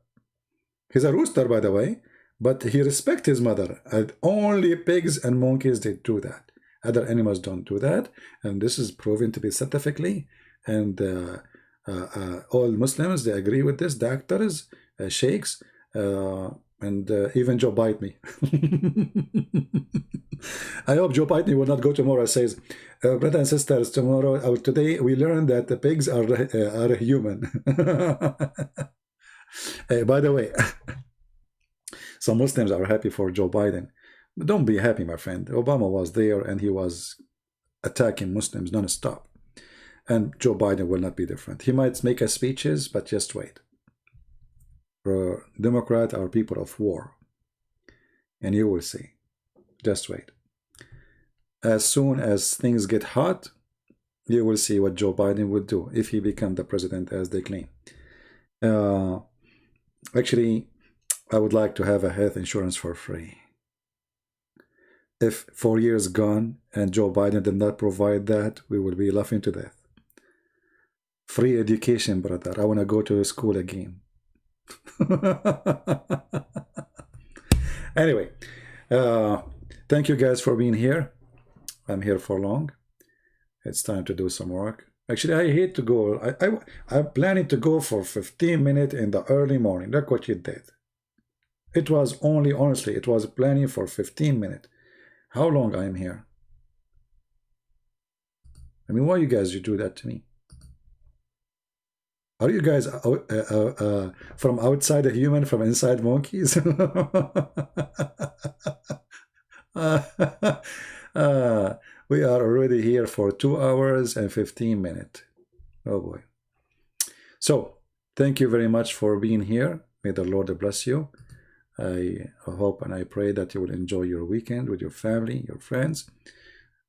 He's a rooster, by the way. But he respects his mother. And only pigs and monkeys they do that. Other animals don't do that. And this is proven to be scientifically. And all Muslims, they agree with this. Doctors, sheikhs, and even Joe Biden. I hope Joe Biden will not go tomorrow and says, brothers and sisters, today we learned that the pigs are human. By the way, some Muslims are happy for Joe Biden. But don't be happy, my friend. Obama was there and he was attacking Muslims non-stop. And Joe Biden will not be different. He might make speeches, but just wait. Democrats are people of war. And you will see. Just wait. As soon as things get hot, you will see what Joe Biden would do if he becomes the president as they claim. Actually, I would like to have a health insurance for free. if 4 years gone and Joe Biden did not provide that, we will be laughing to death. Free education, brother. I want to go to school again. Anyway, thank you guys for being here. I'm here for long. It's time to do some work. Actually, I hate to go. I'm planning to go for 15 minutes in the early morning. Look what you did. It was only, honestly, it was planning for 15 minutes. How long I am here? I mean, why you guys you do that to me? Are you guys from outside a human, from inside monkeys? We are already here for 2 hours and 15 minutes. Oh boy. So, thank you very much for being here. May the Lord bless you. I hope and I pray that you will enjoy your weekend with your family, your friends.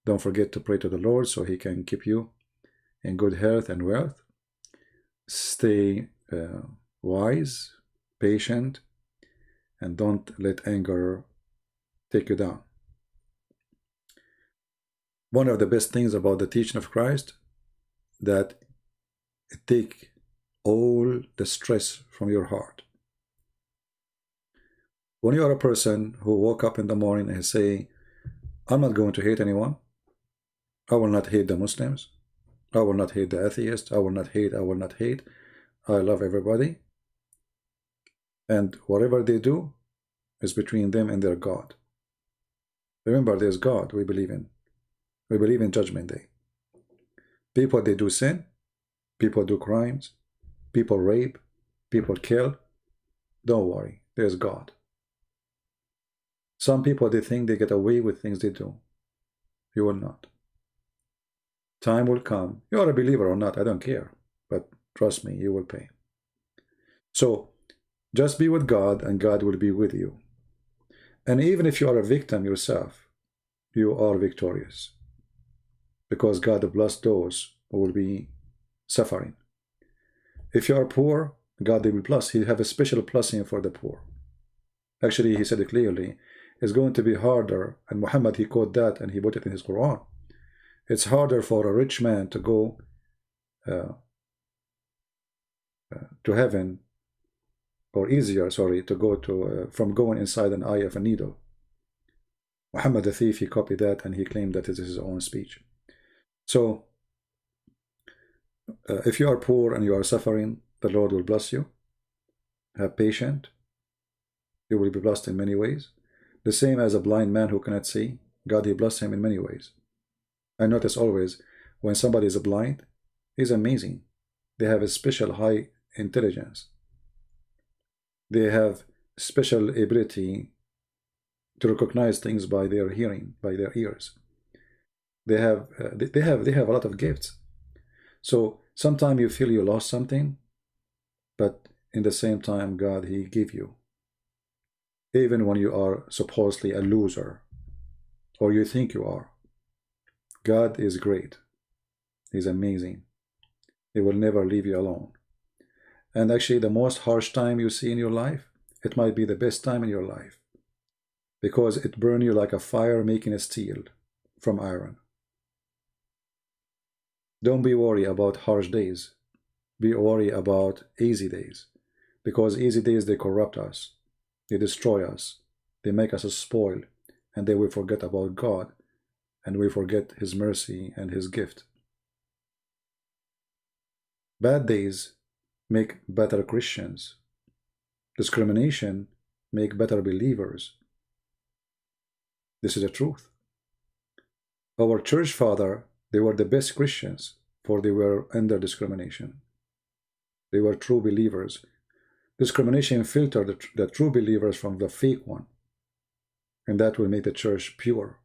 Don't forget to pray to the Lord so He can keep you in good health and wealth. Stay wise, patient, and don't let anger take you down. One of the best things about the teaching of Christ, that it takes all the stress from your heart. When you are a person who woke up in the morning and say, I'm not going to hate anyone, I will not hate the Muslims, I will not hate the atheists, I will not hate, I love everybody, and whatever they do is between them and their God. Remember, there's God we believe in. We believe in Judgment Day. People, they do sin, people do crimes, people rape, people kill. Don't worry, there's God. Some people, they think they get away with things they do. You will not. Time will come. You are a believer or not, I don't care. But trust me, you will pay. So, just be with God and God will be with you. And even if you are a victim yourself, you are victorious. Because God bless those who will be suffering. If you are poor, God will bless. He have a special blessing for the poor. Actually, He said it clearly. It's going to be harder, and Muhammad, he quoted that and he put it in his Quran. It's harder for a rich man to go to heaven, or easier, sorry, to go to from going inside an eye of a needle. Muhammad the thief, he copied that and he claimed that it is his own speech. So, if you are poor and you are suffering, the Lord will bless you. Have patience. You will be blessed in many ways. The same as a blind man who cannot see, God, He blessed him in many ways. I notice always, when somebody is blind, he's amazing. They have a special high intelligence. They have special ability to recognize things by their hearing, by their ears. They have a lot of gifts. So sometimes you feel you lost something, but in the same time, God, He gave you. Even when you are supposedly a loser, or you think you are, God is great. He's amazing. He will never leave you alone. And actually, the most harsh time you see in your life, it might be the best time in your life, because it burns you like a fire making a steel from iron. Don't be worried about harsh days. Be worried about easy days, because easy days, they corrupt us. They destroy us. They make us a spoil, and then we forget about God, and we forget His mercy and His gift. Bad days make better Christians. Discrimination make better believers. This is the truth. Our church father, they were the best Christians, for they were under discrimination. They were true believers. Discrimination filtered the true believers from the fake one, and that will make the church pure.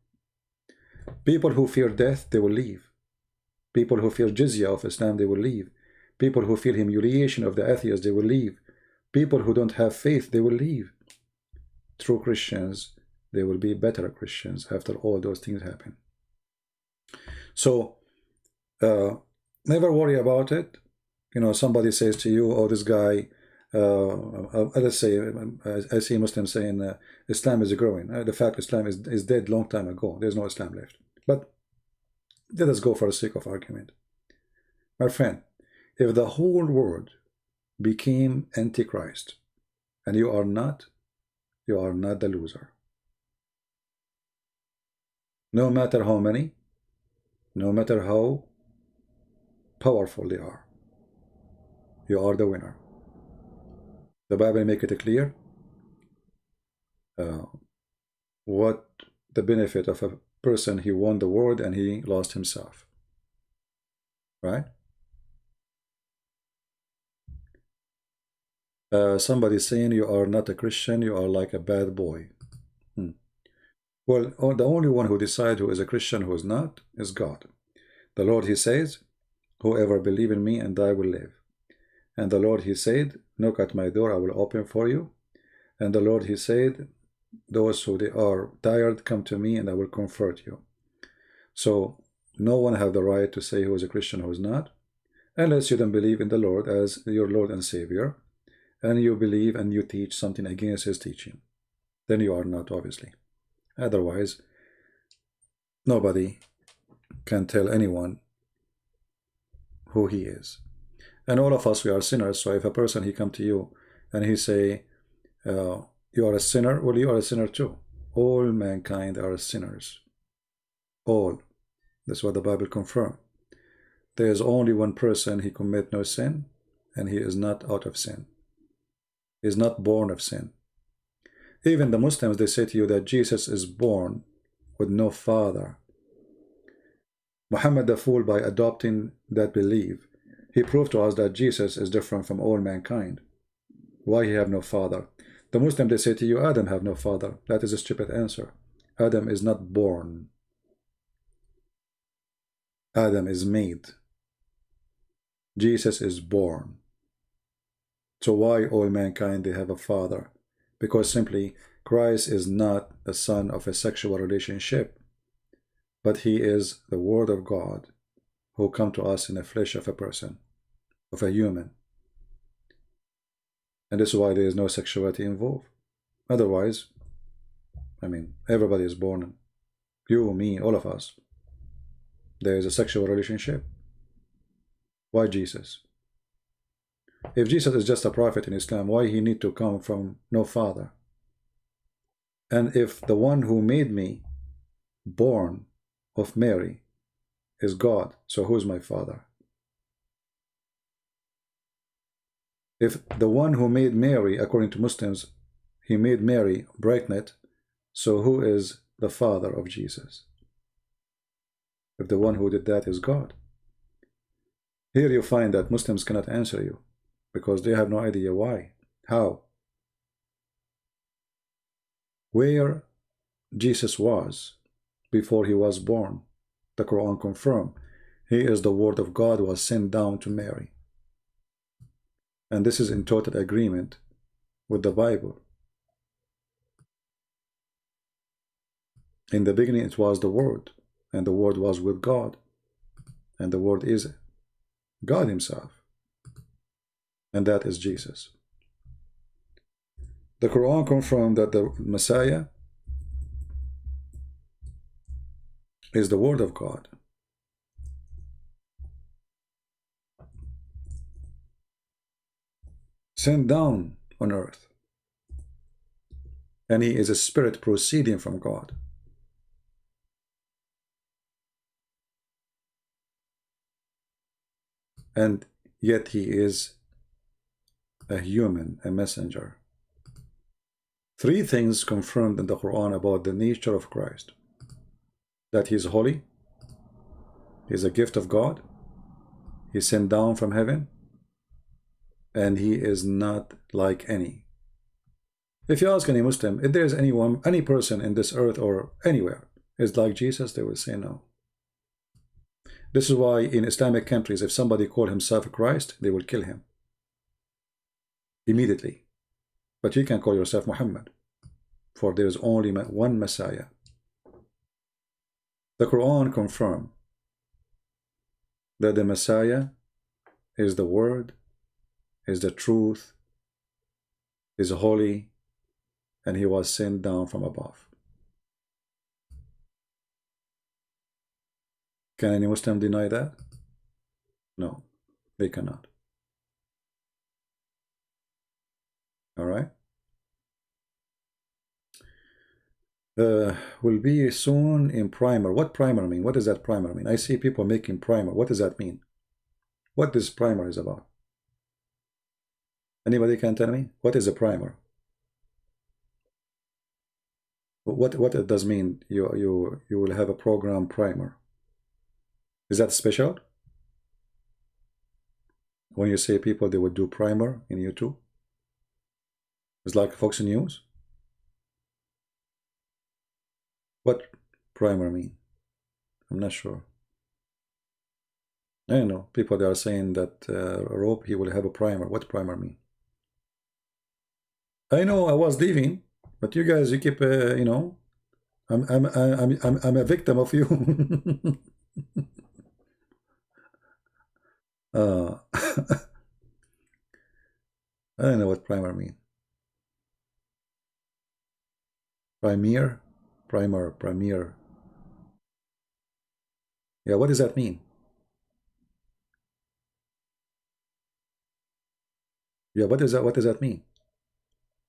People who fear death, they will leave. People who fear jizya of Islam, they will leave. People who feel humiliation of the atheists, they will leave. People who don't have faith, they will leave. True Christians, they will be better Christians after all those things happen. So, never worry about it. You know, somebody says to you, oh, this guy let's say, I see Muslims saying Islam is growing. The fact Islam is dead long time ago. There's no Islam left. But let us go for the sake of argument. My friend, if the whole world became Antichrist, and you are not the loser. No matter how many, no matter how powerful they are, you are the winner. The Bible make it clear what the benefit of a person. He won the world and he lost himself. Right? Somebody saying you are not a Christian, you are like a bad boy. Well, the only one who decides who is a Christian, who is not, is God. The Lord, he says, whoever believe in me and I will live. And the Lord, he said, knock at my door, I will open for you. And the Lord, he said, those who they are tired, come to me and I will comfort you. So no one have the right to say who is a Christian, who is not, unless you don't believe in the Lord as your Lord and Savior, and you believe and you teach something against his teaching. Then you are not, obviously. Otherwise, nobody can tell anyone who he is. And all of us, we are sinners. So if a person, he come to you and he say, you are a sinner, well, you are a sinner too. All mankind are sinners. All. That's what the Bible confirms. There is only one person, he commit no sin, and he is not out of sin. He is not born of sin. Even the Muslims, they say to you that Jesus is born with no father. Muhammad the fool, by adopting that belief, he proved to us that Jesus is different from all mankind. Why he have no father? The Muslim, they say to you, Adam have no father. That is a stupid answer. Adam is not born. Adam is made. Jesus is born. So why all mankind, they have a father? Because simply Christ is not a son of a sexual relationship, but he is the Word of God who come to us in the flesh of a person, of a human. And this is why there is no sexuality involved. Otherwise, I mean, everybody is born, you, me, all of us. There is a sexual relationship. Why Jesus? If Jesus is just a prophet in Islam, why he need to come from no father? And if the one who made me born of Mary is God, so who is my father? If the one who made Mary, according to Muslims, he made Mary pregnant, so who is the father of Jesus? If the one who did that is God. Here you find that Muslims cannot answer you because they have no idea why, how, where Jesus was before he was born. The Quran confirmed he is the Word of God, was sent down to Mary. And this is in total agreement with the Bible. In the beginning it was the Word, and the Word was with God, and the Word is God himself, and that is Jesus. The Quran confirmed that the Messiah is the Word of God. Sent down on earth. And he is a spirit proceeding from God. And yet he is a human, a messenger. Three things confirmed in the Quran about the nature of Christ. That he is holy, he is a gift of God, he is sent down from heaven, and he is not like any. If you ask any Muslim, if there is anyone, any person in this earth or anywhere is like Jesus, they will say no. This is why in Islamic countries, if somebody call himself Christ, they will kill him immediately. But you can call yourself Muhammad, for there is only one Messiah. The Quran confirms that the Messiah is the Word, is the truth, is holy and he was sent down from above. Can any Muslim deny that? No, they cannot. All right. Will be soon in primer. What primer mean? What does that primer mean? I see people making primer. What does that mean? What this primer is about? Anybody can tell me? What is a primer? What it does mean? You will have a program primer. Is that special? When you say people they would do primer in YouTube? It's like Fox News? What primer mean? I'm not sure. I don't know. People they are saying that Rope he will have a primer. What primer mean? I know I was leaving, but you guys you keep you know, I'm a victim of you. I don't know what primer mean. Premier. Yeah, what does that mean? Yeah, what does that mean?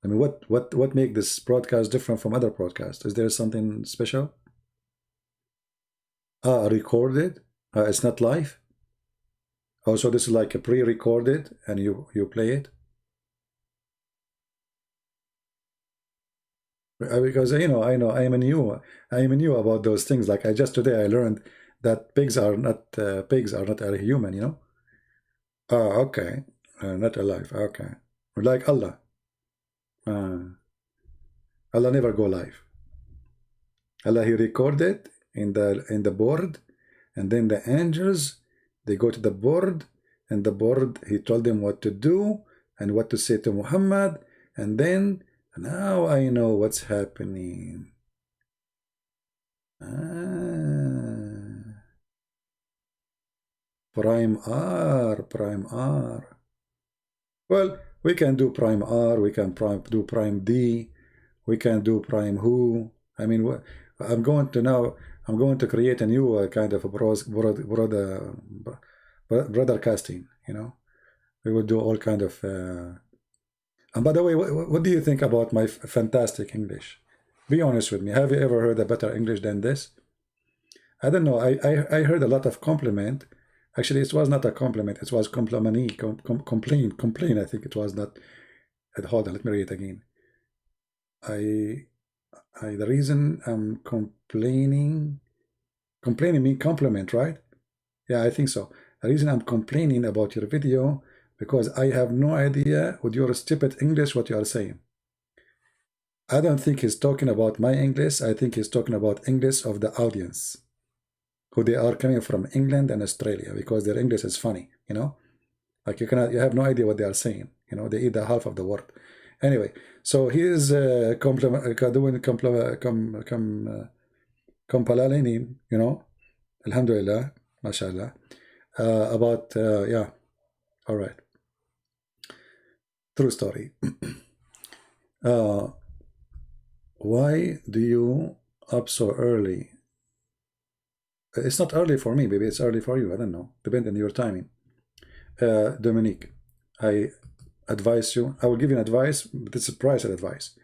I mean, what make this broadcast different from other broadcasts? Is there something special? Recorded? It's not live? Oh, so this is like a pre-recorded and you play it? Because you know, I am new about those things. Like today I learned that pigs are not human. You know. Oh, okay, not alive. Okay, like Allah. Allah never go live. Allah he recorded in the board, and then the angels they go to the board, and the board he told them what to do and what to say to Muhammad, and then. Now I know what's happening. Prime R. Well, we can do prime R, we can do prime D, we can do prime who. I mean, I'm going to create a new kind of a brother casting, you know. We will do all kind of... And by the way, what do you think about my fantastic English? Be honest with me. Have you ever heard a better English than this? I don't know. I heard a lot of compliment. Actually, it was not a compliment. It was complain. I think it was not. Hold on. Let me read it again. The reason I'm complaining means compliment, right? Yeah, I think so. The reason I'm complaining about your video because I have no idea with your stupid English what you are saying. I don't think he's talking about my English. I think he's talking about English of the audience, who they are coming from England and Australia, because their English is funny, you know. Like you have no idea what they are saying. You know, they eat the half of the word. Anyway, so he is compalainin, you know, alhamdulillah, mashallah, about yeah, all right. True story. Why do you up so early? It's not early for me, maybe it's early for you. I don't know. Depends on your timing. Dominique, I advise you. I will give you an advice, but it's a private advice.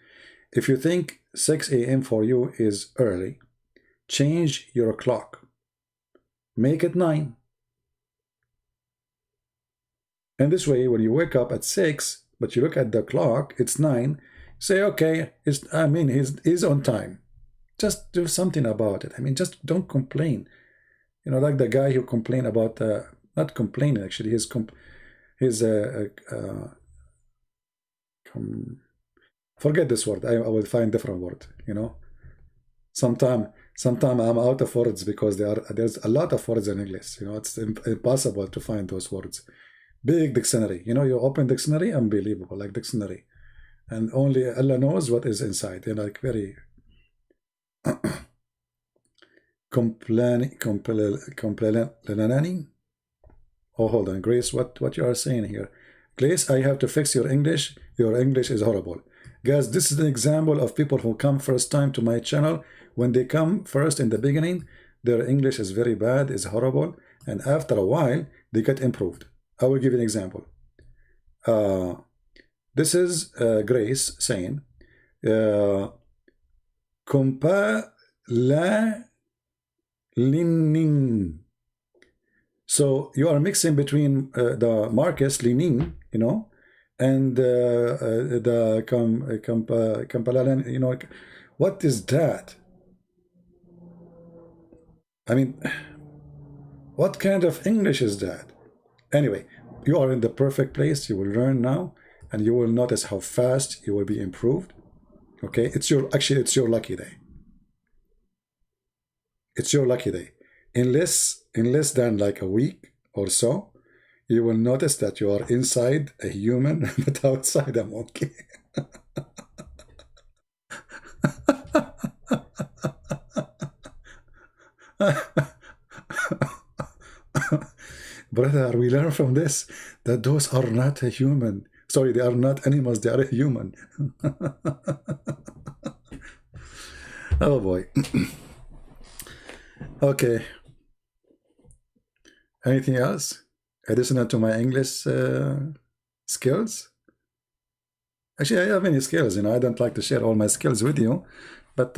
If you think 6 a.m. for you is early, change your clock. Make it 9. And this way, when you wake up at 6, but you look at the clock, it's 9, say, okay, he's on time. Just do something about it. I mean, just don't complain. You know, like the guy who complained about, not complaining, actually, forget this word. I will find different word, you know. Sometime I'm out of words because there's a lot of words in English. You know, it's impossible to find those words. Big dictionary. You know, you open dictionary, unbelievable, like dictionary. And only Allah knows what is inside. You know, like very complaining. Oh, hold on, Grace, what you are saying here? Grace, I have to fix your English your English is horrible. Guys, this is an example of people who come first time to my channel. When they come first in the beginning, their English is very bad, is horrible, and after a while, they get improved. I will give you an example. This is Grace saying, compa la Lenin. So you are mixing between the Marcus Lenin, you know, and the Kampalalan, you know. What is that? I mean, what kind of English is that? Anyway, you are in the perfect place. You will learn now, and you will notice how fast you will be improved. Okay, it's your lucky day. It's your lucky day. In less than like a week or so, you will notice that you are inside a human but outside a monkey. Brother, we learn from this that those are not a human. Sorry, they are not animals, they are a human. Oh boy. Okay. Anything else additional to my English skills? Actually, I have many skills, you know. I don't like to share all my skills with you, but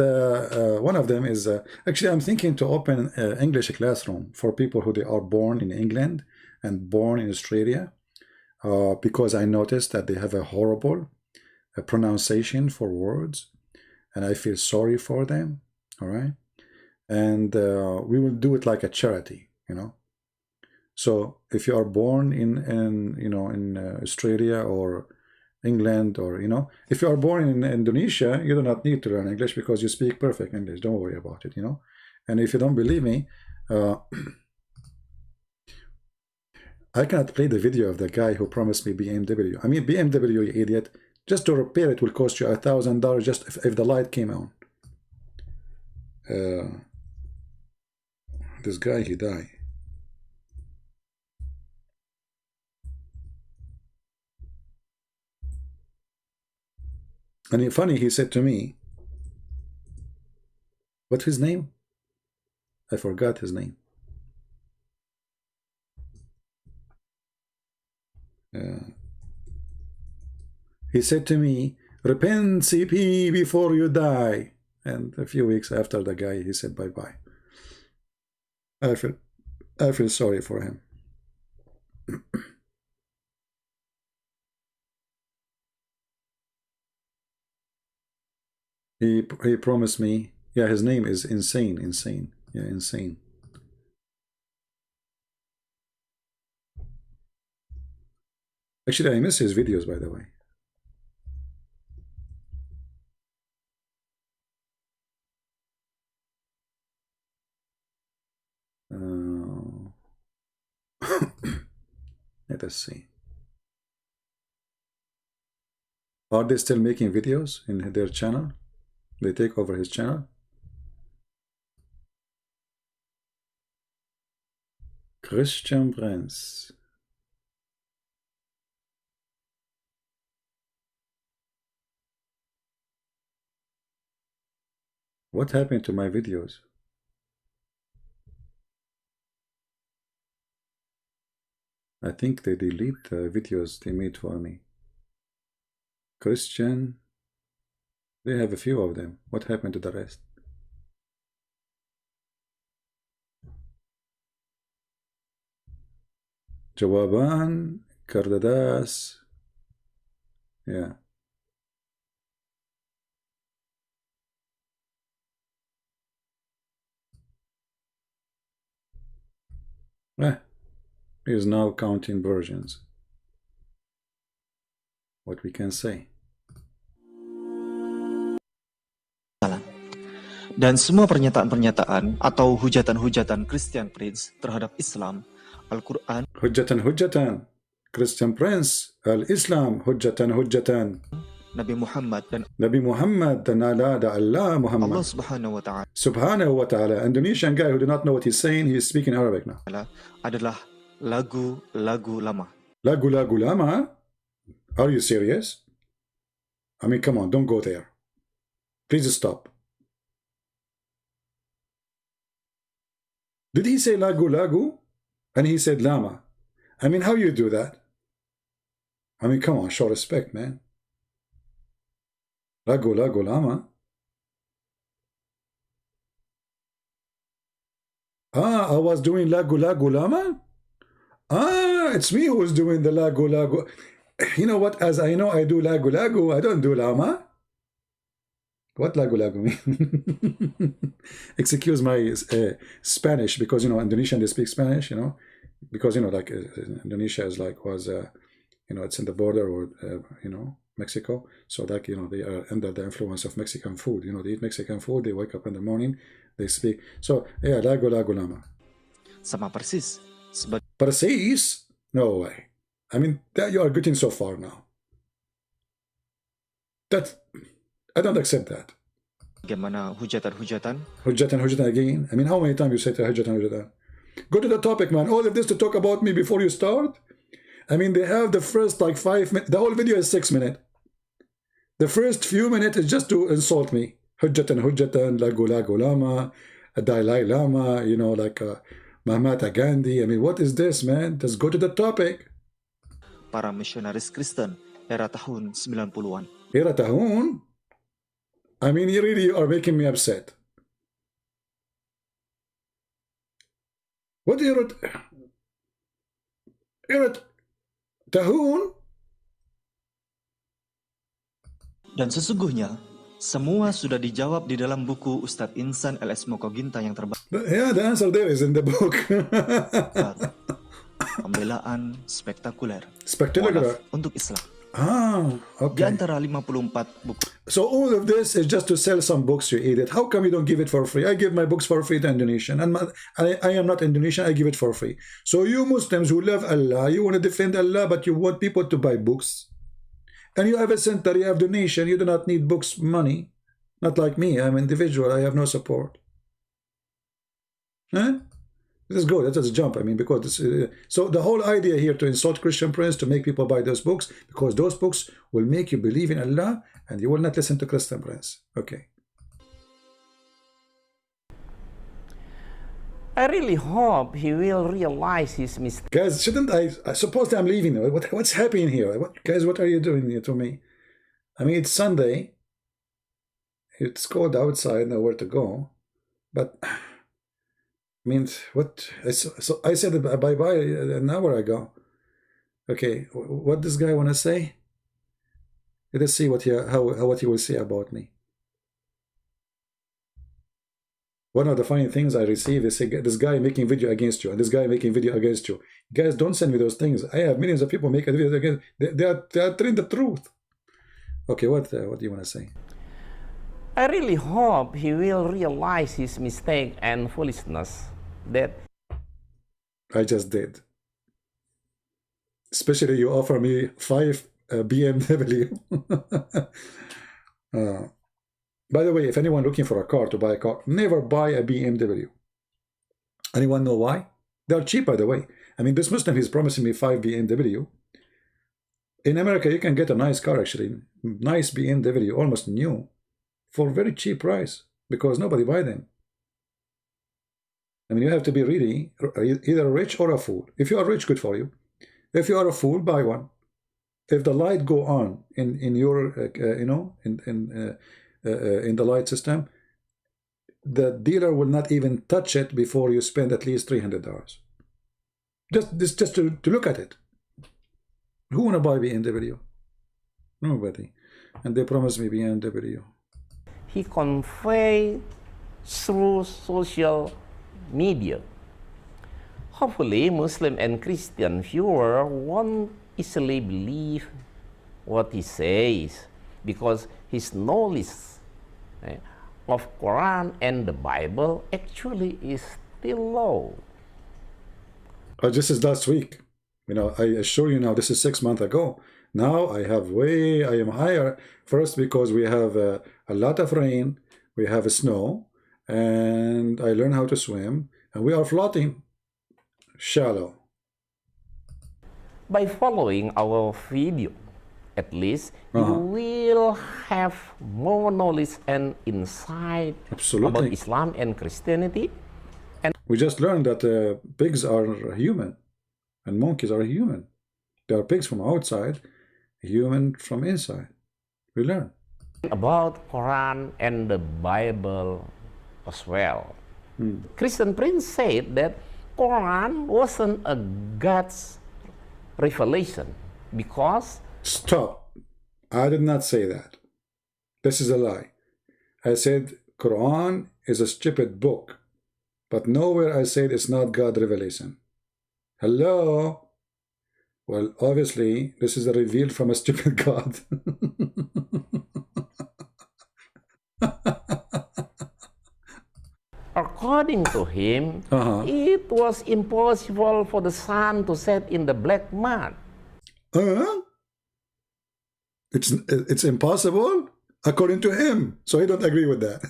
one of them is actually I'm thinking to open English classroom for people who they are born in England and born in Australia, because I noticed that they have a horrible pronunciation for words, and I feel sorry for them. All right, and we will do it like a charity, you know. So if you are born in you know, in Australia or England, or you know, if you are born in Indonesia, you do not need to learn English because you speak perfect English. Don't worry about it, you know. And if you don't believe me, I cannot play the video of the guy who promised me BMW. I mean, BMW, you idiot. Just to repair it will cost you $1,000 just if the light came on. This guy, he died. And funny, he said to me, what's his name? I forgot his name. He said to me, repent, CP, before you die. And a few weeks after the guy, he said bye-bye. I feel sorry for him. He promised me, yeah, his name is Insane. Yeah, Insane. Actually, I miss his videos, by the way. Let us see. Are they still making videos in their channel? They take over his channel? Christian Prince. What happened to my videos? I think they delete the videos they made for me. Christian. They have a few of them. What happened to the rest? Jawaban, Kardadas. Yeah. He is now counting versions. What we can say. Dan semua pernyataan-pernyataan atau hujatan-hujatan Christian Prince terhadap Islam, Al-Quran, hujatan Christian Prince, Al-Islam, hujatan Nabi Muhammad dan Allah Muhammad, Allah Subhanahu wa ta'ala. Indonesian guy who do not know what he's saying, he's speaking Arabic now. Adalah lagu-lagu lama. Lagu-lagu lama? Are you serious? I mean, come on, don't go there. Please stop. Did he say lagu lagu? And he said lama. I mean, how you do that? I mean, come on, show respect, man. Lagu lagu lama. Ah, I was doing lagu lagu lama? Ah, it's me who's doing the lagu lagu. You know what? As I know I do lagu lagu, I don't do lama. What lagu lagu mean? Excuse my Spanish, because, you know, Indonesian, they speak Spanish, you know, because, you know, like Indonesia is like, was, you know, it's in the border, or, you know, Mexico. So like, you know, they are under the influence of Mexican food. You know, they eat Mexican food, they wake up in the morning, they speak. So, yeah, lagu lagu lama. Sama persis sebagai Persis? No way. I mean, that you are getting so far now. That, I don't accept that. bagaimana hujatan-hujatan Hujatan again. I mean, how many times you say hujatan? Go to the topic, man. All of this to talk about me before you start? I mean, they have the first like 5 minutes. The whole video is 6 minutes. The first few minutes is just to insult me. Hujatan, lagu lagu lama, Dalai Lama, you know, like Mahatma Gandhi. I mean, what is this, man? Just go to the topic. para misionaris Kristen era tahun 90-an. Era tahun? I mean, you really are making me upset. What era tahun? Dan sesungguhnya semua sudah dijawab di dalam buku Ustadz Insan LS Mokoginta yang terbaru. Yeah, the answer there is in the book. Pembelaan spektakuler Spectacular. untuk Islam. Ah, Di okay. antara 54 buku So all of this is just to sell some books you edit. How come you don't give it for free? I give my books for free to Indonesian, and I am not Indonesian. I give it for free. So you Muslims who love Allah, you want to defend Allah, but you want people to buy books, and you have a center, you have donation. You do not need books money. Not like me. I'm an individual. I have no support. Huh? This is good. Let's jump. I mean, because this, so the whole idea here to insult Christian Prince, to make people buy those books, because those books will make you believe in Allah, and you will not listen to Christian Prince. Okay. I really hope he will realize his mistake. Guys, shouldn't I suppose I'm leaving. What's happening here? Guys, what are you doing here to me? I mean, it's Sunday. It's cold outside, nowhere to go. But I mean, what? So I said bye-bye an hour ago. Okay, what this guy want to say? Let us see what he will say about me. One of the funny things I receive is this guy making video against you, and this guy making video against you. Guys, don't send me those things. I have millions of people making videos against. They are telling the truth. Okay, what do you want to say? I really hope he will realize his mistake and foolishness that I just did. Especially you offer me 5 BMW. By the way, if anyone looking for a car, to buy a car, never buy a BMW. Anyone know why? They're cheap, by the way. I mean, this Muslim, he's promising me 5 BMW. In America, you can get a nice car, actually. Nice BMW, almost new, for very cheap price, because nobody buy them. I mean, you have to be really either rich or a fool. If you are rich, good for you. If you are a fool, buy one. If the light go on in your, you know, in the light system, the dealer will not even touch it before you spend at least $300. Just to look at it. Who wanna buy BMW? Nobody. And they promised me BMW. he conveyed through social media. Hopefully, Muslim and Christian viewer won't easily believe what he says, because his knowledge of Quran and the Bible actually is still low. This is last week. You know, I assure you now, this is 6 months ago. Now I am higher. First, because we have a lot of rain, we have snow, and I learned how to swim, and we are floating shallow. By following our video, at least, you will have more knowledge and insight about Islam and Christianity. And we just learned that pigs are human and monkeys are human. They are pigs from outside, human from inside. We learn about Quran and the Bible as well. Christian Prince said that Quran wasn't a God's revelation because... Stop. I did not say that. This is a lie. I said Quran is a stupid book, but nowhere I said it's not God's revelation. Hello? Well, obviously, this is a reveal from a stupid God. According to him, it was impossible for the sun to set in the black mud. It's impossible? According to him. So I don't agree with that.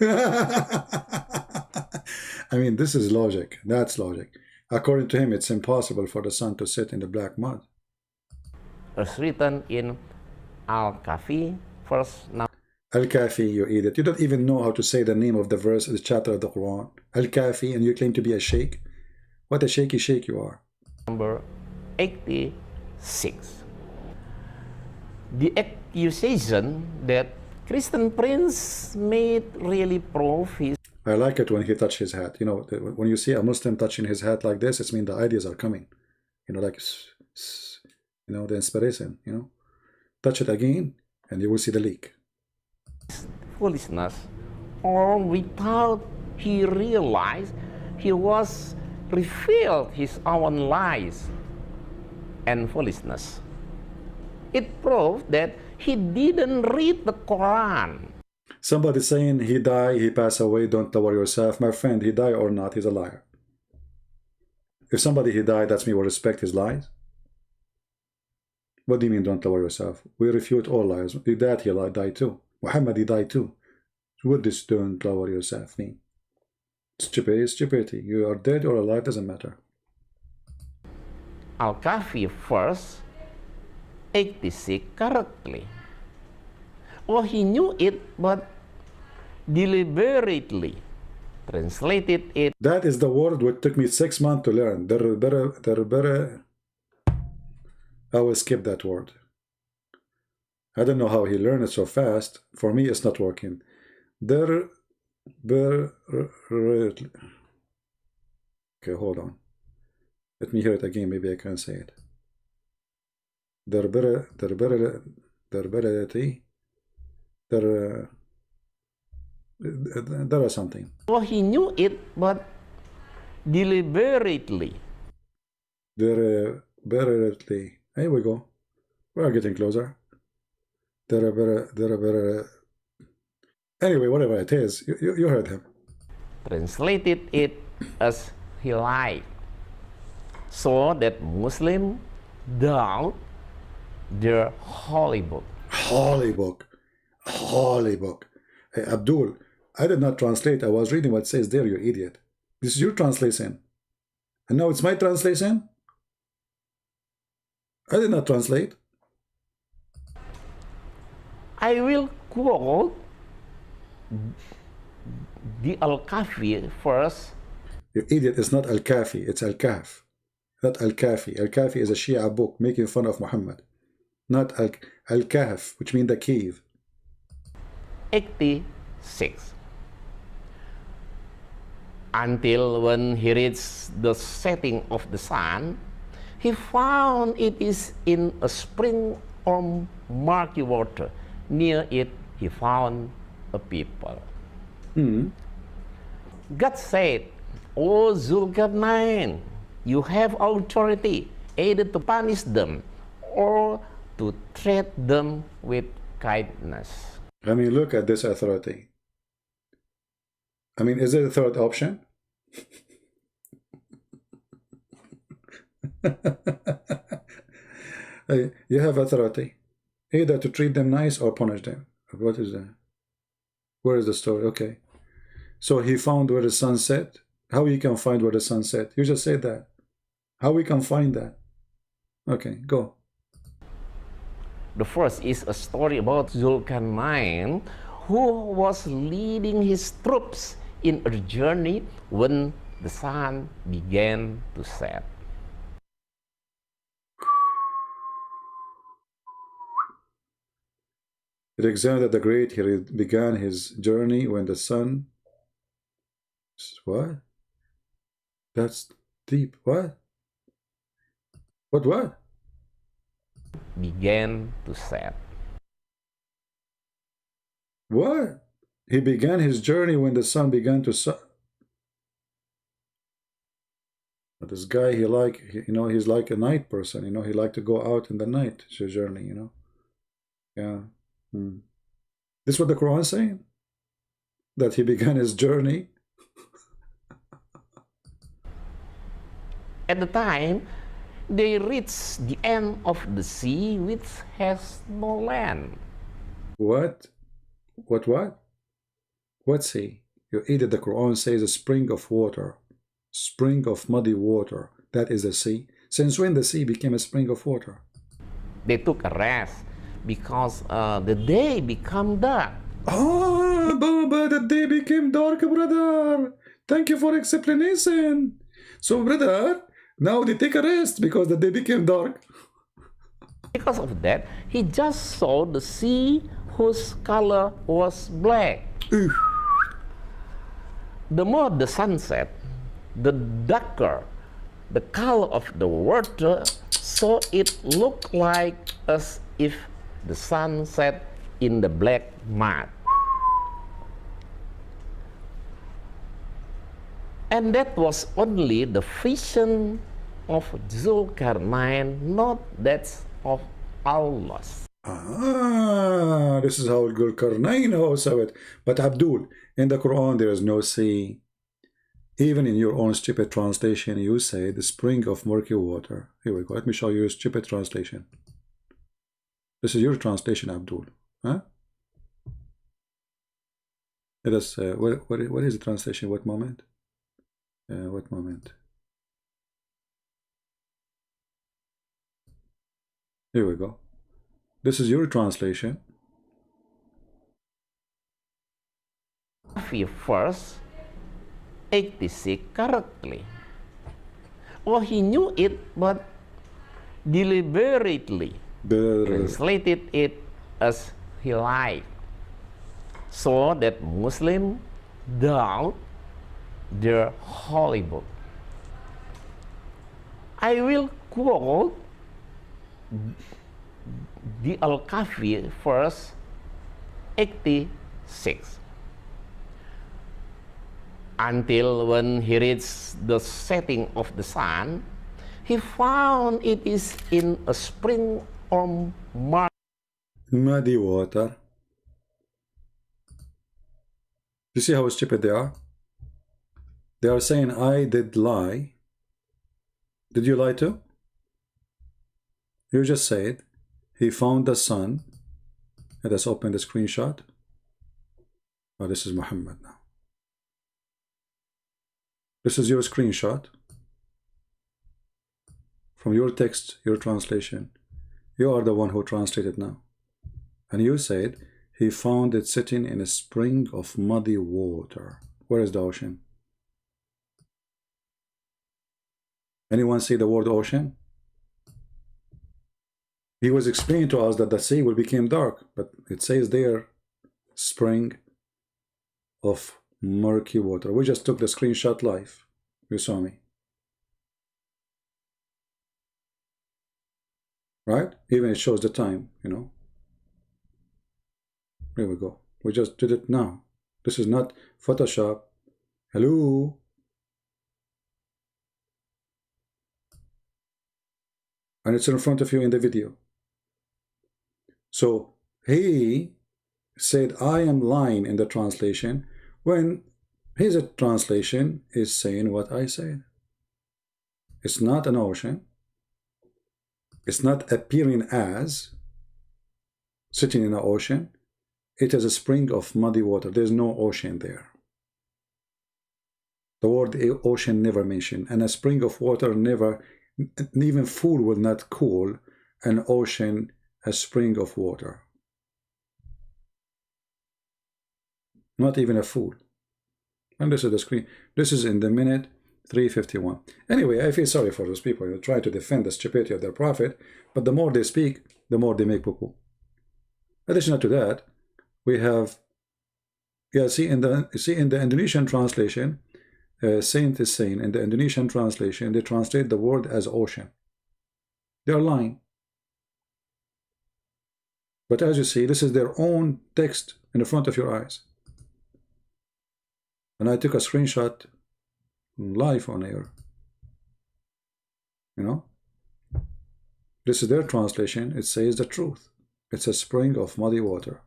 I mean, this is logic. That's logic. According to him, it's impossible for the sun to set in the black mud. As written in Al-Kahfi, verse 9. Al-Kahfi, you idiot. You don't even know how to say the name of the verse, the chapter of the Quran. Al-Kahfi, and you claim to be a sheikh? What a shaky sheikh you are. Number 86. The accusation that Christian Prince made really prove his... I like it when he touched his hat. You know, when you see a Muslim touching his hat like this, it means the ideas are coming. You know, like, you know, the inspiration, you know. Touch it again, and you will see the leak. Foolishness, or without he realized he was revealed his own lies and foolishness. It proved that he didn't read the Quran. Somebody saying he died, he passed away, don't lower yourself. My friend, he died or not, he's a liar. If somebody he died, that's me, will respect his lies. What do you mean, don't lower yourself? We refute all lies. He died, he died too. Muhammad, he died too. What does don't lower yourself mean? Stupidity. You are dead or alive, doesn't matter. Al-Kahfi verse 86 correctly. Oh, he knew it, but deliberately translated it. That is the word which took me 6 months to learn. I will skip that word. I don't know how he learned it so fast. For me, it's not working. Okay, hold on. Let me hear it again. Maybe I can say it. There is something. Oh, he knew it, but deliberately. Deliberately. Here we go. We are getting closer. Anyway, whatever it is, you heard him. Translated it as he lied, so that Muslims doubt their holy book. Holy book. Holy book. Hey, Abdul, I did not translate. I was reading what it says there, you idiot. This is your translation. And now it's my translation? I did not translate. I will quote the Al-Kahfi first. You idiot, it's not Al-Kahfi, it's Al-Kahf. Not Al-Kahfi. Al-Kahfi is a Shia book making fun of Muhammad. Not Al-Kahf, which means the cave. 86. Until when he reached the setting of the sun, he found it is in a spring or murky water. Near it, he found a people. God said, O Zulkarnain, you have authority either to punish them or to treat them with kindness. I mean, look at this authority. I mean, is there a third option? You have authority either to treat them nice or punish them. What is that? Where is the story? Okay. So he found where the sun set. How we can find where the sun set? You just said that. How we can find that? Okay, go. The first is a story about Zulkarnain, who was leading his troops in a journey when the sun began to set. Alexander the Great, he began his journey when the sun... What? That's deep. What? What? Began to set. What? He began his journey when the sun began to set. But this guy, he's like a night person. He like to go out in the night to journey. Yeah. This is what the Quran is saying? That he began his journey? At the time, they reached the end of the sea, which has no land. What? What sea? You either the Quran says a spring of water, spring of muddy water. That is the sea. Since when the sea became a spring of water? They took a rest because the day became dark. Oh, Baba, the day became dark, brother. Thank you for explanation. So, brother, now they take a rest because the day became dark. Because of that, he just saw the sea whose color was black. The more the sun set, the darker the color of the water, so it looked like as if the sun set in the black mud. And that was only the vision of Zulkarnain, not that of Allah. This is how Zulkarnain knows of it. But Abdul, in the Quran there is no sea. Even in your own stupid translation, you say the spring of murky water. Here we go. Let me show you a stupid translation. This is your translation, Abdul. Huh? Let us. What is the translation? What moment? What moment? Here we go. This is your translation. First, 86 correctly. Oh, he knew it, but deliberately translated it as he liked, so that Muslims doubt their holy book. I will quote the Al-Kahfi verse 86. Until when he reached the setting of the sun, he found it is in a spring or muddy water. You see how stupid they are? They are saying, I did lie. Did you lie too? You just said, he found the sun. Let us open the screenshot. Oh, this is Muhammad now. This is your screenshot from your text, your translation. You are the one who translated now. And you said, he found it sitting in a spring of muddy water. Where is the ocean? Anyone see the word ocean? He was explaining to us that the sea will become dark, but it says there, spring of murky water. We just took the screenshot live. You saw me. Right? Even it shows the time, Here we go. We just did it now. This is not Photoshop. Hello? And it's in front of you in the video. So he said, I am lying in the translation when his translation is saying what I said. It's not an ocean. It's not appearing as sitting in the ocean. It is a spring of muddy water. There's no ocean there. The word ocean never mentioned, and a spring of water never, even fool will not call an ocean a spring of water. Not even a fool. And this is the screen. This is in the minute 3:51. Anyway, I feel sorry for those people who try to defend the stupidity of their prophet, but the more they speak, the more they make poo-poo. Additional to that, we have, see in the Indonesian translation, Saint is saying in the Indonesian translation, they translate the word as ocean. They are lying. But as you see, this is their own text in the front of your eyes. And I took a screenshot live on air. You know, this is their translation. It says the truth. It's a spring of muddy water.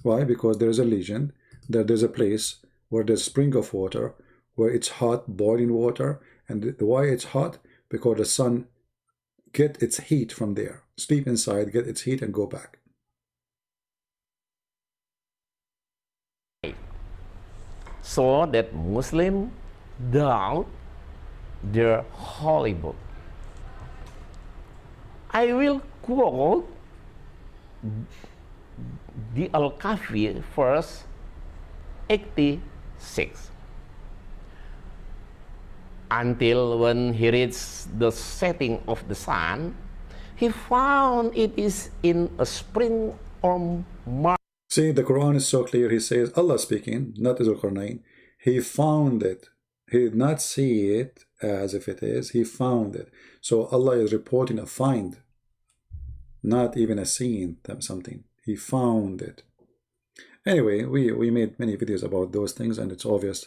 Why? Because there is a legend that there's a place where there's a spring of water, where it's hot, boiling water. And why it's hot? Because the sun get its heat from there. Sleep inside, get its heat, and go back. So that Muslims doubt their holy book. I will quote the Al-Kahfi verse 86. Until when he reached the setting of the sun, he found it is in a spring or marsh. See, the Quran is so clear. He says, Allah speaking, not Zulqarnain. He found it. He did not see it as if it is. He found it. So Allah is reporting a find, not even a seeing something. He found it. Anyway, we made many videos about those things, and it's obvious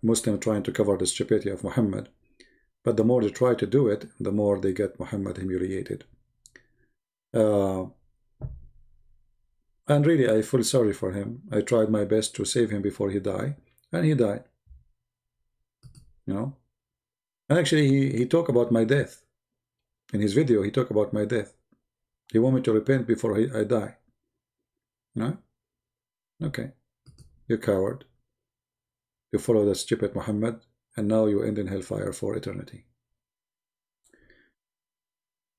Muslims trying to cover the stupidity of Muhammad. But the more they try to do it, the more they get Muhammad humiliated. And really, I feel sorry for him. I tried my best to save him before he died, and he died. You know? And actually, he talked about my death. In his video, he talked about my death. He wanted me to repent before I die. No? Okay. You coward. You follow the stupid Muhammad, and now you end in hellfire for eternity.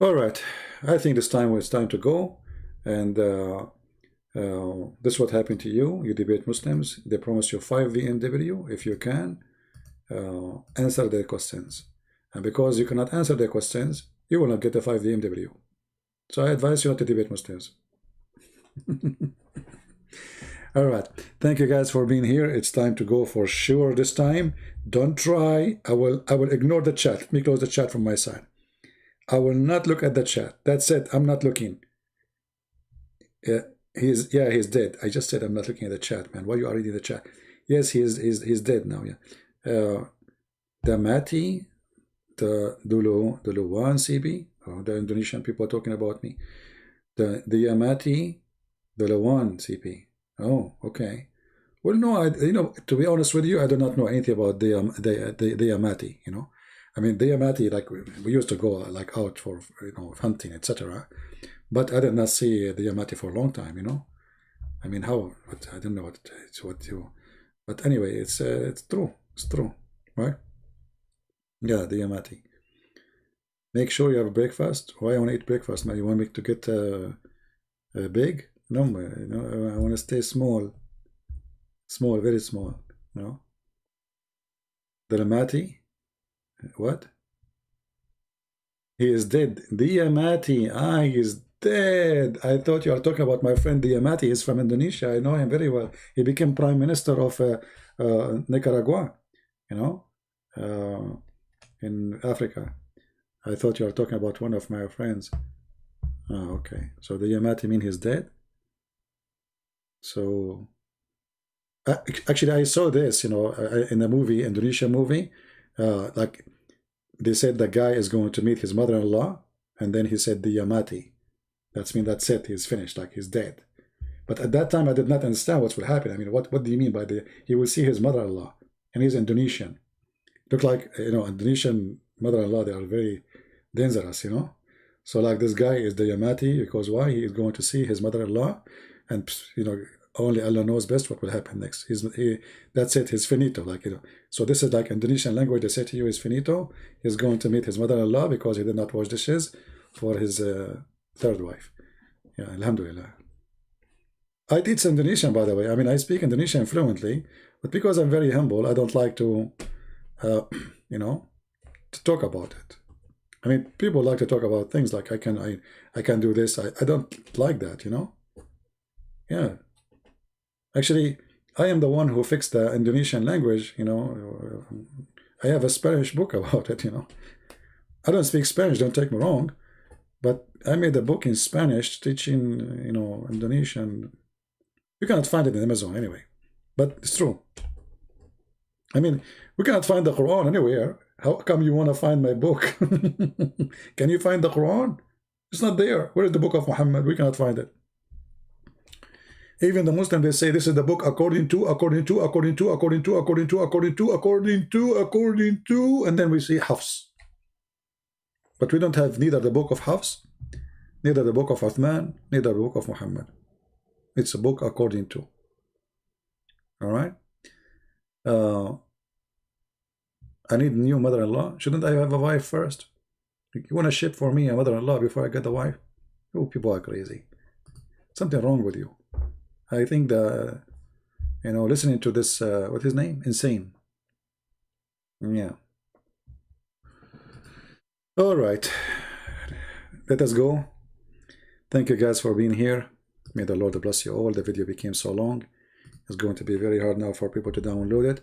Alright. I think it's time to go. And this is what happened to you. You debate Muslims. They promise you 5 VMW. If you can, answer their questions. And because you cannot answer their questions, you will not get the 5 VMW. So I advise you not to debate Muslims. Alright. Thank you guys for being here. It's time to go for sure this time. Don't try. I will ignore the chat. Let me close the chat from my side. I will not look at the chat. That's it. I'm not looking. He's dead. I just said I'm not looking at the chat, man. Why you are reading the chat? Yes, he's dead now. Yeah. The Mati, the Duluwan CB. Oh, the Indonesian people are talking about me. The Yamati, the Lawan CP. Oh, okay. Well, no, to be honest with you, I do not know anything about the Yamati. You know, I mean, the Yamati, like we used to go like out for hunting, etc. But I did not see the Yamati for a long time, you know. I mean, how? But I don't know what you. But anyway, it's true. It's true, right? Yeah, the Yamati. Make sure you have breakfast. Why I want to eat breakfast, man? You want me to get big? No, I want to stay small. Small, very small. You know. The Yamati. What? He is dead. The Yamati. He is dead. I thought you were talking about my friend Diamati. He's from Indonesia. I know him very well. He became prime minister of Nicaragua, in Africa. I thought you were talking about one of my friends. Oh, okay. So the Yamati mean he's dead? So actually I saw this, in a movie, Indonesian movie, like they said the guy is going to meet his mother-in-law, and then he said the Yamati. That's it, he's finished, like he's dead. But at that time I did not understand what would happen. I mean, what do you mean by he will see his mother-in-law, and he's Indonesian. Look like, Indonesian mother-in-law, they are very dangerous, So like this guy is the Yamati, because why? He is going to see his mother-in-law, and only Allah knows best what will happen next. That's it, he's finito, So this is like Indonesian language, they say to you, is finito. He's going to meet his mother-in-law because he did not wash dishes for his third wife. Yeah, alhamdulillah. I teach Indonesian, by the way. I mean, I speak Indonesian fluently, but because I'm very humble, I don't like to, you know, to talk about it. I mean, people like to talk about things like I can do this. I don't like that, you know. Yeah. Actually, I am the one who fixed the Indonesian language, you know. I have a Spanish book about it, you know. I don't speak Spanish, don't take me wrong, but I made a book in Spanish teaching, you know, Indonesian. You cannot find it in Amazon anyway, but it's true. I mean, we cannot find the Quran anywhere. How come you want to find my book? Can you find the Quran? It's not there. Where is the book of Muhammad? We cannot find it. Even the Muslims, they say this is the book according to, and then we see Hafs. But we don't have neither the book of Hafs, neither the book of Uthman, neither the book of Muhammad. It's a book according to. All right? I need a new mother-in-law. Shouldn't I have a wife first? You want to ship for me a mother-in-law before I get a wife? Oh, people are crazy. Something wrong with you. I think the, you know, listening to this, what's his name? Insane. Yeah. All right. Let us go. Thank you guys for being here. May the Lord bless you all. The video became so long. It's going to be very hard now for people to download it.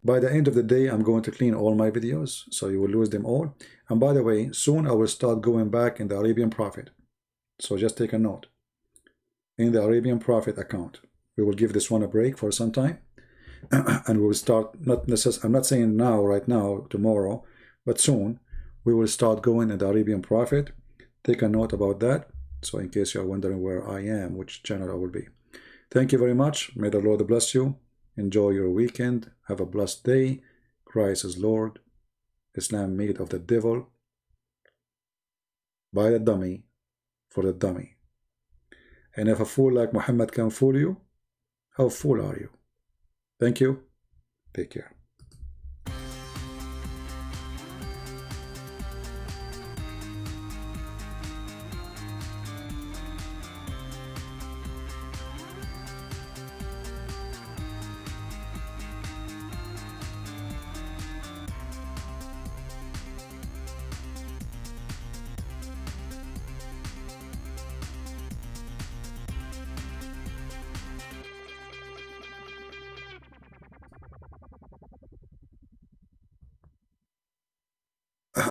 By the end of the day, I'm going to clean all my videos, so you will lose them all. And by the way, soon I will start going back in the Arabian Prophet. So just take a note. In the Arabian Prophet account, we will give this one a break for some time. And we will start, not necessarily, I'm not saying now, right now, tomorrow, but soon, we will start going in the Arabian Prophet. Take a note about that. So in case you're wondering where I am, which channel I will be. Thank you very much. May the Lord bless you. Enjoy your weekend. Have a blessed day. Christ is Lord. Islam made of the devil by the dummy for the dummy. And if a fool like Muhammad can fool you, how fool are you? Thank you. Take care.